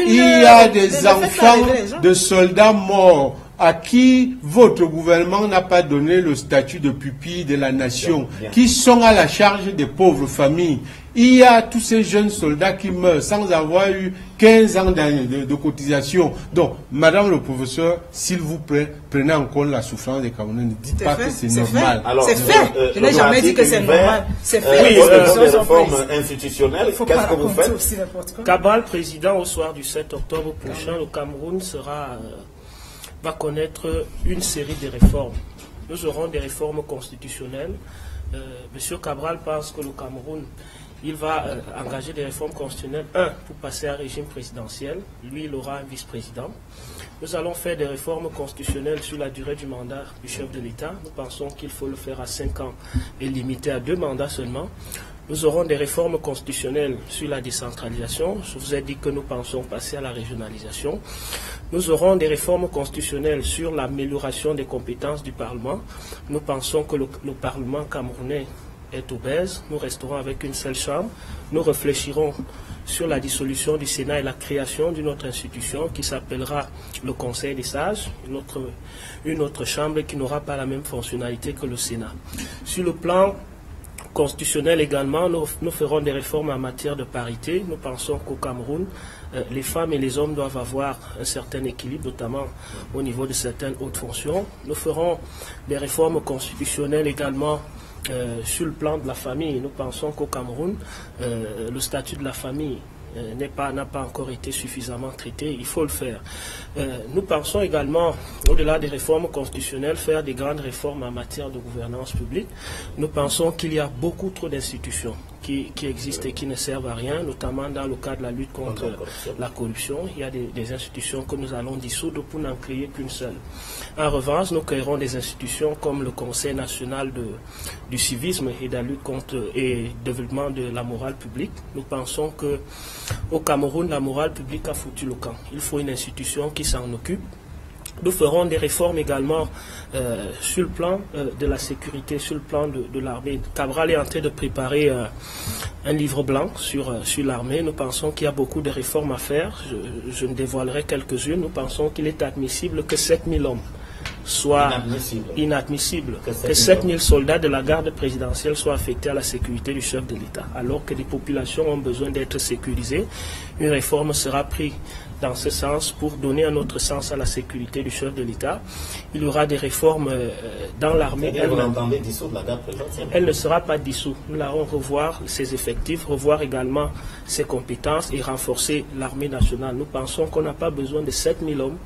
il y a des enfants de soldats morts à qui votre gouvernement n'a pas donné le statut de pupille de la nation, qui sont à la charge des pauvres familles. Il y a tous ces jeunes soldats qui meurent sans avoir eu 15 ans de cotisation. Donc, Madame le professeur, s'il vous plaît, prenez en compte la souffrance des Camerounais. Ne dites pas que c'est normal. C'est fait. Je n'ai jamais dit que c'est normal. C'est fait. Oui, des réformes institutionnelles. Qu'est-ce que vous faites? Cabral, président, au soir du 7 octobre prochain, le Cameroun va connaître une série de réformes. Nous aurons des réformes constitutionnelles. Monsieur Cabral pense que le Cameroun, il va engager des réformes constitutionnelles. Pour passer à un régime présidentiel. Lui, il aura un vice-président. Nous allons faire des réformes constitutionnelles sur la durée du mandat du chef de l'État. Nous pensons qu'il faut le faire à 5 ans et limiter à 2 mandats seulement. Nous aurons des réformes constitutionnelles sur la décentralisation. Je vous ai dit que nous pensons passer à la régionalisation. Nous aurons des réformes constitutionnelles sur l'amélioration des compétences du Parlement. Nous pensons que le Parlement camerounais est obèse. Nous resterons avec une seule chambre. Nous réfléchirons sur la dissolution du Sénat et la création d'une autre institution qui s'appellera le Conseil des sages, une autre chambre qui n'aura pas la même fonctionnalité que le Sénat. Sur le plan constitutionnel également, nous ferons des réformes en matière de parité. Nous pensons qu'au Cameroun, les femmes et les hommes doivent avoir un certain équilibre, notamment au niveau de certaines hautes fonctions. Nous ferons des réformes constitutionnelles également sur le plan de la famille. Nous pensons qu'au Cameroun, le statut de la famille n'a pas encore été suffisamment traité, il faut le faire. Nous pensons également, au-delà des réformes constitutionnelles, faire des grandes réformes en matière de gouvernance publique. Nous pensons qu'il y a beaucoup trop d'institutions qui existent et qui ne servent à rien, notamment dans le cadre de la lutte contre la corruption. Il y a des institutions que nous allons dissoudre pour n'en créer qu'une seule. En revanche, nous créerons des institutions comme le Conseil national du civisme et de la lutte contre et développement de la morale publique. Nous pensons que au Cameroun, la morale publique a foutu le camp. Il faut une institution qui s'en occupe. Nous ferons des réformes également sur le plan de la sécurité, sur le plan de l'armée. Cabral est en train de préparer un livre blanc sur l'armée. Nous pensons qu'il y a beaucoup de réformes à faire. Je ne dévoilerai quelques-unes. Nous pensons qu'il est admissible que 7000 hommes soient inadmissibles, que 7000 soldats de la garde présidentielle soient affectés à la sécurité du chef de l'État, alors que les populations ont besoin d'être sécurisées. Une réforme sera prise dans ce sens pour donner un autre sens à la sécurité du chef de l'État. Il y aura des réformes dans l'armée. Vous entendez dissoudre la garde présidentielle? Elle ne sera pas dissoute. Nous allons revoir ses effectifs, revoir également ses compétences et renforcer l'armée nationale. Nous pensons qu'on n'a pas besoin de 7000 hommes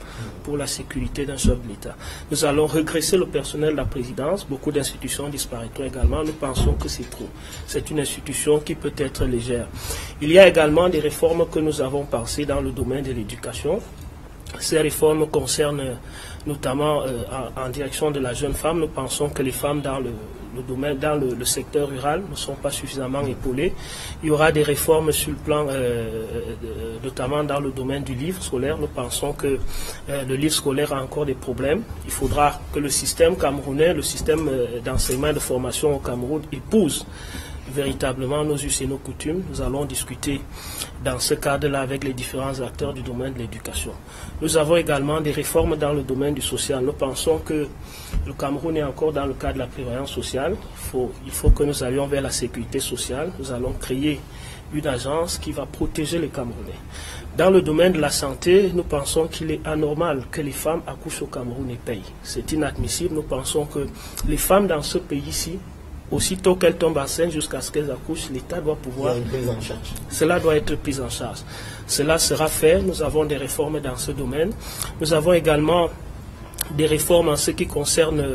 pour la sécurité d'un chef de l'État. Nous allons regresser le personnel de la présidence. Beaucoup d'institutions disparaîtront également. Nous pensons que c'est trop. C'est une institution qui peut être légère. Il y a également des réformes que nous avons pensées dans le domaine de l'éducation. Ces réformes concernent notamment en direction de la jeune femme. Nous pensons que les femmes dans le secteur rural ne sont pas suffisamment épaulées. Il y aura des réformes sur le plan, notamment dans le domaine du livre scolaire. Nous pensons que le livre scolaire a encore des problèmes. Il faudra que le système camerounais, le système d'enseignement et de formation au Cameroun épouse véritablement nos us et nos coutumes. Nous allons discuter dans ce cadre-là avec les différents acteurs du domaine de l'éducation. Nous avons également des réformes dans le domaine du social. Nous pensons que le Cameroun est encore dans le cadre de la prévoyance sociale. Il faut que nous allions vers la sécurité sociale. Nous allons créer une agence qui va protéger les Camerounais. Dans le domaine de la santé, nous pensons qu'il est anormal que les femmes accouchent au Cameroun et payent. C'est inadmissible. Nous pensons que les femmes dans ce pays-ci, aussitôt qu'elles tombent enceintes jusqu'à ce qu'elles accouchent, l'État doit pouvoir... Il y a une prise en charge. Cela doit être pris en charge. Cela sera fait. Nous avons des réformes dans ce domaine. Nous avons également des réformes en ce qui concerne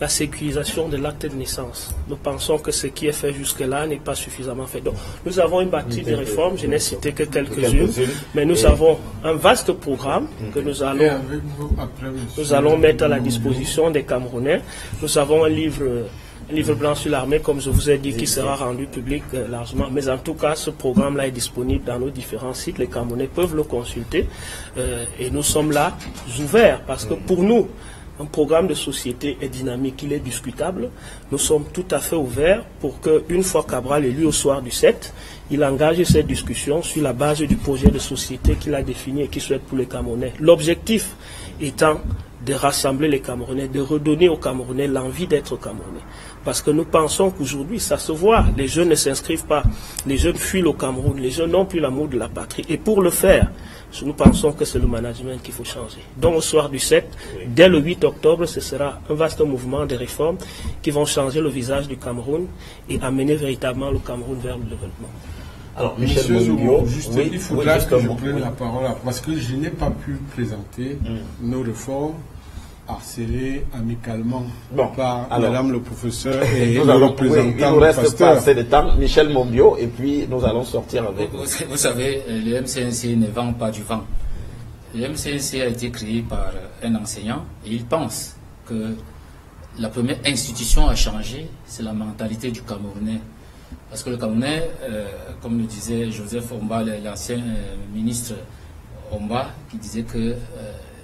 la sécurisation de l'acte de naissance. Nous pensons que ce qui est fait jusque-là n'est pas suffisamment fait. Donc, nous avons une batterie de réformes. Je n'ai cité que quelques-unes, mais nous avons un vaste programme que nous allons mettre à la disposition des Camerounais. Nous avons un livre blanc sur l'armée, comme je vous ai dit, qui sera rendu public largement. Mais en tout cas, ce programme-là est disponible dans nos différents sites. Les Camerounais peuvent le consulter. Et nous sommes là, ouverts, parce que pour nous, un programme de société est dynamique, il est discutable. Nous sommes tout à fait ouverts pour qu'une fois Cabral élu au soir du 7, il engage cette discussion sur la base du projet de société qu'il a défini et qu'il souhaite pour les Camerounais. L'objectif étant de rassembler les Camerounais, de redonner aux Camerounais l'envie d'être Camerounais. Parce que nous pensons qu'aujourd'hui, ça se voit, les jeunes ne s'inscrivent pas, les jeunes fuient le Cameroun, les jeunes n'ont plus l'amour de la patrie. Et pour le faire, nous pensons que c'est le management qu'il faut changer. Donc au soir du 7, dès le 8 octobre, ce sera un vaste mouvement de réformes qui vont changer le visage du Cameroun et amener véritablement le Cameroun vers le développement. Alors, Michel Zoubio, il faudra que je prenne la parole parce que je n'ai pas pu présenter nos réformes harcelées amicalement par Madame le professeur et le représentant. Il nous reste pas assez de temps. Michel Mombio, et puis nous allons sortir avec. Vous savez, le MCNC ne vend pas du vent. Le MCNC a été créé par un enseignant et il pense que la première institution à changer, c'est la mentalité du Camerounais. Parce que le Camerounais, comme le disait Joseph Omba, l'ancien ministre Omba, qui disait que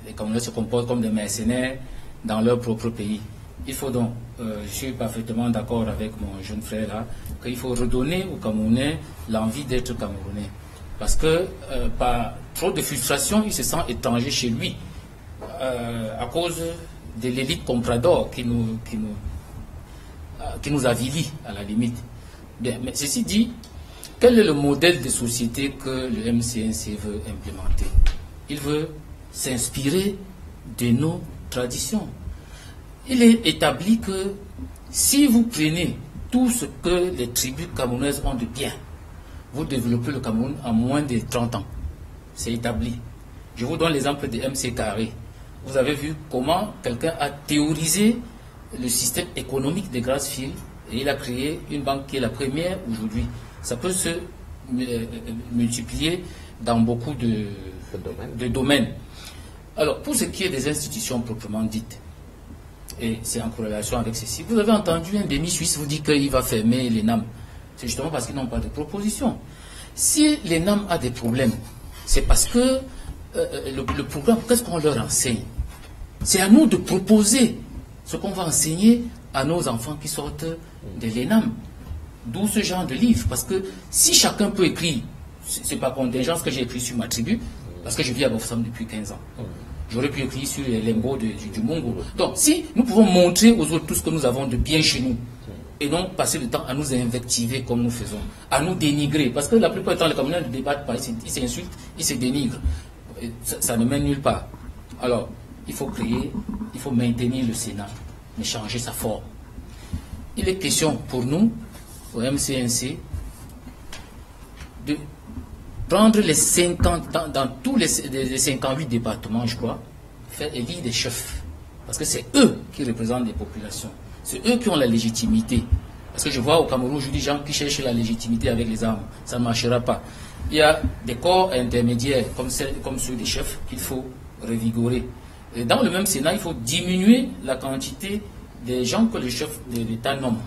les Camerounais se comportent comme des mercenaires dans leur propre pays. Il faut donc, je suis parfaitement d'accord avec mon jeune frère là, qu'il faut redonner aux Camerounais l'envie d'être Camerounais. Parce que par trop de frustration, il se sent étranger chez lui, à cause de l'élite comprador qui nous avilit à la limite. Bien, mais ceci dit, quel est le modèle de société que le MCNC veut implémenter? Il veut s'inspirer de nos traditions. Il est établi que si vous prenez tout ce que les tribus camerounaises ont de bien, vous développez le Cameroun en moins de 30 ans. C'est établi. Je vous donne l'exemple de MC Carré. Vous avez vu comment quelqu'un a théorisé le système économique de Grassfield et il a créé une banque qui est la première aujourd'hui. Ça peut se multiplier dans beaucoup de domaines. Alors, pour ce qui est des institutions proprement dites, et c'est en corrélation avec ceci, vous avez entendu un demi-suisse vous dire qu'il va fermer l'ENAM. C'est justement parce qu'ils n'ont pas de proposition. Si l'ENAM a des problèmes, c'est parce que le programme, qu'est-ce qu'on leur enseigne? C'est à nous de proposer ce qu'on va enseigner à nos enfants qui sortent de l'ENAM. D'où ce genre de livre. Parce que si chacun peut écrire, c'est par contingence que j'ai écrit sur ma tribu, parce que je vis à Bofsam depuis 15 ans. J'aurais pu écrire sur les limbo du Mongo. Donc, si nous pouvons montrer aux autres tout ce que nous avons de bien chez nous, et non passer le temps à nous invectiver comme nous faisons, à nous dénigrer, parce que la plupart du temps, les Camerounais ne débattent pas, ils s'insultent, ils se dénigrent. Ça ne mène nulle part. Alors, il faut créer, il faut maintenir le Sénat, mais changer sa forme. Il est question pour nous, au MCNC, de prendre les 50 ans, dans tous les 58 départements, je crois, faire élire des chefs. Parce que c'est eux qui représentent les populations. C'est eux qui ont la légitimité. Parce que je vois au Cameroun aujourd'hui des gens qui cherchent la légitimité avec les armes. Ça ne marchera pas. Il y a des corps intermédiaires, comme ceux des chefs, qu'il faut revigorer. Et dans le même Sénat, il faut diminuer la quantité des gens que le chef de l'État nomme.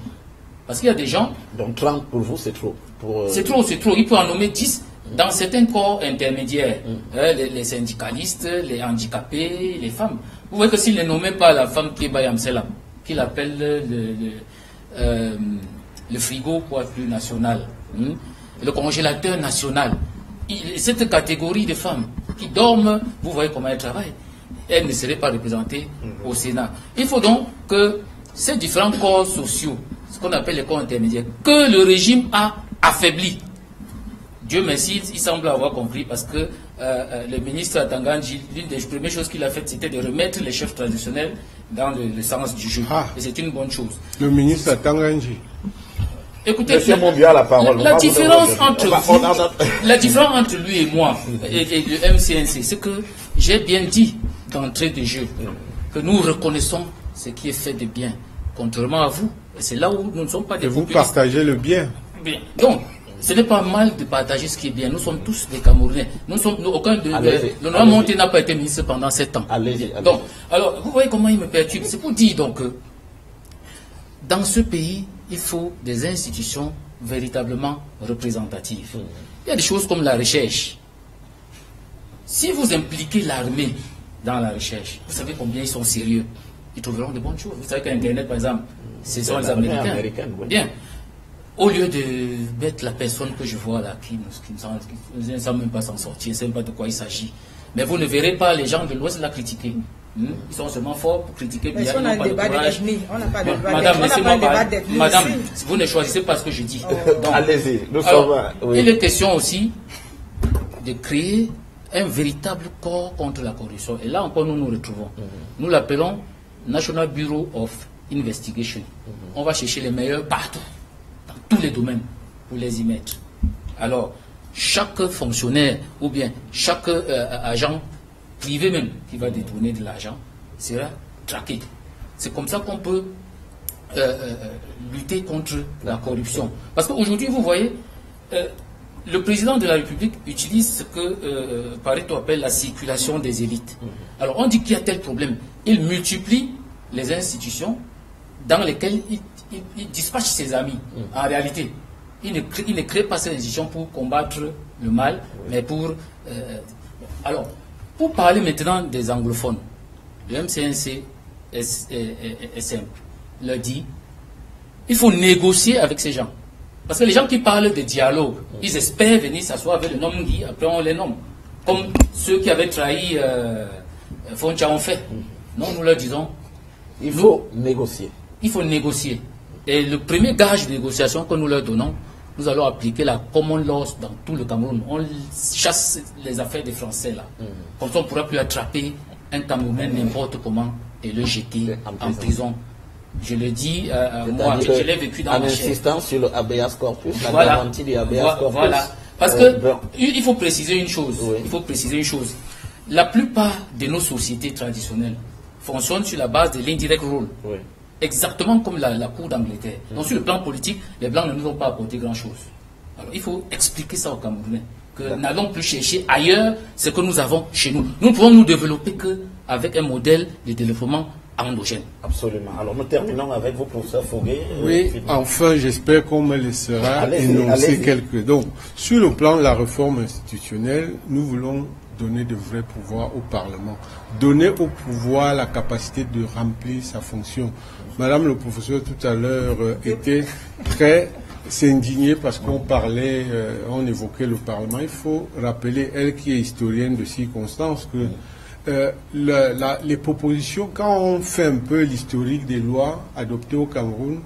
Parce qu'il y a des gens... Donc 30 pour vous, c'est trop. C'est trop. Il peut en nommer 10 dans certains corps intermédiaires. Les syndicalistes, les handicapés, les femmes. Vous voyez que s'il ne nommait pas la femme qui est Bayamsela, qu'il appelle le frigo pour plus national, le congélateur national, cette catégorie de femmes qui dorment, vous voyez comment elles travaillent, elles ne seraient pas représentées au Sénat. Il faut donc que ces différents corps sociaux, ce qu'on appelle les corps intermédiaires, que le régime a affaibli. Dieu merci, il semble avoir compris parce que le ministre Atanganji, l'une des premières choses qu'il a faites, c'était de remettre les chefs traditionnels dans le sens du jeu. Et c'est une bonne chose. Le ministre Atanganji. Écoutez, la différence entre lui et moi, et le MCNC, c'est que j'ai bien dit d'entrée de jeu que nous reconnaissons ce qui est fait de bien, contrairement à vous. Et c'est là où nous ne sommes pas des populistes. Et vous partagez le bien. Bien. Donc, ce n'est pas mal de partager ce qui est bien. Nous sommes tous des Camerounais. Le Noir Monté n'a pas été ministre pendant 7 ans. Donc, alors, vous voyez comment il me perturbe. C'est pour dire donc que dans ce pays, il faut des institutions véritablement représentatives. Il y a des choses comme la recherche. Si vous impliquez l'armée dans la recherche, vous savez combien ils sont sérieux. Ils trouveront de bonnes choses. Vous savez qu'Internet, par exemple, ce sont les Américains. Bien. Au lieu de mettre la personne que je vois là, qui ne sait même pas s'en sortir, ne sait même pas de quoi il s'agit. Mais vous ne verrez pas les gens de l'Ouest la critiquer. Ils sont seulement forts pour critiquer. Mais on a un débat d'ethnie. On n'a pas de débat d'ethnie. Madame, vous ne choisissez pas ce que je dis. Allez-y, il est question aussi de créer un véritable corps contre la corruption. Et là encore, nous nous retrouvons. Nous l'appelons National Bureau of Investigation. On va chercher les meilleurs partout, dans tous les domaines, pour les y mettre. Alors, chaque fonctionnaire ou bien chaque agent privé même qui va détourner de l'argent sera traqué. C'est comme ça qu'on peut lutter contre la corruption. Parce qu'aujourd'hui, vous voyez, le président de la République utilise ce que Pareto appelle la circulation des élites. Alors on dit qu'il y a tel problème. Il multiplie les institutions dans lesquelles il dispatche ses amis. En réalité, Il ne crée pas ces institutions pour combattre le mal, mais pour... alors, pour parler maintenant des anglophones, le MCNC est simple. Il leur dit, il faut négocier avec ces gens. Parce que les gens qui parlent de dialogue, ils espèrent venir s'asseoir avec le nom Guy, après on les nomme. Comme ceux qui avaient trahi Foncha ont fait. Non, nous leur disons... Il faut négocier. Il faut négocier. Et le premier gage de négociation que nous leur donnons, nous allons appliquer la common law dans tout le Cameroun. On chasse les affaires des Français là. Comme ça, on ne pourra plus attraper un Camerounais n'importe comment et le jeter en prison. Je le dis, moi, je l'ai vécu dans ma chair. En insistant sur le habeas corpus, voilà. La garantie du habeas corpus. Voilà. Parce que il faut préciser une chose. Oui. Il faut préciser une chose. La plupart de nos sociétés traditionnelles fonctionnent sur la base de l'indirect rule. Oui. Exactement comme la Cour d'Angleterre. Donc sur le plan politique, les Blancs ne nous ont pas apporté grand-chose. Alors il faut expliquer ça aux Camerounais. Que n'allons plus chercher ailleurs ce que nous avons chez nous. Nous ne pouvons nous développer qu'avec un modèle de développement endogène. Absolument. Alors nous terminons avec vous, professeur Fogué. Oui, enfin j'espère qu'on me laissera énoncer quelques... Donc, sur le plan de la réforme institutionnelle, nous voulons donner de vrais pouvoirs au Parlement. Donner au pouvoir la capacité de remplir sa fonction. Madame le professeur tout à l'heure était très s'indigner parce qu'on parlait, on évoquait le Parlement. Il faut rappeler, elle qui est historienne de circonstances, que les propositions, quand on fait un peu l'historique des lois adoptées au Cameroun,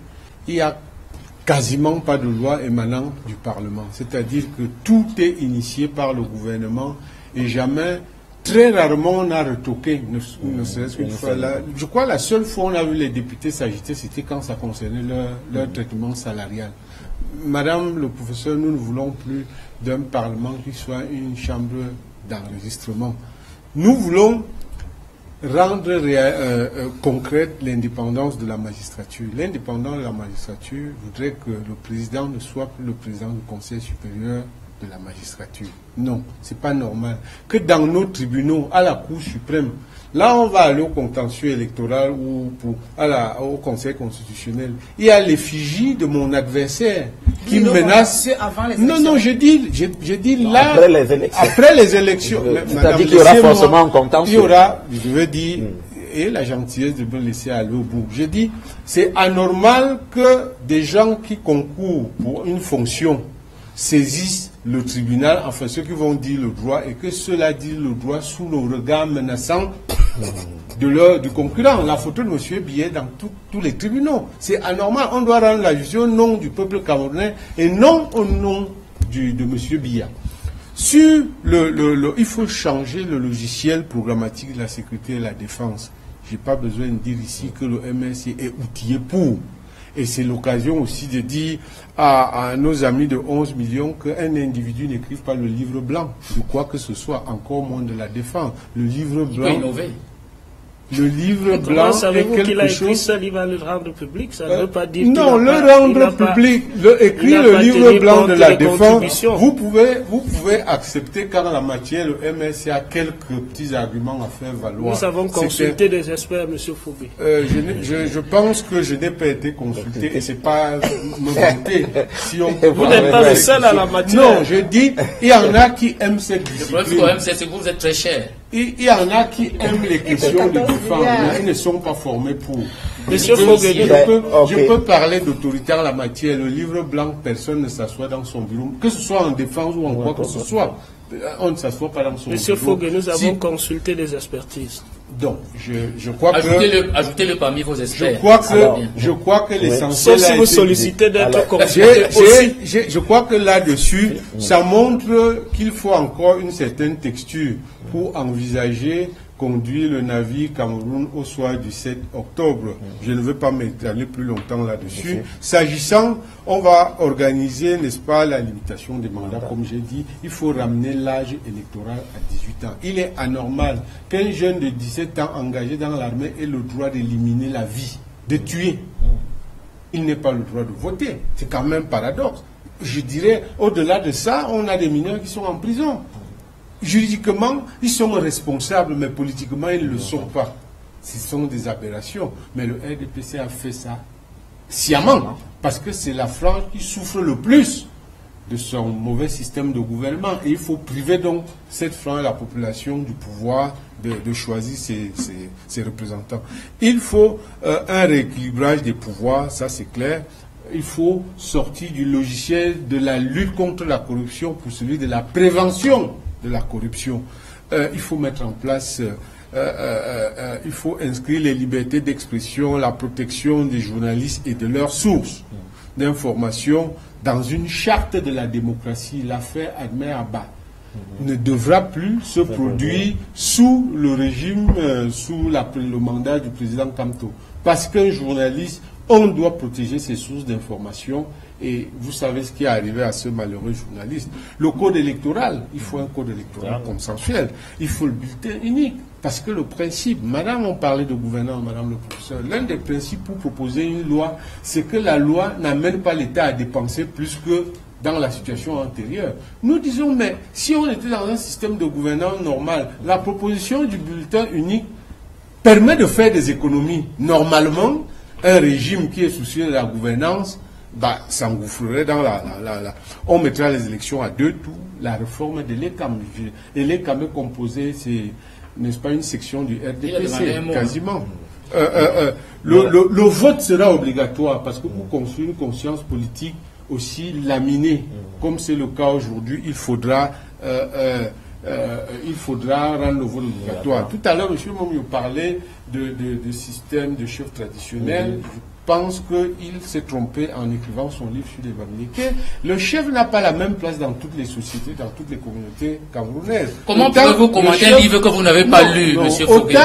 il n'y a quasiment pas de loi émanant du Parlement. C'est-à-dire que tout est initié par le gouvernement et jamais, très rarement, on a retoqué, ne serait-ce qu'une fois. Je crois la seule fois où on a vu les députés s'agiter, c'était quand ça concernait leur traitement salarial. Madame le professeur, nous ne voulons plus d'un Parlement qui soit une chambre d'enregistrement. Nous voulons rendre concrète l'indépendance de la magistrature. L'indépendance de la magistrature voudrait que le président ne soit plus le président du Conseil supérieur de la magistrature. Non, c'est pas normal. Que dans nos tribunaux, à la Cour suprême, là on va aller au contentieux électoral ou au Conseil constitutionnel, il y a l'effigie de mon adversaire qui menace... Non, je dis là... Après les élections. C'est-à-dire qu'il y aura forcément un contentieux. Il y aura, je veux dire, et la gentillesse de me laisser aller au bout. Je dis, c'est anormal que des gens qui concourent pour une fonction saisissent le tribunal, enfin ceux qui vont dire le droit, et que ceux-là disent le droit sous le regard menaçant du concurrent. La photo de M. Biya dans tous les tribunaux. C'est anormal. On doit rendre la justice au nom du peuple camerounais et non au nom de M. Biya. Sur il faut changer le logiciel programmatique de la sécurité et de la défense. Je n'ai pas besoin de dire ici que le MSC est outillé pour. Et c'est l'occasion aussi de dire à nos amis de 11 millions qu'un individu n'écrive pas le livre blanc de quoi que ce soit, encore moins de la défense. Le livre blanc... Il peut innover. Le livre blanc est quelque chose... Seul, il va le rendre public, ça ne veut pas dire... Non, le rendre public, écrire le livre blanc de la défense, vous pouvez accepter quand la matière, le MSC a quelques petits arguments à faire valoir. Nous avons consulté des experts, M. Foubé. Je pense que je n'ai pas été consulté et c'est pas me vanter. Si vous n'êtes pas le seul à la matière. Non, je dis, il y en a qui aiment cette discipline. Le problème, c'est que vous êtes très cher. Il y en a qui aiment les questions de défense, mais ils ne sont pas formés pour. Je peux parler d'autorité en la matière. Le livre blanc, personne ne s'assoit dans son bureau, que ce soit en défense ou en quoi que ce soit. On ne s'assoit pas dans son bureau. Monsieur Fogué, nous avons consulté des expertises. Donc, je crois ajoutez-le parmi vos experts. Je crois que l'essentiel... Sauf si vous sollicitez d'être consulté aussi. Je crois que là-dessus, ça montre qu'il faut encore une certaine texture pour envisager conduire le navire Cameroun au soir du 7 octobre. Je ne veux pas m'étaler plus longtemps là-dessus. S'agissant, on va organiser, n'est-ce pas, la limitation des mandats. Comme j'ai dit, il faut ramener l'âge électoral à 18 ans. Il est anormal qu'un jeune de 17 ans engagé dans l'armée ait le droit d'éliminer la vie, de tuer. Il n'a pas le droit de voter. C'est quand même paradoxe. Je dirais, au-delà de ça, on a des mineurs qui sont en prison. Juridiquement, ils sont responsables, mais politiquement, ils ne le sont pas. Ce sont des aberrations. Mais le RDPC a fait ça sciemment, parce que c'est la frange qui souffre le plus de son mauvais système de gouvernement. Et il faut priver donc cette frange de la population du pouvoir de choisir ses représentants. Il faut un rééquilibrage des pouvoirs, ça c'est clair. Il faut sortir du logiciel de la lutte contre la corruption pour celui de la prévention de la corruption. Il faut mettre en place, il faut inscrire les libertés d'expression, la protection des journalistes et de leurs sources d'information dans une charte de la démocratie. L'affaire Admet Abba ne devra plus se produire sous le régime, sous le mandat du président Kamto. Parce qu'un journaliste, on doit protéger ses sources d'information. Et vous savez ce qui est arrivé à ce malheureux journaliste. Le code électoral, il faut un code électoral consensuel. Il faut le bulletin unique. Parce que le principe, madame, on parlait de gouvernance, madame le professeur, l'un des principes pour proposer une loi, c'est que la loi n'amène pas l'État à dépenser plus que dans la situation antérieure. Nous disons, mais si on était dans un système de gouvernance normal, la proposition du bulletin unique permet de faire des économies. Normalement, un régime qui est soucieux de la gouvernance s'engouffrerait dans on mettra les élections à 2 tours, la réforme de l'ECAM. Et l'ECAM est composé, c'est, n'est-ce pas, une section du RDPC, quasiment. Le vote sera obligatoire parce que pour construire une conscience politique aussi laminée, comme c'est le cas aujourd'hui, il faudra rendre le vote obligatoire. Tout à l'heure, M. Momio parlait de système de chef traditionnel. Je pense qu'il s'est trompé en écrivant son livre sur les Bamileke. Le chef n'a pas la même place dans toutes les sociétés, dans toutes les communautés camerounaises. Comment pouvez-vous commenter un livre que vous n'avez pas lu, M. Fouquet?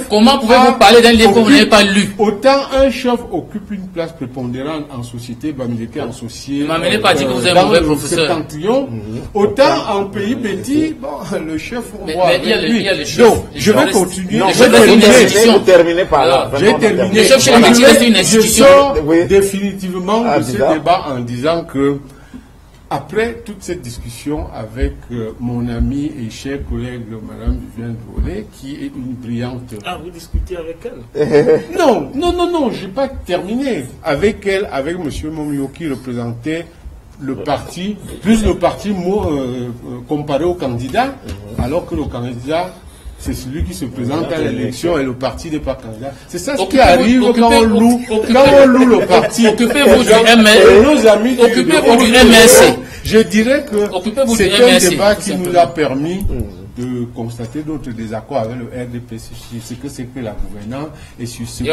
Comment pouvez-vous parler d'un livre que vous n'avez pas lu? Autant un chef occupe une place prépondérante en société Bamileke associée. Ne m'amenez pas à dire que vous êtes un mauvais professeur. Autant en pays petit, le chef, on voit il y a le chef. Donc, je vais continuer. Vous terminez par là. J'ai terminé. Le chef chez les Je sors définitivement de ce débat en disant que, après toute cette discussion avec mon ami et cher collègue, Mme Viviane Volé, qui est une brillante... Ah, vous discutez avec elle? Non, je n'ai pas terminé. Avec elle, avec M. Momio qui représentait le parti, plus le parti comparé au candidat, alors que le candidat... c'est celui qui se présente à l'élection et le parti n'est pas candidat. C'est ça ce qui arrive quand on loue le parti. Occupez-vous du MSC. Occupez-vous du MSC. Je dirais que c'est un débat qui nous a permis de constater d'autres désaccords avec le RDPC sur ce que c'est que la gouvernance et sur ce que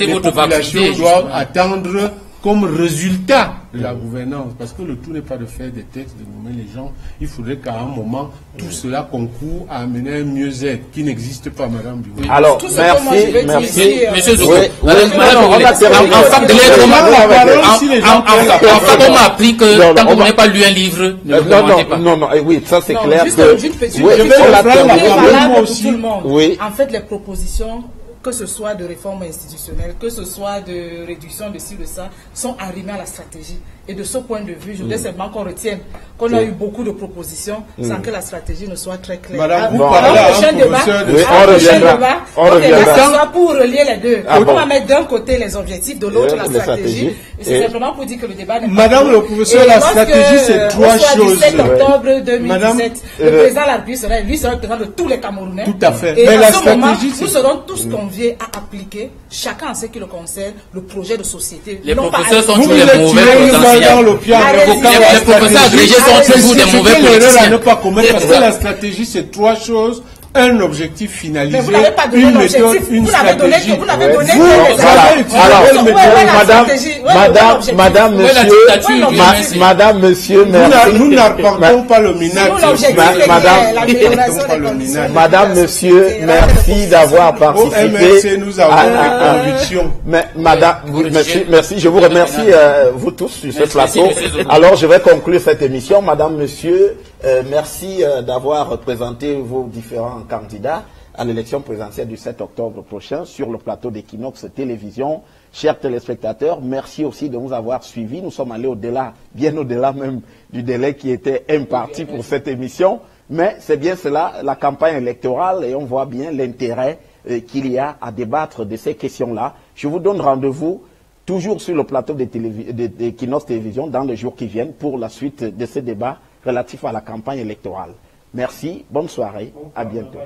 les populations doivent attendre comme résultat de la gouvernance. Parce que le tout n'est pas de faire des textes, de nommer les gens. Il faudrait qu'à un moment, tout cela concourt à amener un mieux-être qui n'existe pas, Madame Bigot. Alors, merci. Monsieur Zoukou, en fac de lettres, on m'a appris que tant que vous n'avez pas lu un livre, ne le commentez pas. Non, oui, ça c'est clair. Juste une petite chose. En fait, les propositions, que ce soit de réforme institutionnelle, que ce soit de réduction de ci, de ça, sont arrimées à la stratégie. Et de ce point de vue, je voudrais simplement qu'on retienne qu'on a eu beaucoup de propositions sans que la stratégie ne soit très claire. Madame, vous parlez à un professeur de... On reviendra pour relier les deux. On va mettre d'un côté les objectifs, de l'autre la stratégie. C'est simplement pour dire que le débat n'est pas... Madame le professeur, la stratégie, c'est 3 choses. Le 17 octobre 2017, le président de la République sera le président de tous les Camerounais. Tout à fait. Et à ce moment, nous serons tous conviés à appliquer, chacun en ce qui le concerne, le projet de société. Les professeurs sont tous les mauvais potentiels. Les professeurs agrégés sont toujours des mauvais politiciens. À ne pas commettre, parce que la stratégie, c'est 3 choses. Un objectif finalisé, vous n'avez pas donné une méthode, une stratégie. Vous l'avez donné. Madame, monsieur, nous n'apportons pas le minage. Madame, monsieur, merci d'avoir participé. Nous avons des convictions. Madame, merci. Je vous remercie, vous tous, sur ce plateau. Alors, je vais conclure cette émission. Madame, monsieur, merci d'avoir représenté vos différents candidats à l'élection présidentielle du 7 octobre prochain sur le plateau d'Equinox Télévision. Chers téléspectateurs, merci aussi de nous avoir suivis. Nous sommes allés au-delà, bien au-delà même du délai qui était imparti pour cette émission. Mais c'est bien cela, la campagne électorale, et on voit bien l'intérêt qu'il y a à débattre de ces questions-là. Je vous donne rendez-vous toujours sur le plateau d'Equinox Télévision dans les jours qui viennent pour la suite de ce débat relatif à la campagne électorale. Merci, bonne soirée, à bientôt.